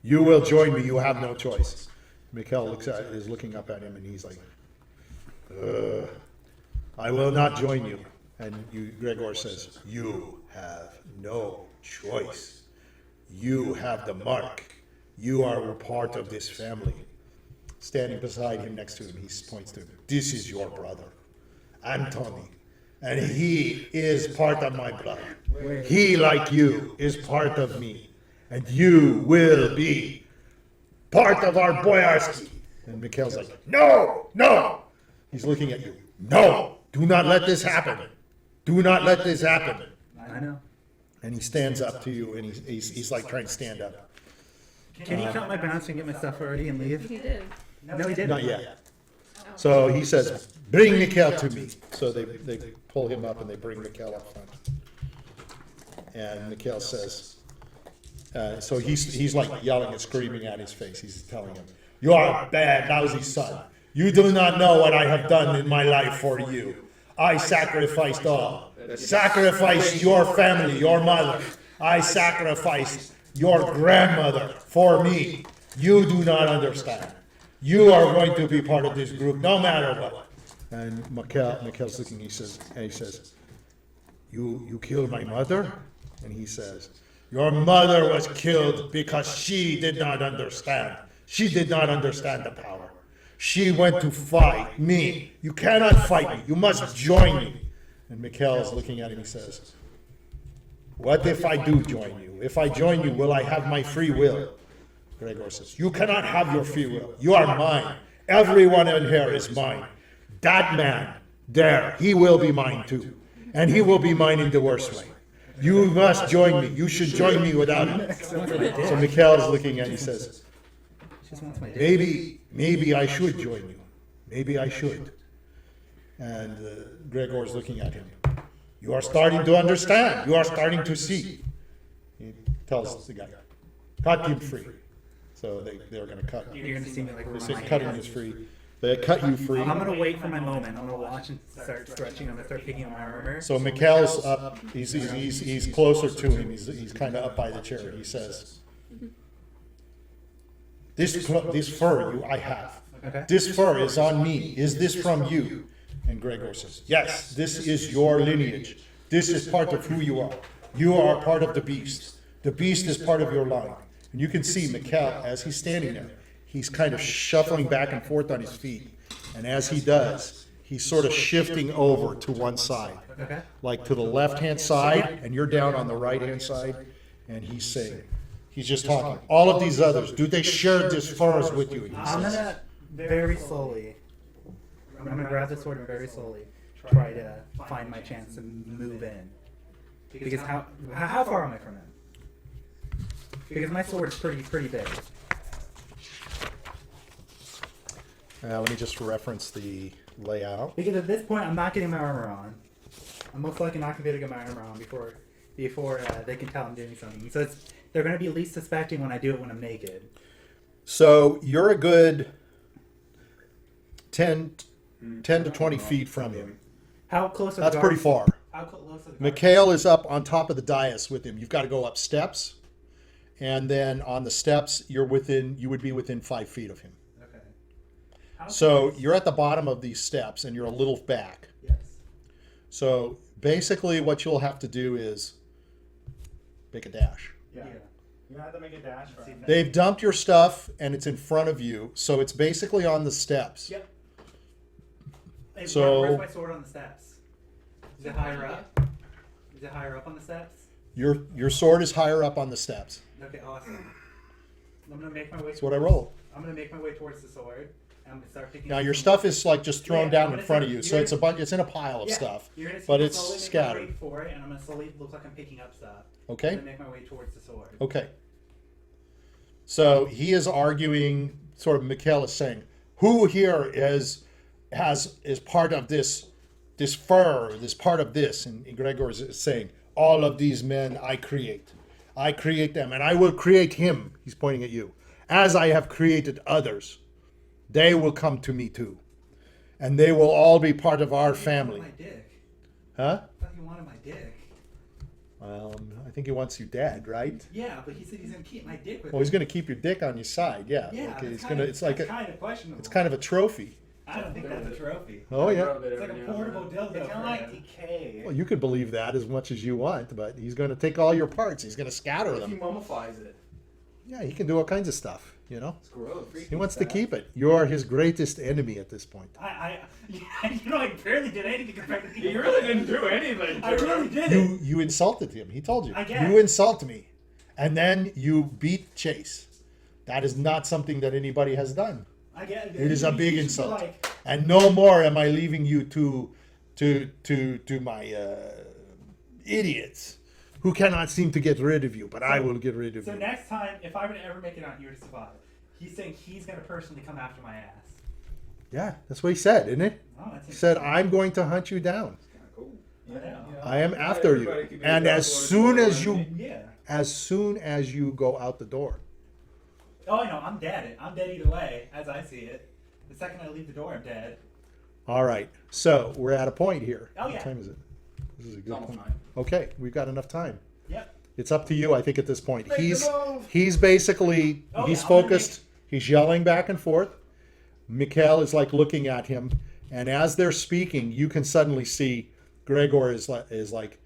you will join me. You have no choice. Mikhail is looking up at him, and he's like, I will not join you. And Gregor says, you have no choice. You have the mark. You are a part of this family. Standing beside him, next to him, he points to him. This is your brother, Anthony. And he is part of my blood. He, like you, is part of me. And you will be part of our Boyarsky. And Mikhail's like, no, no. He's looking at you. No, do not let this happen. Do not let this happen. I know. And he stands up to you, and he's like trying to stand up. Can you cut my bounce and get my stuff already and leave? He did. No, he didn't. Not yet. So he says, bring Mikhail to me. So they pull him up and they bring Mikhail up front. And Mikhail says, so he's like yelling and screaming at his face. He's telling him, you are a bad, lousy son. You do not know what I have done in my life for you. I sacrificed all. Sacrificed your family, your mother. I sacrificed your grandmother for me. You do not understand. You are going to be part of this group no matter what. And Mikhail's looking, he says, you killed my mother? And he says, your mother was killed because she did not understand. She did not understand the power. She went to fight me. You cannot fight me. You must join me. And Mikhail is looking at him, he says, what if I do join you? If I join you, will I have my free will? Gregor says, you cannot have your free will. You are mine. Everyone in here is mine. That man there, he will be mine too. And he will be mine in the worst way. You must join me. You should join me without him. So Mikhail is looking at him, he says, maybe I should join you. Maybe I should. And Gregor is looking at him. You are starting to understand. You are starting to see. He tells the guy, cut him free. So they're going to cut. You're gonna see me like They run say my cutting hand. is free. They cut you free. I'm gonna wait for my moment. I'm gonna watch and start stretching. I'm gonna start picking up my armor. So Mikhail's up. He's closer to him. He's kind of up by the chair. He says, "This fur I have. Okay. This fur is on me. Is this from you?" And Gregor says, "Yes. This is your lineage. This is part of who you are. You are part of the beast. The beast is part of your line." And you can see Mikhail as he's standing there. He's kind of shuffling back and forth on his feet. And as he does, he's sort of shifting over to one side. Okay. Like to the left-hand side, and you're down on the right-hand side. And he's saying, he's just talking. All of these others, do they share this forest with you? And he I'm says, gonna very slowly. I'm gonna grab the sword and very slowly try to find my chance to move in. Because how far am I from him? Because my sword is pretty big. let me just reference the layout. Because at this point, I'm not getting my armor on. I'm most likely not gonna be able to get my armor on before they can tell I'm doing something. So they're gonna be least suspecting when I do it when I'm naked. So you're a good 10 to 20 feet from him. How close are That's the pretty guards? far. How close are the guards? Mikhail is up on top of the dais with him. You've got to go up steps, and then on the steps, you would be within 5 feet of him. Okay. How So close? you're at the bottom of these steps, and you're a little back. Yes. So basically, what you'll have to do is make a dash. Yeah. You have to make a dash for it. They've dumped your stuff, and it's in front of you, so it's basically on the steps. Yep. Hey, So- where's my sword on the steps? Is it higher up? Is it higher up on the steps? Your sword is higher up on the steps. Okay, awesome. I'm gonna make my way. That's what I roll. I'm gonna make my way towards the sword. And I'm gonna start picking. Now up your some- stuff is like just thrown Yeah, down I'm in gonna front say- of you, so you're it's in a pile of Yeah, stuff, you're gonna see but me it's slowly make my scattered. way for it, and I'm gonna slowly look like I'm picking up stuff. Okay. I'm gonna make my way towards the sword. Okay. So he is arguing, sort of Mikhail is saying, who here is part of this fur, this part of this? And Gregor is saying, all of these men I create. I create them, and I will create him, he's pointing at you, as I have created others. They will come to me too. And they will all be part of our family. My dick. Huh? I thought he wanted my dick. I think he wants you dead, right? Yeah, but he said he's gonna keep my dick with Well, he's going to keep your dick on your side, yeah. Yeah, Okay, that's it's kind gonna. of- It's like that's a. kind of questionable. It's kind of a trophy. I don't think that's a trophy. Oh yeah. Rub it It's like every a now and portable then. dildo. It's for kind of like him. decay. Well, you could believe that as much as you want, but he's going to take all your parts. He's going to scatter What if he them. mummifies it? Yeah, he can do all kinds of stuff. You know, It's gross. he wants to keep it. You are his greatest enemy at this point. I barely did anything compared to You really didn't do anything. I really did. You insulted him. He told you. I guess. You insult me, and then you beat Chase. That is not something that anybody has done. I get it. It is a big You should be insult. like, And no more am I leaving you to my idiots who cannot seem to get rid of you, but I will get rid of so you. next time, if I were to ever make it out here to survive, he's saying he's gonna personally come after my ass. Yeah, that's what he said, isn't it? Oh, that's He said, I'm going to hunt you down. Cool. Yeah. I am after you. Everybody can be And a as double soon or as double you go out the door, Oh, I know. I'm dead. I'm dead either way, as I see it. The second I leave the door, I'm dead. all right. So we're at a point here. Oh, yeah. What time is it? This is a It's good almost point. time. Okay, we've got enough time. Yep. It's up to you, I think, at this point. Make the He's move. basically Oh, he's yeah, I'm gonna focused. He's yelling back and forth. Mikhail is like looking at him, and as they're speaking, you can suddenly see Gregor is like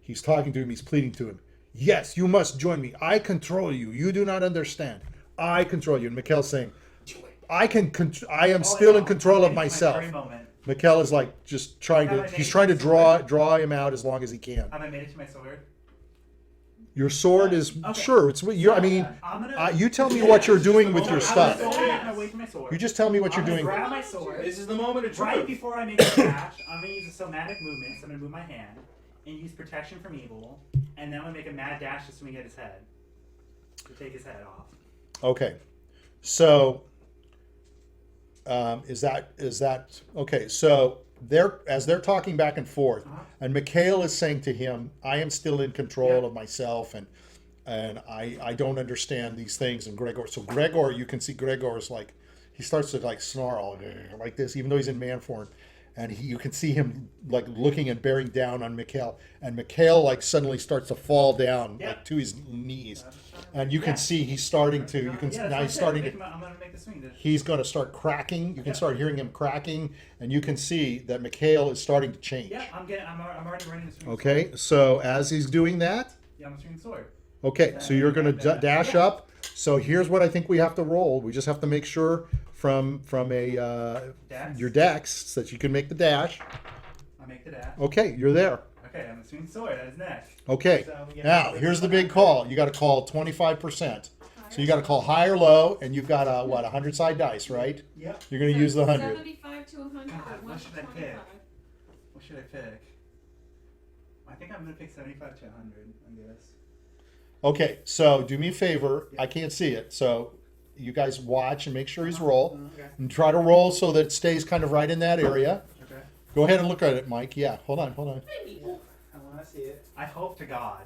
he's talking to him. He's pleading to him. Yes, you must join me. I control you. You do not understand. I control you. And Mikhail's saying, I am still in control of myself. Mikhail is like just trying to. He's trying to draw him out as long as he can. Have I made it to my sword? Your sword is Okay. sure. It's I mean, I'm gonna, you tell me what you're doing with your stuff. You You just tell me what you're I'm gonna doing. grab my sword. This is the moment of Right truth. before I make a dash, I'm gonna use a somatic movement. So I'm gonna move my hand and use protection from evil, and then I'm gonna make a mad dash to swing at his head to take his head off. Okay, so is that okay? So they're talking back and forth, and Mikhail is saying to him, "I am still in control of myself, and I don't understand these things." And Gregor, you can see Gregor's like he starts to like snarl like this, even though he's in man form, and you can see him like looking and bearing down on Mikhail, and Mikhail like suddenly starts to fall down like to his knees, and you can see he's starting to. You can now he's starting to. I'm gonna make the swing. He's going to start cracking. You can start hearing him cracking, and you can see that Mikhail is starting to change. Yeah, I'm already running the swing. Okay, so as he's doing that, Yeah, I'm swinging sword. okay, so you're going to dash up. So here's what I think we have to roll. We just have to make sure from Dex? your dex that you can make the dash. I make the dash. Okay, you're there. Okay, I'm swinging sword. That is next. Okay, So we get- now here's the big call. You got to call 25%. So you got to call high or low, and you've got a 100 side dice, right? Yep. You're going to use the 100. 75 to 100 God, or what 1 should to I pick? 25. What should I pick? I think I'm gonna pick 75 to 100. I guess. Okay, so do me a favor. I can't see it, so you guys watch and make sure he's roll, Okay. and try to roll so that it stays kind of right in that area. Okay. Go ahead and look at it, Mike. Yeah, hold on. I want to see it. I hope to God,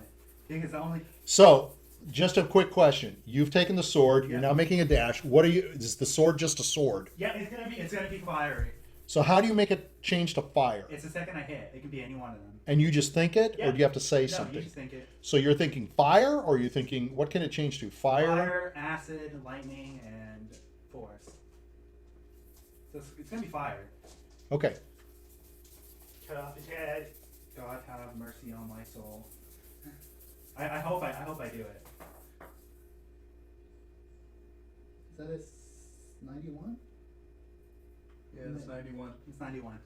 because the only So, just a quick question. You've taken the sword. You're Yeah. now making a dash. What are you? Is the sword just a sword? yeah, it's gonna be fiery. So how do you make it change to fire? It's the second I hit. It can be any one of them. And you just think it, Yeah. or do you have to say No, something? you just think it. So you're thinking fire, or you're thinking what can it change to? Fire, acid, lightning, and force. So it's gonna be fire. Okay. Cut off his head. God have mercy on my soul. I hope I do it. Is that a 91? Yeah, that's 91. It's 91.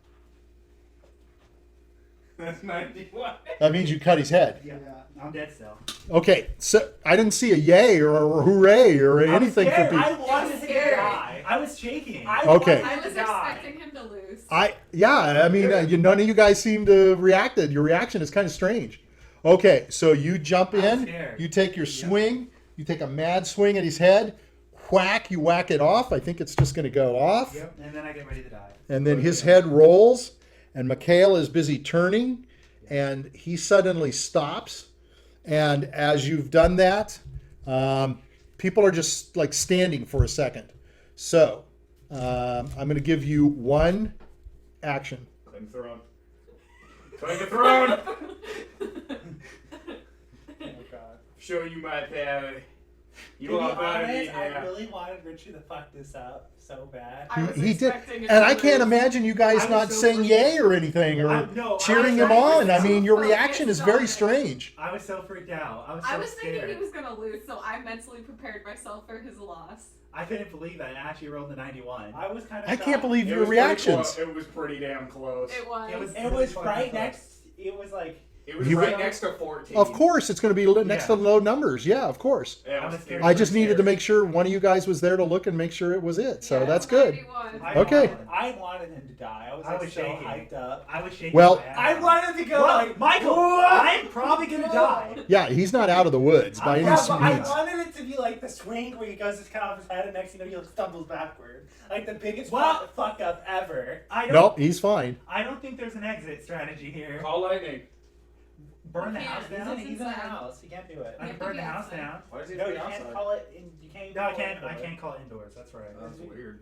That's 91. That means you cut his head. Yeah, I'm dead still. Okay, so I didn't see a yay or a hooray or anything for I people. wanted to Scary. die. I was shaking. Okay. I wanted was to die. expecting him to lose. I mean, none of you guys seem to react. Your reaction is kind of strange. Okay, so you jump I'm in, scared. you take your swing, you take a mad swing at his head, whack, you whack it off. I think it's just going to go off. Yep. And then I get ready to die. And then his head rolls, and Mikhail is busy turning, and he suddenly stops. And as you've done that, people are just like standing for a second. So I'm going to give you one action. Claim the throne. Claim the throne! Oh God. Show you my power. You To be are better than me honest, I now. really wanted Richie to fuck this up so bad. I was He did, expecting it and to I can't lose. imagine you guys I was not so saying freaked- yay or anything or No, cheering him I was on. I mean, your focused reaction is on very it. strange. I was so freaked out. I was so I was scared. thinking he was gonna lose, so I mentally prepared myself for his loss. I couldn't believe I actually rolled the 91. I was kind of. I can't believe It your was pretty reactions. close. It was pretty damn close. It was. It was right next. It was like. It was He right wa- next to 14. Of course, it's going to be next to Yeah. low numbers. Yeah, of course. Yeah, it I was was scared. I just needed to make sure one of you guys was there to look and make sure it was it. So Yeah, that's good. 91. Okay. I wanted him to die. I was so shaking. hyped up. I was shaking. Well- my ass I off. wanted to go Well, like Michael, I'm probably gonna die. Yeah, he's not out of the woods by any Yeah, but I means. wanted it to be like the swing where he goes to cut off his head and next thing you know he stumbles backward. Like the biggest Well- fuck up ever. I don't. Nope, he's fine. I don't think there's an exit strategy here. Call lightning. Burn the He house can't. down. He's He's in the inside. house. He can't do it. I can burn the house down. Why does he No, have you to be can't outside? call it. You can't. No, I call can't. it I indoor. can't call it indoors. That's right. That's weird.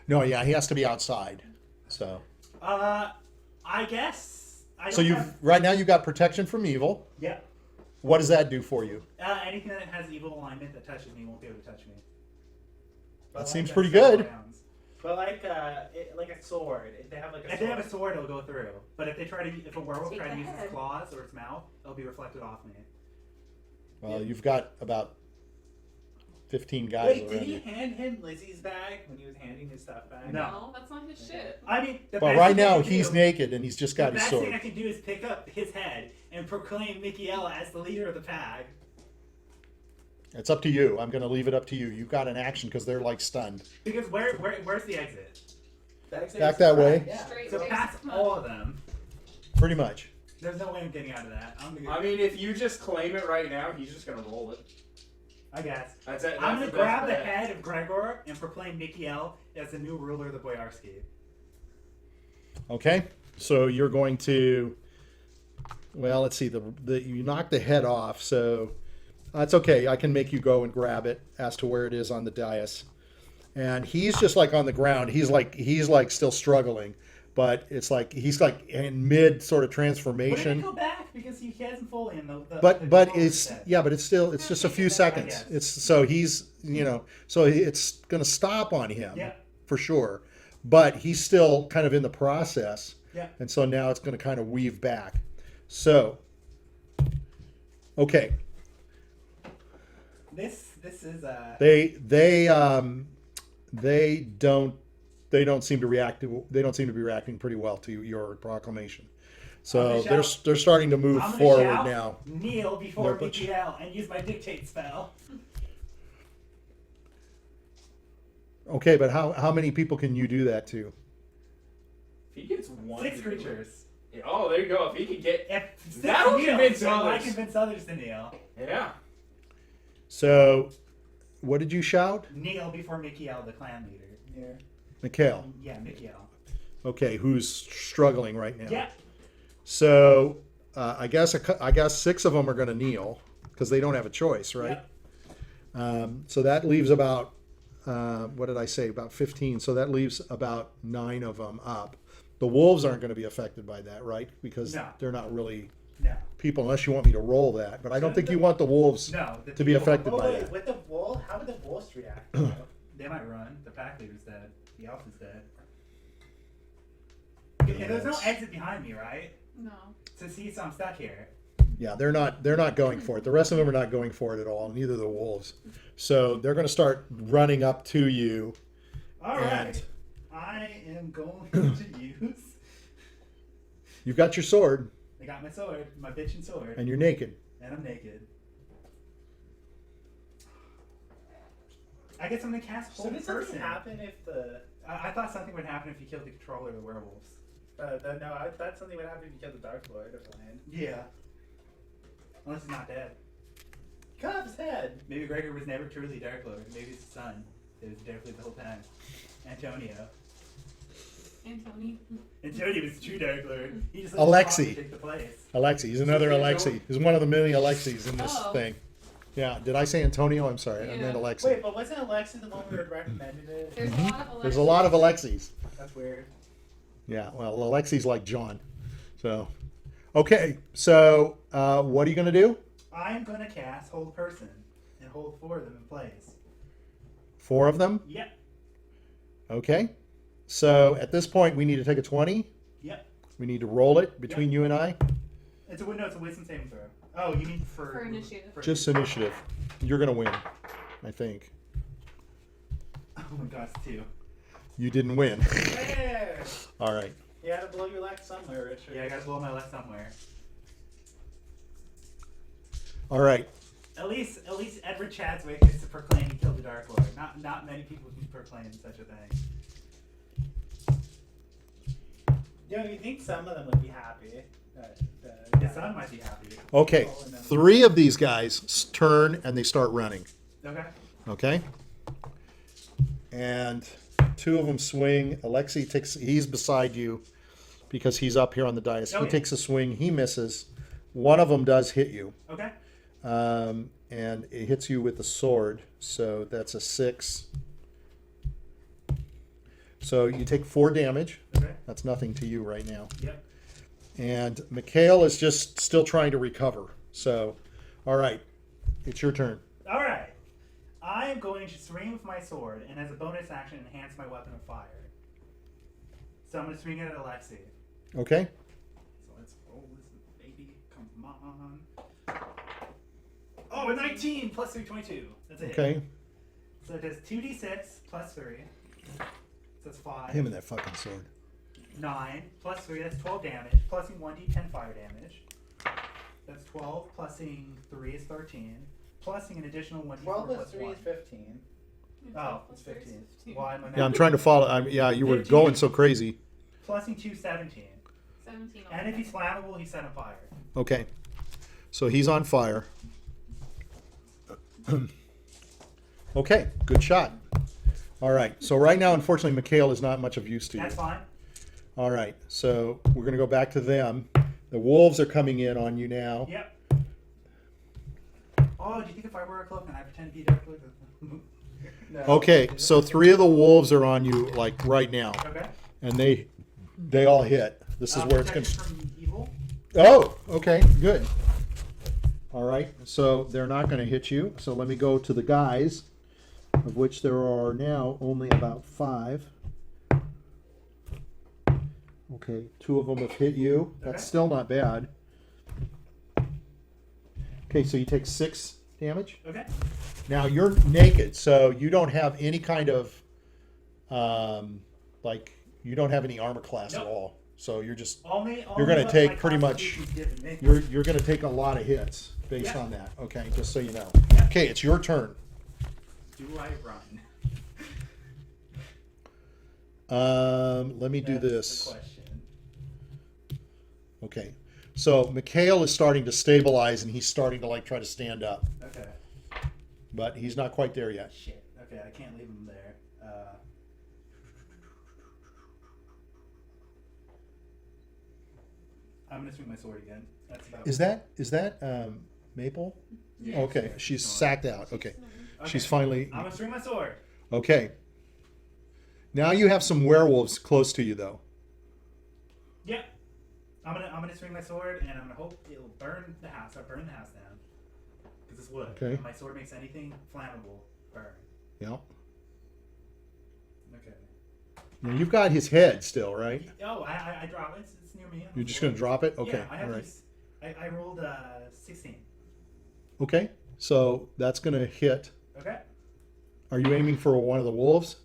No, yeah, he has to be outside. So, I guess. I so don't you've have- right now you've got protection from evil. Yeah. What does that do for you? Anything that has evil alignment that touches me won't be able to touch me. That But seems like pretty several good. rounds. But like a sword, if they have like a If sword. they have a sword, it'll go through. But if a werewolf Take tries to the use its head. claws or its mouth, it'll be reflected off me. Well, you've got about 15 guys Wait, did around he you. hand him Lizzie's bag when he was handing his stuff back? No. That's not his shit. I mean, the Well, best right thing I now can he's do- naked and he's just got the his best thing sword. I can do is pick up his head and proclaim Michaela as the leader of the pack. It's up to you. I'm going to leave it up to you. You've got an action because they're like stunned. Because where's the exit? Back that way. Yeah. Straight So face. past Come on. all of them. Pretty much. There's no way I'm getting out of that. I mean, if you just claim it right now, he's just gonna roll it. I guess. That's it. I'm That's gonna grab the best bet. head of Gregor and proclaim Mikiel as the new ruler of the Boyarsky. Okay. So you're going to. Well, let's see. You knock the head off, so that's okay. I can make you go and grab it as to where it is on the dais. And he's just like on the ground. He's like still struggling, but it's like he's like in mid sort of Wouldn't transformation. it go back because he hasn't fully in the But control it's set. yeah, but it's still it's just a few seconds. guess. It's so he's so it's gonna stop on him Yeah. for sure. But he's still kind of in the process. Yeah. And so now it's gonna kind of weave back. So okay. This is They don't seem to react to they don't seem to be reacting pretty well to your proclamation. So I'm gonna they're starting to move I'm gonna forward shout, now. kneel before No, but- Mikiel and use my dictate spell. Okay, but how many people can you do that to? If he gets one. 6 to do it- creatures. Yeah, oh, there you go. If he could get. If six That'll kneel, convince so I others. convince others to kneel. Yeah. So what did you shout? Kneel before Mikiel, the clan leader. Here. Mikhail. Yeah, Mikiel. Okay, who's struggling right now? Yeah. So I guess 6 of them are going to kneel because they don't have a choice, right? So that leaves about what did I say? About 15. So that leaves about 9 of them up. The wolves aren't going to be affected by that, right? Because No. they're not really No. people, unless you want me to roll that. But I don't think you want the wolves No. The to be people- affected Oh by wait, that. with the wolf, how would the wolves react? They might run. The pack leader's dead. The elf is dead. Yeah, there's no Yes. exit behind me, right? No. So see, so I'm stuck here. Yeah, they're not going for it. The rest of them are not going for it at all. Neither the wolves. So they're going to start running up to you. All And- right. I am going to use. You've got your sword I got my sword, my bitchin' sword, and you're naked. and I'm naked. I guess I'm gonna cast So hold did something person. happen if the? I thought something would happen if you killed the controller of the werewolves. No, I thought something would happen if you killed the Dark Lord of Land. Yeah. Unless he's not dead. Cut off his head. Maybe Gregor was never truly Dark Lord. Maybe his son. It was Dark Lord the whole time. Antonio. Anthony. Antonio was the true Dark Lord. He just Alexi. take the place. Alexi. He's another Alexi. He's one of the many Alexis in this Oh. thing. Yeah. Did I say Antonio? I'm sorry. I meant Yeah. Alexi. Wait, but wasn't Alexa the one we had recommended it? There's a lot of There's a lot of Alexis. That's weird. Yeah. Well, Alexi's like John. So, okay. So, what are you going to do? I'm gonna cast hold person and hold 4 of them in place. 4 of them? Yep. Okay. So at this point, we need to take a 20. Yep. We need to roll it between you and I. It's a wisdom saving throw. Oh, you mean for For initiative. Just initiative. You're going to win, I think. Oh my gosh, 2. You didn't win. There. All right. You had to blow your leg somewhere, Richard. Yeah, I gotta blow my left somewhere. All right. At least Edward Chadwick gets to proclaim he killed the Dark Lord. Not many people can proclaim such a thing. You think some of them would be happy? His son might be happy. Okay. 3 of these guys turn and they start running. Okay. Okay. And 2 of them swing. Alexi he's beside you because he's up here on the dais. He Okay. takes a swing. He misses. One of them does hit you. Okay. And it hits you with the sword. So that's a 6. So you take 4 damage. Okay. That's nothing to you right now. Yep. And Mikhail is just still trying to recover. So, all right. It's your turn. All right. I am going to swing with my sword, and as a bonus action, enhance my weapon of fire. So I'm going to swing it at Alexi. Okay. So let's roll this baby. Come on. Oh, a 19 plus 3, 22. That's it. Okay. So it does 2d6 plus 3. So that's 5. Him and that fucking sword. 9 plus 3, that's 12 damage. Plusing 1d10 fire damage. That's 12. Plusing 3 is 13. Plusing an additional 1d4 12 plus plus 3 1. is 15. Oh, it's 15. Why am I not? Yeah, I'm trying to follow. Yeah, you were 15. going so crazy. Plusing 2, 17. 17. And if he's flammable, he's set on fire. Okay. So he's on fire. Okay, good shot. All right. So right now, unfortunately, Mikhail is not much of use to you. That's fine. All right. So we're going to go back to them. The wolves are coming in on you now. Yep. Oh, do you think if I wear a cloak and I pretend to be Dark Lord? No. Okay. So 3 of the wolves are on you, like right now, Okay. and they all hit. This is where it's going protection to. from evil. Oh, okay, good. All right, so they're not going to hit you. So let me go to the guys, of which there are now only about 5. Okay, 2 of them have hit you. That's Okay. still not bad. Okay, so you take 6 damage. Okay. Now you're naked, so you don't have any kind of, you don't have any armor class at Nope. all. So you're just Only You're gonna what take my pretty much- Constitution's given me. You're going to take a lot of hits based Yeah. on that. Okay, just so you know. Yeah. Okay, it's your turn. Do I run? Let me do That's this. the question. Okay, so Mikhail is starting to stabilize and he's starting to like try to stand up, Okay. but he's not quite there yet. Shit. Okay, I can't leave him there. I'm gonna swing my sword again. That's about. Is that Maple? Okay, she's sacked out. Okay, she's finally I'm gonna swing my sword. okay. Now you have some werewolves close to you though. Yep. I'm gonna swing my sword and I'm gonna hope it'll burn the house. I'll burn the house down. Because it's wood. Okay. If my sword makes anything flammable, burn. Yeah. Okay. Now you've got his head still, right? Oh, I drop it. It's near me. You're just gonna drop it? Okay. Yeah, I have All right. these. I rolled 16. Okay. So that's gonna hit. Okay. Are you aiming for one of the wolves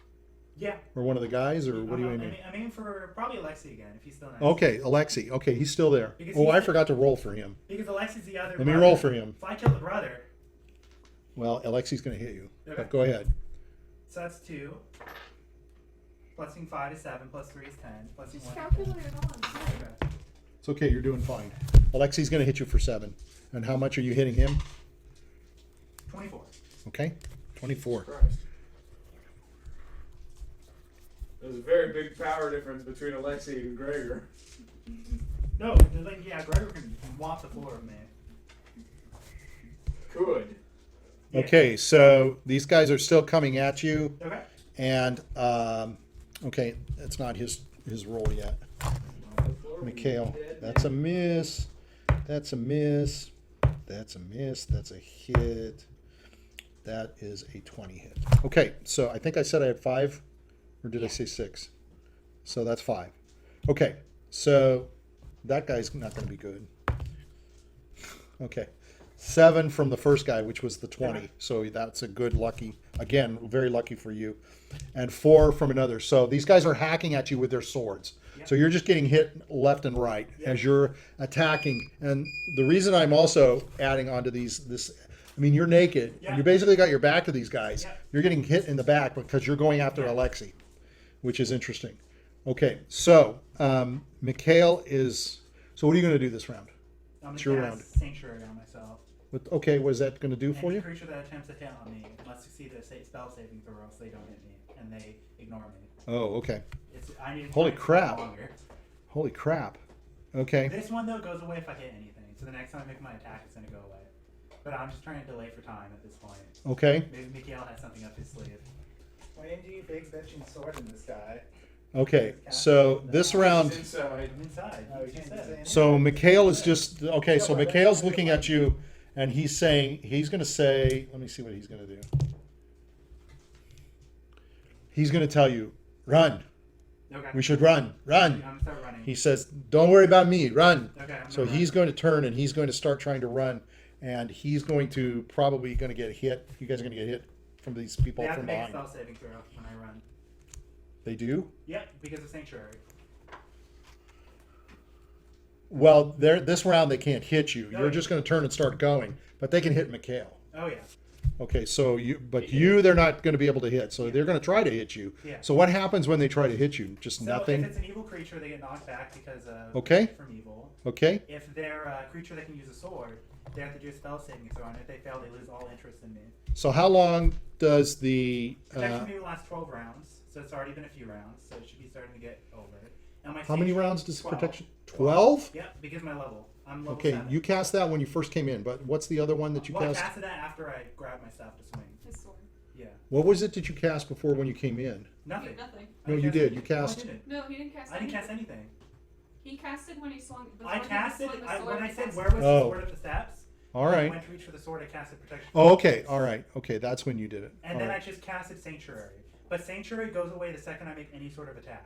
Yeah. or one of the guys, or what are you I'm aiming? aiming for probably Alexi again if he's still nice. Okay, Alexi. Okay, he's still there. Because Oh, he's I the- forgot to roll for him. Because Alexi's the other. Let me brother. roll for him. If I kill the brother, Well, Alexi's going to hit you. Okay. But go ahead. so that's 2. Plusing 5 is 7. Plus 3 is 10. Plusing 1 is 10. Calculator on. Okay. It's okay. You're doing fine. Alexi's going to hit you for 7. And how much are you hitting him? 24. Okay, 24. Christ. There's a very big power difference between Alexi and Gregor. No, like, yeah, Gregor can mop the floor with me. Good. Yeah. Okay, so these guys are still coming at you. Okay. And, okay, it's not his roll yet. Mikhail, that's a miss. That's a miss. That's a miss. That's a hit. That is a 20 hit. Okay, so I think I said I had 5, or did I say 6? So that's 5. Okay, so that guy's not going to be good. Okay, 7 from the first guy, which was the 20. So that's a good lucky, again, very lucky for you. And 4 from another. So these guys are hacking at you with their swords. So you're just getting hit left and right as you're attacking. And the reason I'm also adding onto I mean, you're naked. And you basically got your back to these guys. Yeah. You're getting hit in the back because you're going after Alexi, which is interesting. Okay, so Mikhail is. So what are you going to do this round? I'm It's going your to round. cast Sanctuary on myself. Okay, what is that going to do for Any you? creature that attempts to hit on me must succeed a spell saving throw, else they don't hit me, and they ignore me. Oh, okay. I need to Holy time it crap. longer. Holy crap. Okay. This one though goes away if I hit anything. So the next time I make my attack, it's gonna go away. But I'm just trying to delay for time at this point. Okay. Maybe Mikhail has something up his sleeve. Why didn't you big bitching sword in this guy? Okay. So this round. Inside. I'm inside. Oh, You you just can't said say it. So Mikhail is just okay. So Mikhail's looking at you, and he's saying he's going to say. Let me see what he's going to do. He's going to tell you, run. Okay. We should run. Run. I'm gonna start running. He says, don't worry about me. Run. Okay. I'm So gonna he's run. going to turn and he's going to start trying to run. And he's going to probably going to get hit. You guys are going to get hit from these people They have to from make a behind. spell saving throw when I run. They do? Yep, because of Sanctuary. Well, this round they can't hit you. No, You're just going to turn and start going. But they can hit Mikhail. Oh yeah. Okay, so they're not going to be able to hit. So they're going to try to hit you. Yeah. So what happens when they try to hit you? Just So nothing? if it's an evil creature, they get knocked back because of Okay. from evil. Okay. If they're a creature that can use a sword, they have to do a spell saving throw, and if they fail, they lose all interest in me. So how long does the... Protection maybe lasts 12 rounds, so it's already been a few rounds, so it should be starting to get over it. And my how many save- rounds does 12. protection? 12? Yeah, because my level. I'm level Okay, 7. you cast that when you first came in, but what's the other one that you Well, I cast? casted that after I grabbed my staff to swing. His sword. Yeah. What was it that you cast before when you came in? Nothing. Nothing. No, I you cast- did. You No, I cast- didn't. No, he didn't cast I didn't anything. cast anything. He casted when he swung. before I he casted swung the when sword, I he said casted where was the Oh. sword at the steps. All When I right. went to reach for the sword, I casted protection. Oh, okay. All right. Okay, that's when you did it. And All then right. I just casted Sanctuary. But Sanctuary goes away the second I make any sort of attack.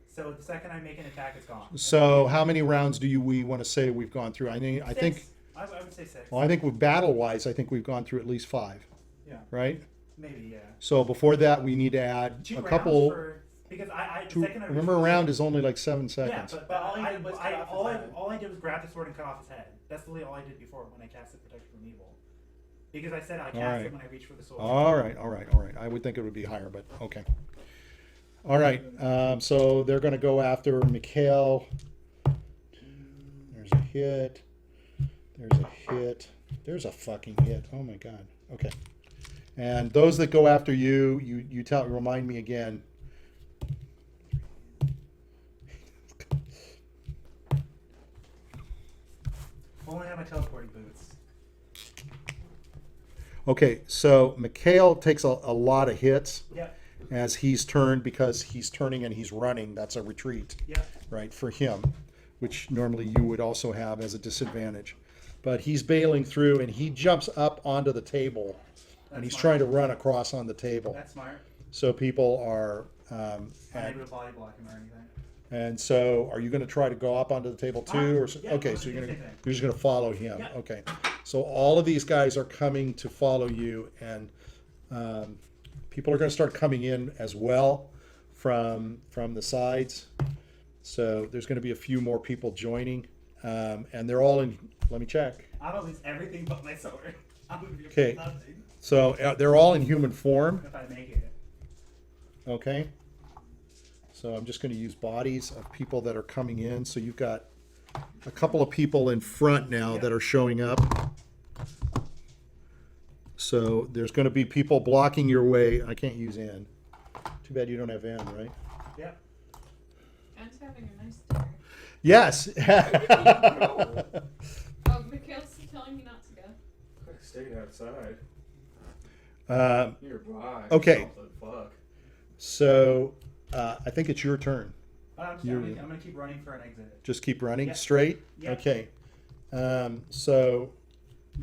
So the second I make an attack, it's gone. So how many rounds do we want to say we've gone through? I think... Six. I would say 6. Well, I think with battle-wise, I think we've gone through at least 5. Yeah. Right? Maybe, yeah. So before that, we need to add 2 a rounds couple... for, because I Two, second I reached remember, for a the round sword- is only like 7 Yeah, seconds. but All he did was cut off his head. all I did was grab the sword and cut off his head. That's literally all I did before when I casted Protection from Evil. Because I said I cast right. it when I reached for the sword. All right. I would think it would be higher, but okay. All right. So they're going to go after Mikhail. There's a hit. There's a hit. There's a fucking hit. Oh my god. Okay. And those that go after you, remind me again. Only have my teleporting boots. Okay, so Mikhail takes a lot of hits Yeah. as he's turned because he's turning and he's running. That's a retreat. Yeah. Right, for him, which normally you would also have as a disadvantage. But he's bailing through and he jumps up onto the table and he's trying to run across on the table. That's smart. So people are, I'm not able to body block him or anything. and so are you going to try to go up onto the table too? Or Yeah, okay, I'm so gonna you're do going the to same thing. you're just going to follow him. Yeah. Okay, so all of these guys are coming to follow you, and people are going to start coming in as well from the sides. So there's going to be a few more people joining, and they're all in. Let me check. I'm gonna lose everything but my sword. I'm gonna be Okay. nothing So they're all in human form. if I make it. Okay. So I'm just going to use bodies of people that are coming in. So you've got a couple of people in front now that are showing up. So there's going to be people blocking your way. I can't use N. Too bad you don't have N, right? Yeah. Anne's having a nice day. Yes. Oh, Mikhail's telling me not to go. I stayed outside. Um, Nearby. Okay. Something, fuck. so I think it's your turn. I'm You're- gonna keep running for an exit. Just keep running Yeah. straight. Yeah. Okay. So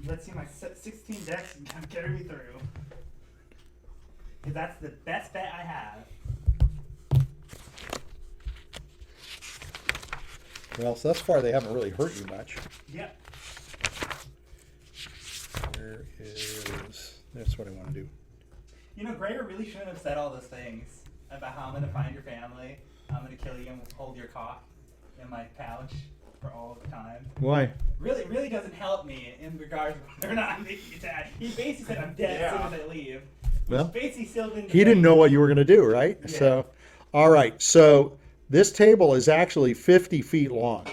Let's see, my 16 decks can carry me through. Because that's the best bet I have. well, so thus far they haven't really hurt you much. Yep. Where is? That's what I want to do. You know, Gregor really shouldn't have said all those things about how I'm gonna find your family, I'm gonna kill you and hold your cock in my pouch for all of time. Why? Really doesn't help me in regards to whether or not I'm making attack. He basically said I'm dead as soon as I leave. Well, Basically still didn't. he didn't know what you were going to do, right? Yeah. So, all right. So this table is actually 50 feet long.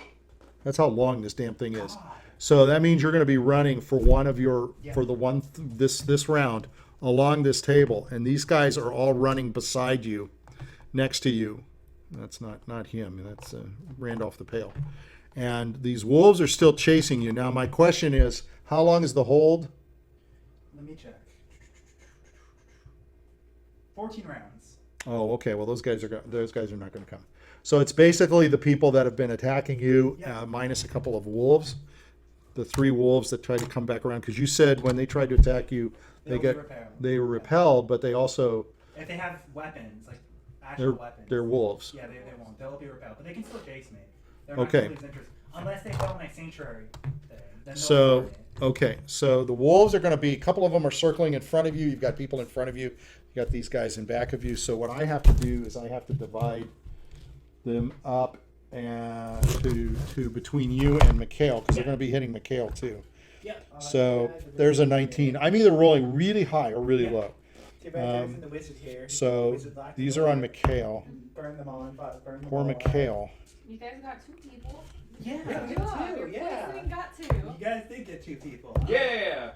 That's how long this damn thing is. So that means you're going to be running for one of your for the one this round along this table, and these guys are all running beside you, next to you. That's not him. That's Randolph the Pale. And these wolves are still chasing you. Now my question is, how long is the hold? Let me check. 14 rounds. Oh, okay. Well, those guys are not going to come. So it's basically the people that have been attacking you, Yeah. minus a couple of wolves, the 3 wolves that tried to come back around. Because you said when they tried to attack you, They they were repelled. were repelled, but they also If they have weapons, like actual weapons. They're wolves. Yeah, they won't. They'll be repelled. But they can still chase me. They're Okay. not gonna lose interest. Unless they follow my sanctuary thing. Then they'll So, ignore me. okay, so the wolves are going to be, a couple of them are circling in front of you. You've got people in front of you. You got these guys in back of you. So what I have to do is I have to divide them up and to between you and Mikhail, because they're going to be hitting Mikhail too. Yep. So there's a 19. I'm either rolling really high or really low. Too bad there's the wizard here. So Wizard locked these him are up. on Mikhail. Burn them all and burn them Poor all. Mikhail. You guys got 2 people. Yeah. Yeah. Good job. Your yeah. poison got 2. You guys did get 2 people. Yeah.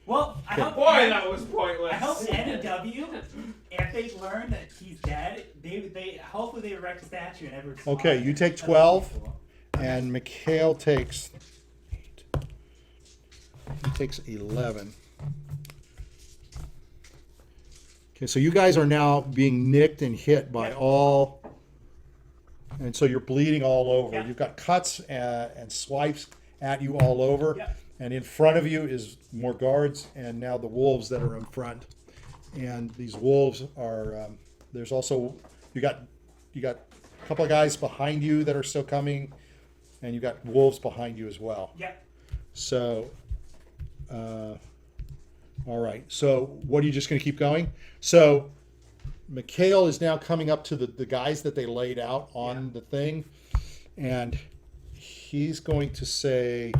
Well, I hope. Boy, that was pointless. I hope N and W, if they learn that he's dead, they hopefully they erect a statue and everyone's. Okay, you take 12, and Mikhail takes 8. He takes 11. Okay, so you guys are now being nicked and hit by all, and so you're bleeding all over. Yeah. You've got cuts and swipes at you all over, Yeah. and in front of you is more guards, and now the wolves that are in front. And these wolves are. There's also you got a couple of guys behind you that are still coming, and you got wolves behind you as well. Yep. So, all right. So, what are you just going to keep going? So, Mikhail is now coming up to the guys that they laid out on the thing, and he's going to say,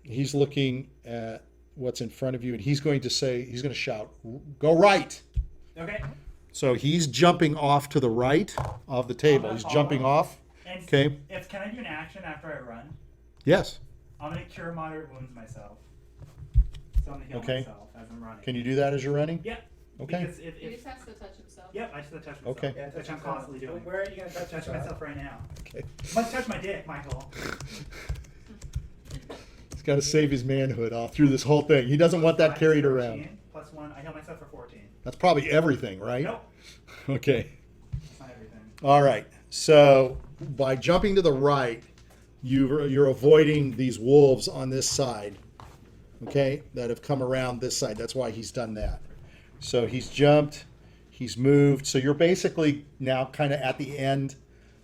he's looking at what's in front of you, and he's going to say, he's going to shout, "Go right!" Okay. So he's jumping off to the right of the table. gonna He's follow. jumping off. And Okay. If can I do an action after I run? Yes. I'm gonna cure moderate wounds myself. So I'm gonna heal Okay. myself as I'm running. Can you do that as you're running? Yeah. Okay. Because if, He just has to touch himself. yep, I just have to touch myself. Okay. Yeah, Which I'm constantly doing. Where are you gonna touch Touch yourself? myself right now. Okay. I'm gonna touch my dick, Michael. He's got to save his manhood all through this whole thing. He doesn't want that carried 14, around. Plus 1, I heal myself for 14. That's probably everything, right? Nope, Okay. that's not everything. All right. So by jumping to the right, you're avoiding these wolves on this side, okay, that have come around this side. That's why he's done that. So he's jumped, he's moved. So you're basically now kind of at the end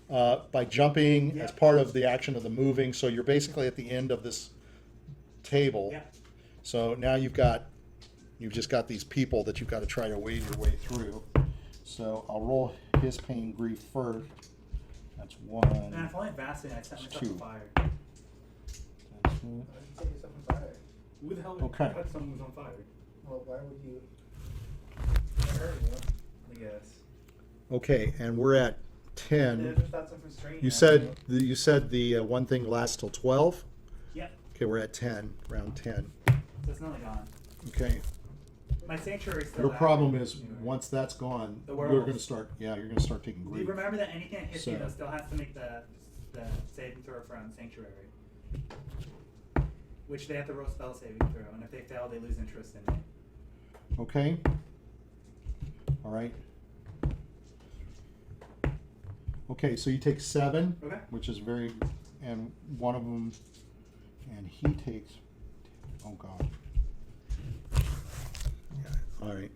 by jumping as part of the action of the moving. So you're basically at the end of this table. Yeah. So now you've just got these people that you've got to try to wade your way through. So I'll roll his pain grief first. That's 1. And if only vastly I set myself 2. on fire. That's 2. Set yourself on fire. Who the hell would Okay. touch someone who's on fire? Well, why would you? Hurt you? I guess. Okay, and we're at Yeah, 10. just thought something strange. You said the one thing lasts till 12. Yep. Okay, we're at 10, round 10. So it's nearly gone. Okay, My sanctuary's still your active. problem is once that's gone, The you're werewolves. going to start. Yeah, you're going to start taking Do you grief. remember that anything that hits you So- though still has to make the saving throw from sanctuary, which they have to roll spell saving throw, and if they fail, they lose interest in it. Okay. All right. Okay, so you take 7, Okay. which is very, and one of them, and he takes. Oh God. Yeah. All right.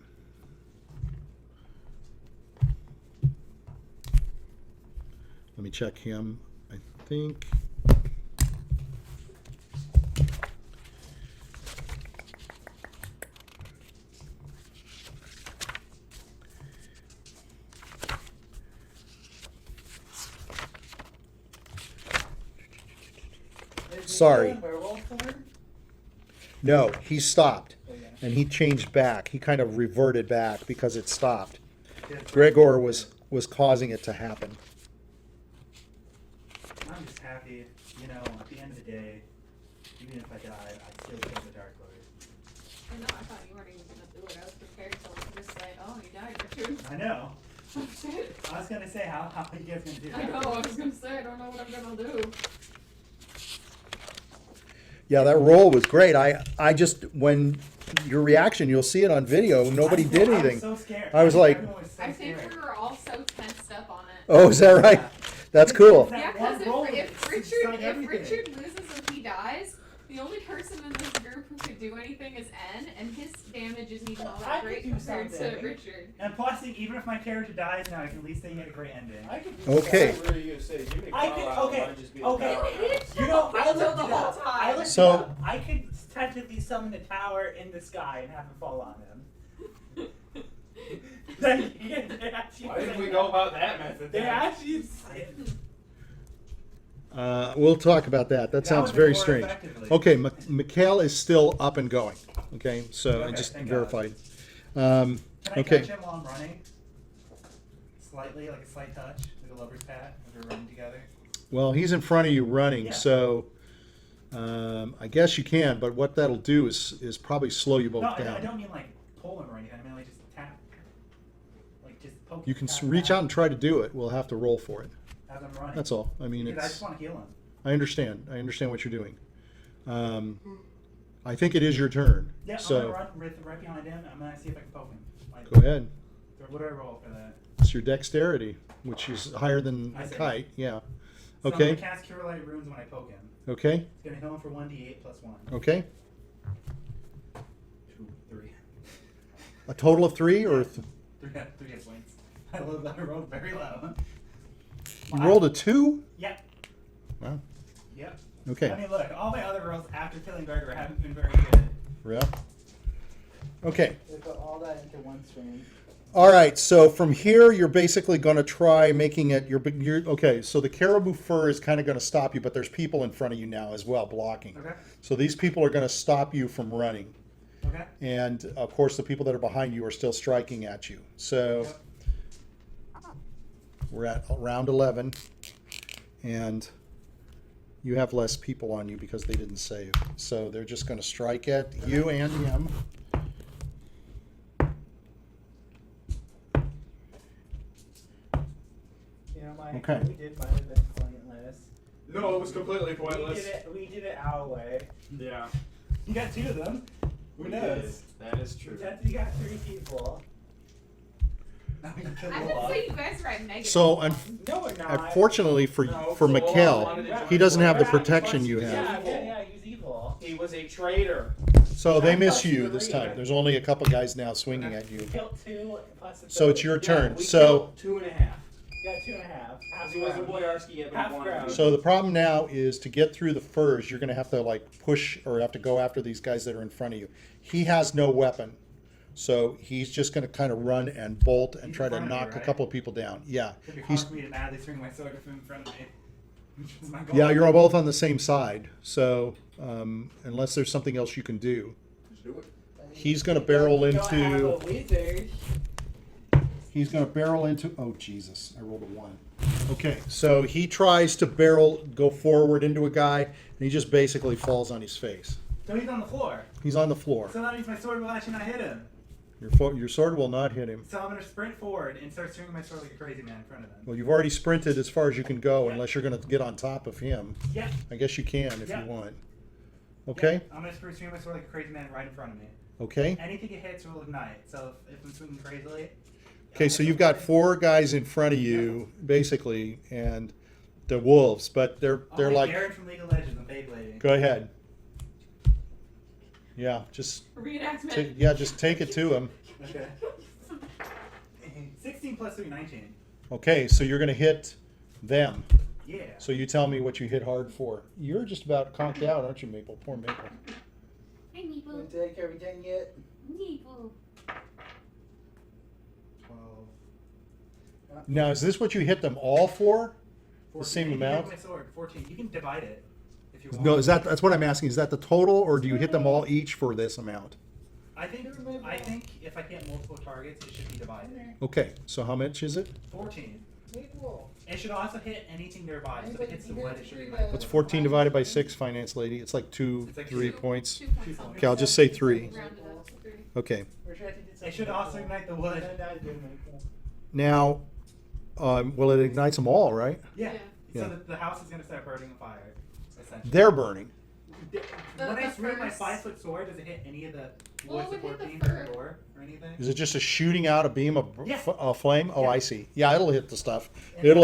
Let me check him. I think. Sorry. No, he stopped, and he changed back. He kind of reverted back because it stopped. Gregor was causing it to happen. I'm just happy, you know, at the end of the day, even if I died, I'd still kill the Dark Lord. I know, I thought you weren't even gonna do it. I was prepared to just say, oh, you died, Richard. I know. Oh, shit. I was gonna say, how are you guys gonna do that? I know, I was gonna say, I don't know what I'm gonna do. Yeah, that roll was great. I just, when your reaction, you'll see it on video. Nobody did I anything. was so scared. I was like- Everyone was so I think scared. we were all so tensed up on it. Oh, is that right? That's cool. That Yeah, one because roll if decided Richard everything. loses and he dies, the do anything as N, and his damage isn't even all I that could great do compared to something. Richard. And plus, even if my character dies now, I can at least say he had a great ending. I could do Okay. something. What are you gonna say? Jiminy I could- Carlyle okay, might just be okay. the powerhouse. You know, I Until looked the it whole up. time. I looked So- it up. I could technically summon a tower in the sky and have it fall on him. They actually Why didn't say we that. know about that method? They then? actually say We'll talk about that. That sounds would very more strange. effectively. Okay, Mikhail is still up and going. Okay, so I Okay, just thank verified. Can I Okay. touch him while I'm running? Slightly, like a slight touch, like a lover's pat, as we're running together. Well, he's in front of you running, Yeah. so I guess you can. But what that'll do is probably slow you both No, I down. don't mean like pull him or anything. I mean like just tap, like just poke. You can tap, reach tap out and try to do it. We'll have to roll for it. as I'm running. That's all. I mean, Because I it's. just want to heal him. I understand. I understand what you're doing. I think it is your turn. Yeah, I'm So gonna run right behind him. I'm gonna see if I can poke him. Like, go ahead. What do I roll for that? It's your dexterity, which is higher than I a see. kite. Yeah. So I'm Okay. gonna cast Cure Light Runes when I poke him. Okay. It's gonna heal him for 1d8 plus 1. Okay. 2, 3. A total of 3, or 3 hit points. I love that I rolled very low. you rolled a 2? Yeah. Wow. Yep. Okay. I mean, look, all my other rolls after killing Gregor haven't been very good. Yeah. Okay. They put all that into one stream. All right. So from here, you're basically going to try making it. You're okay. So the caribou fur is kind of going to stop you, but there's people in front of you now as well blocking. Okay. So these people are going to stop you from running, Okay. and of course the people that are behind you are still striking at you. So we're at round 11, and you have less people on you because they didn't save. So they're just going to strike at you and him. You know, Okay. we did might have been pointless. No, it was completely We pointless. did it our way. Yeah. You got 2 of them. Who knows? That is true. You got 3 people. Now we can kill I the would lot. say you guys are at negative. So No, we're not. unfortunately for No, for so Mikhail, wanted to he doesn't have the We're not protection you trusting have. Yeah, he's evil. He was a traitor. So they miss you this time. There's only a couple guys now swinging at you. Killed 2 plus the So it's your turn. We So killed 2.5. Yeah, 2.5. Half Because he was a round. Boyarski at Half one. ground. so the problem now is to get through the furs. You're going to have to like push or have to go after these guys that are in front of you. He has no weapon, so he's just going to kind of run and bolt and He's try in to front of me, knock a right? couple of people down. Yeah, It'd be hard he's for me to madly swing my sword if I'm in front of me. Which is my goal. yeah. You're all both on the same side. So unless there's something else you can do, Just do it. he's going to barrel You don't have into. a wizard. He's going to barrel into. Oh Jesus! I rolled a 1. Okay, so he tries to go forward into a guy, and he just basically falls on his face. So he's on the floor. He's on the floor. So that means my sword will actually not hit him. Your sword will not hit him. So I'm gonna sprint forward and start swinging my sword like a crazy man in front of him. Well, you've already sprinted as far as you can go, Yeah. unless you're going to get on top of him. Yeah. I guess you can if Yeah. you want. Okay. Yeah, I'm gonna start swinging my sword like a crazy man right in front of me. Okay. Anything it hits will ignite. So if I'm swinging crazily. Okay. So you've got 4 guys in front of you, basically, and the wolves, but they're like. Garen from League of Legends and Beyblade. Go ahead. Yeah, just Reenactment. just take it to him. Okay. 16 plus 3, 19. Okay, so you're going to hit them. Yeah. So you tell me what you hit hard for. You're just about conked out, aren't you, Maple? Poor Maple. Hi, Meeple. Did take everything yet? Meeple. 12. Now, is this what you hit them all for? 14. same You can amount? hit my sword. 14. You can divide it if you want. No, that's what I'm asking. Is that the total, or do you hit them all each for this amount? I think if I hit multiple targets, it should be divided. Okay, so how much is it? 14. Maple. It should also hit anything nearby. So if it hits the wood, it should be What's 14 divided by 6, finance lady? It's like It's like 3 2. points. 2 2 points. Okay, I'll just say 3. Round it up to 3. Okay. It should also ignite the wood. Now, well, it ignites them all, right? Yeah. Yeah. So the house is going to start burning on fire. Essentially. They're burning. When I the swing my first- 5-foot sword, does it hit any of the Well, wood it would support hit the beams in the fur. door or anything? Is it just a shooting out a beam of Yeah. flame? Oh, Yeah. I see. Yeah, it'll hit the stuff. And- It'll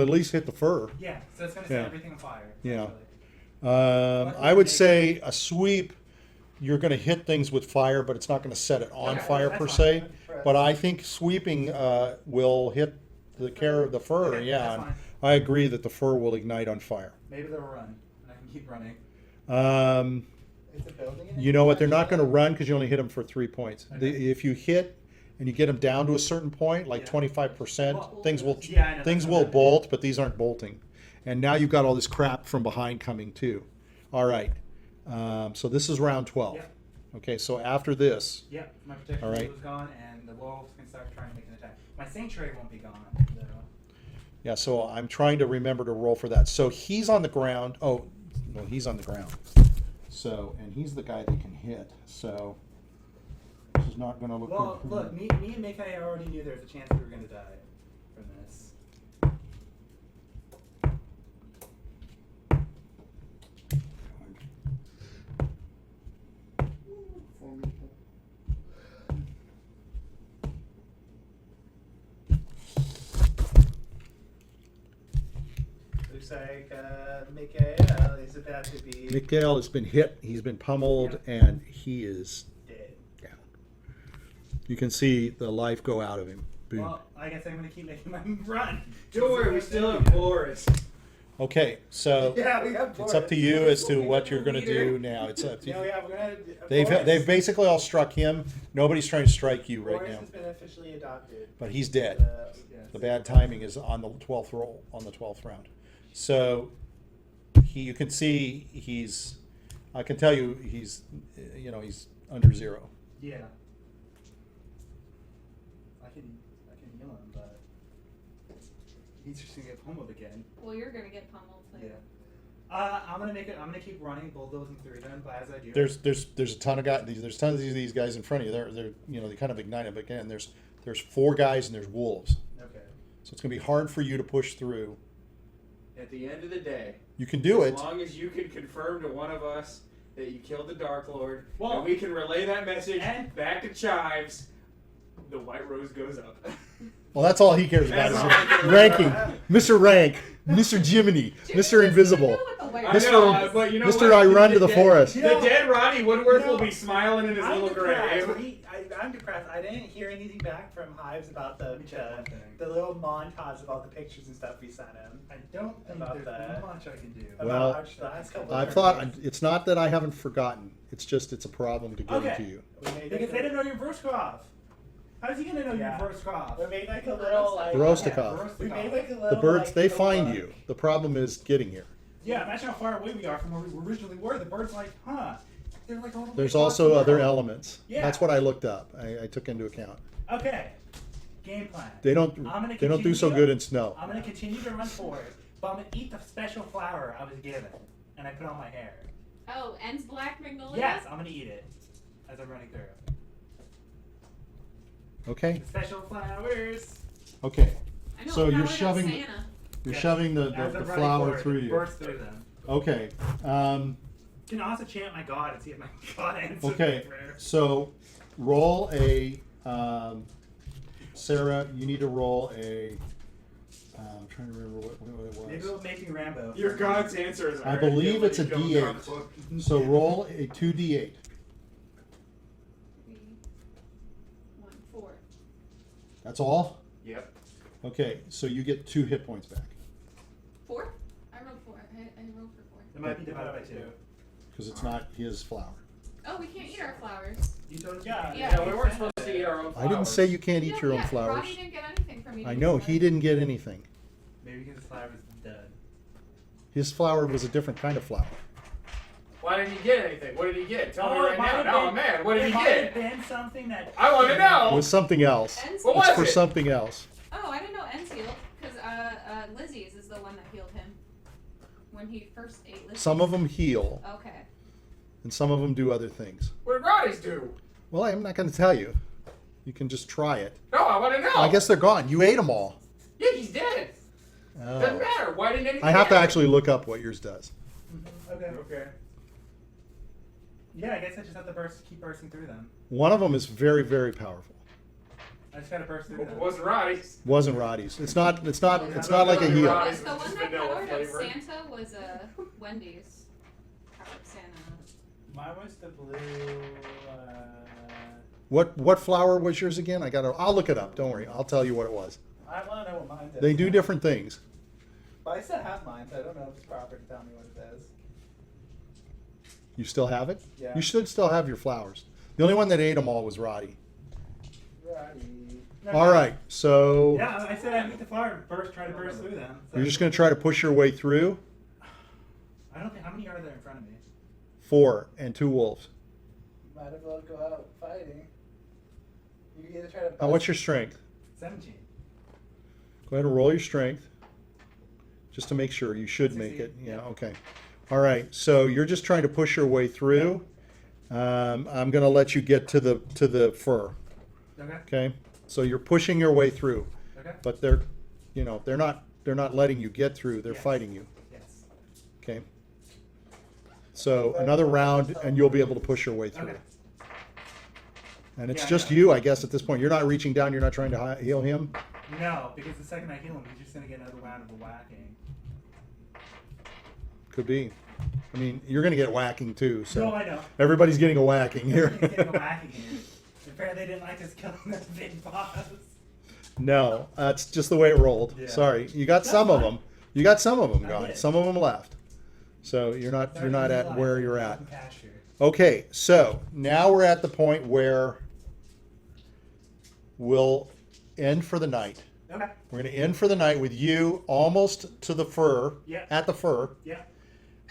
at least hit the fur. Yeah. So it's going to set Yeah. everything on fire. Yeah. essentially. I would say a sweep you're going to hit things with fire, but it's not going to set it on Okay, fire that's per fine. se. That's But I think sweeping will hit the fur. Okay, Yeah, that's and fine. I agree that the fur will ignite on fire. Maybe they'll run, and I can keep running. Is it building it? You know what? They're not going to run because you only hit them for 3 points. If you hit and you get them down to a certain point, like Yeah. 25%, Well, things will yeah, I know, things that's will what I meant. bolt, but these aren't bolting. And now you've got all this crap from behind coming too. All right. So this is round 12. Yeah. Okay. So after this, Yep, my protection All right. shield is gone, and the wolves can start trying to make an attack. My sanctuary won't be gone, though. yeah. So I'm trying to remember to roll for that. So he's on the ground. Oh, no, he's on the ground. So and he's the guy that can hit. So this is not going to look Well, good. look, me and Mikai already knew there was a chance we were going to die from this. Looks like Mikael is about to be Mikhail has been hit. He's been pummeled, and he is dead. down. You can see the life go out of him. Boom. Well, I guess I'm going to keep making my run. Don't worry, we still have Boris. Okay, so Yeah, we have it's up to you as to what you're going to do now. It's up to No, you. yeah, we're gonna. They've basically all struck him. Nobody's trying to strike you right Boris now, has been officially adopted. but he's dead. Yes. The bad timing is on the 12th roll, on the 12th round. So you can see he's. I can tell you he's he's under 0. Yeah. I can heal him, but he's just gonna get pummeled again. Well, you're gonna get pummeled. Like, Yeah. I'm gonna keep running, bulldozing through them, but as I do. There's a ton of guys. There's tons of these guys in front of you. They kind of ignite it. But again, there's 4 guys and there's wolves. Okay. So it's going to be hard for you to push through. At the end of the day, You can do it. as long as you can confirm to one of us that you killed the Dark Lord, Well, and we can relay that message and- back to Chives, the White Rose goes up. Well, that's all he cares about That's is all I care about. ranking. Mr. Rank, Mr. Jiminy, Mr. Invisible, I Mr. know, but you know Mr. what? I run to the dead- forest. The dead Roddy Woodworth will be smiling in his I'm little depressed. grave. I'm depressed. I didn't hear anything back from Hives about the little montage of all the pictures and stuff we sent him. I don't think About there's that. much I can do. Well, About the last couple I've of thought tournaments. it's not that I haven't forgotten. It's just it's a problem to get Okay. into you. We made Because like they a- didn't know your Verskov. How's he gonna know Yeah. your Verskov? We made like a little like. Verostikov. We made like a little. The birds like, they little find book. you. The problem is getting here. Yeah, imagine how far away we are from where we originally were. The bird's like, huh? They're like all the way There's across also the other world. elements. Yeah. That's what I looked up. I took into account. Okay. Game plan. They don't gonna do so continue- good in snow. I'm gonna continue to run forward, but I'm gonna eat the special flower I was given, and I put on my hair. Oh, N's Black Magnolia? Yes, I'm gonna eat it as I'm running through. Okay. The special flowers. Okay. I know So a you're flower shoving- that's Santa. You're Yes. shoving the As I'm running flower forward, through it you. bursts through them. Okay. Can also chant my god and see if my god answers Okay. my prayer. So roll a Sarah. You need to roll a. I'm trying to remember what it Maybe was. we'll making Rambo. Your God's answer is I believe it's a D8. So roll a 2d8. 3, 1, 4. That's all. Yep. Okay. So you get 2 hit points back 4? I rolled 4. I rolled for 4. It might be divided by 2. because it's not his flower. Oh, we can't eat our flowers. You told us Yeah, we yeah, can't. Yeah, we weren't supposed to eat our own flowers. I didn't say you can't eat your own yeah, flowers. Roddy didn't get anything from eating I know his he flowers. didn't get anything. Maybe because the flower was dead. His flower was a different kind of flower. Why didn't he get anything? What did he get? Tell me Oh, it right might now. have Now been- I'm mad. What did It he might have get? been something that. I want to It know. was something else. Ends What It's was for it? something else. Oh, I didn't know N's healed because Lizzie's is the one that healed him when he first ate Lizzie. Some of them heal, Okay. and some of them do other things. What did Roddy's do? Well, I'm not going to tell you. You can just try it. No, I want to know. I guess they're gone. You ate them all. Yeah, he's dead. Doesn't Oh. matter. Why didn't anything I have to happen? actually look up what yours does. Okay. Okay. Yeah, I guess I just have to keep bursting through them. One of them is very, very powerful. I just gotta burst through It them. wasn't Roddy's. Wasn't Roddy's. It's not like a heal. Roddy's The was one just that vanilla powered up flavored. Santa was Wendy's. Powered Santa. Mine was the blue. What flower was yours again? I'll look it up. Don't worry. I'll tell you what it was. I want to know what mine does. They do different things. But I still have mine, so I don't know if it's proper to tell me what it does. You still have it? Yeah. You should still have your flowers. The only one that ate them all was Roddy. Righty. All right, so Yeah, I said I'd meet the flower and try to burst through them. So you're just going to try to push your way through. I don't think. How many are there in front of me? 4 and 2 wolves. Might as well go out fighting. You can either try to. Now, what's your strength? 17. Go ahead and roll your strength, just to make sure. You should make it. Yeah. Okay. All right. So you're just trying to push your way through. I'm going to let you get to the fur. Okay. Okay. So you're pushing your way through, Okay. but they're not letting you get through. They're Yes. fighting you. Yes. Okay. So another round, and you'll be able to push your way through. Okay. And it's Yeah, just yeah. you, I guess, at this point. You're not reaching down. You're not trying to heal him. No, because the second I heal him, he's just gonna get another round of the whacking. Could be. I mean, you're going to get whacking too. So No, I know. everybody's getting a whacking here. He's getting a whacking here. Apparently, they didn't like us killing the big boss. No, that's just the way it rolled. Yeah. Sorry, you got That's some of fine. them. You got some of them I gone. did. Some of them left. So you're not at where you're at. Pasture. Okay, so now we're at the point where we'll end for the night. Okay. We're going to end for the night with you almost to the fur, Yeah. at the fur, Yeah.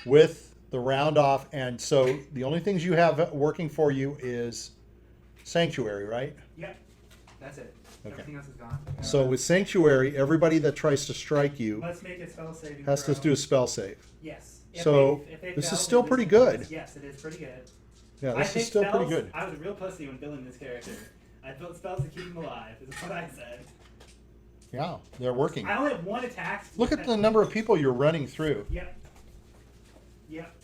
with the round off. And so the only things you have working for you is Sanctuary, right? Yeah. That's it. Okay. Everything else is gone. So with Sanctuary, everybody that tries to strike you Let's make a spell saving has to throw. do a spell save. Yes. So, if they this fail, is still then pretty this- good. Yes, it is pretty good. Yeah, I this is picked still pretty spells- good. I was a real pussy when building this character. I built spells to keep him alive. Is what I said. Yeah, they're working. I only have one attack. Look at the number of people you're running through. Yep. Yep.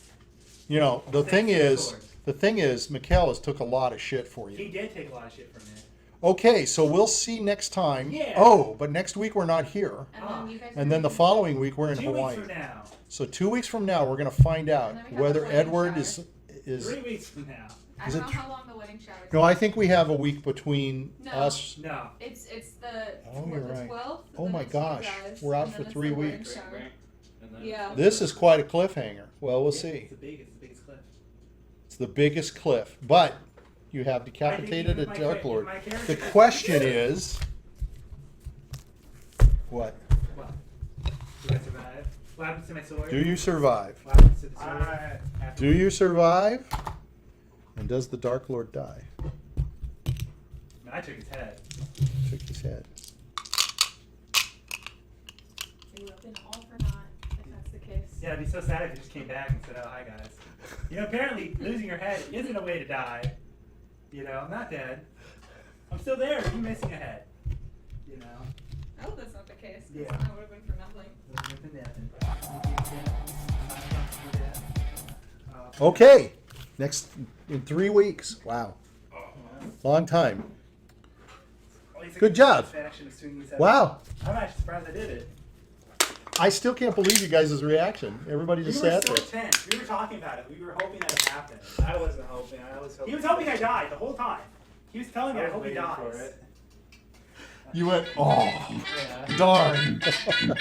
You know, the thing Thanks, is, Mikhail has took a lot of shit for He you. did take a lot of shit from me. Okay, so we'll see next time. Yeah. Oh, but next week we're not here. And then you guys And then the following week we're in 2 Hawaii. weeks from now. So 2 weeks from now we're going to find out And then we have whether the wedding Edward shower. is 3 weeks from now. I Is don't it know how long the wedding shower is. No, I think we have a week between No. us. No. It's the Oh, you're right. 12th. Oh then my it's you gosh, guys, we're out and for then it's 3 the wedding weeks. shower. And then Yeah. This is quite a cliffhanger. Well, we'll see. It's the biggest cliff. It's the biggest cliff, but you have decapitated a Dark Lord. The question is, what? What? Do I survive? What happens to my sword? Do you survive? What happens to the sword? Do you survive? And does the Dark Lord die? I took his head. Took his head. It would have been all for naught if that's the case. Yeah, it'd be so sad if you just came back and said, "Oh, hi guys." You know, apparently losing your head isn't a way to die. You know, I'm not dead. I'm still there. You're missing a head. You know. I hope that's not the case. 'Cause Yeah. then that would have been for nothing. Okay, next in 3 weeks. Wow, long time. Good job. Wow, I'm actually surprised I did it. I still can't believe you guys' reaction. Everybody We just were sat so there. tense. We were talking about it. We were hoping that would happen. I wasn't hoping. I was hoping. He was hoping I died the whole time. He was telling me I was hope he waiting dies. for it. You went, oh, Yeah. darn. That's funny.